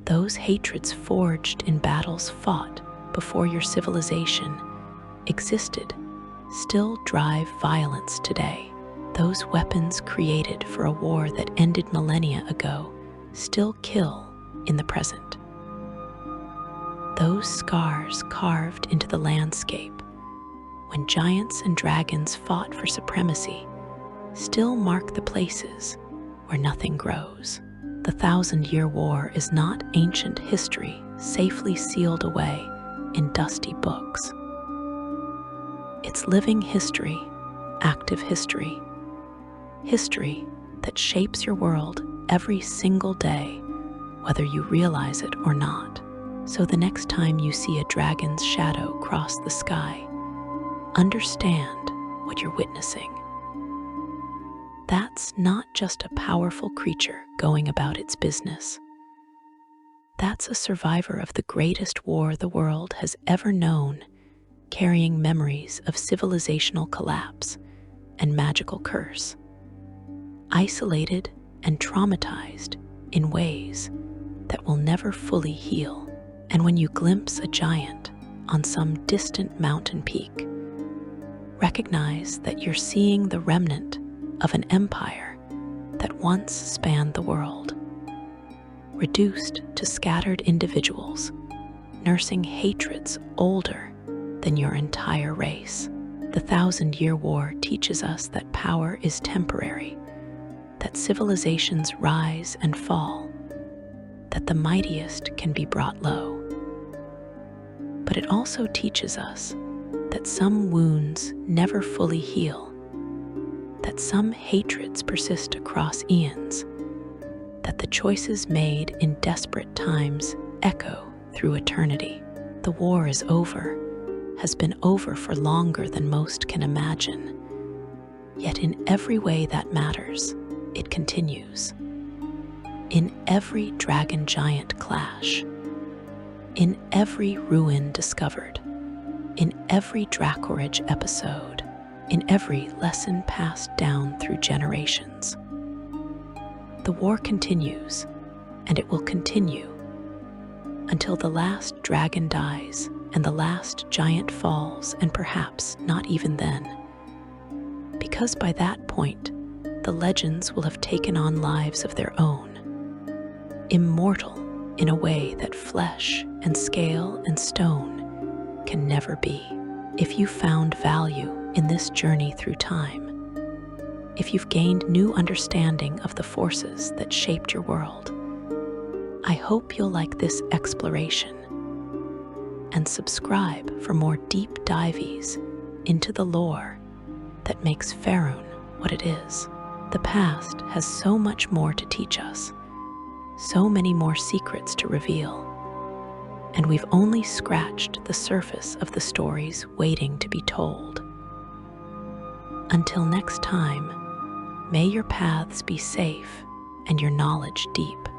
Speaker 1: Those hatreds forged in battles fought before your civilization existed still drive violence today. Those weapons created for a war that ended millennia ago still kill in the present. Those scars carved into the landscape when giants and dragons fought for supremacy still mark the places where nothing grows. The 1,000-Year War is not ancient history safely sealed away in dusty books. It's living history, active history, history that shapes your world every single day, whether you realize it or not. So the next time you see a dragon's shadow cross the sky, understand what you're witnessing. That's not just a powerful creature going about its business. That's a survivor of the greatest war the world has ever known, carrying memories of civilizational collapse and magical curse, isolated and traumatized in ways that will never fully heal. And when you glimpse a giant on some distant mountain peak, recognize that you're seeing the remnant of an empire that once spanned the world, reduced to scattered individuals, nursing hatreds older than your entire race. The 1,000-Year War teaches us that power is temporary, that civilizations rise and fall, that the mightiest can be brought low. But it also teaches us that some wounds never fully heal, that some hatreds persist across eons, that the choices made in desperate times echo through eternity. The war is over, has been over for longer than most can imagine. Yet in every way that matters, it continues. In every dragon-giant clash, in every ruin discovered, in every Dracorage episode, in every lesson passed down through generations. The war continues, and it will continue until the last dragon dies and the last giant falls, and perhaps not even then. Because by that point, the legends will have taken on lives of their own, immortal in a way that flesh and scale and stone can never be. If you found value in this journey through time, if you've gained new understanding of the forces that shaped your world, I hope you'll like this exploration and subscribe for more deep dives into the lore that makes Faerun what it is. The past has so much more to teach us, so many more secrets to reveal, and we've only scratched the surface of the stories waiting to be told. Until next time, may your paths be safe and your knowledge deep.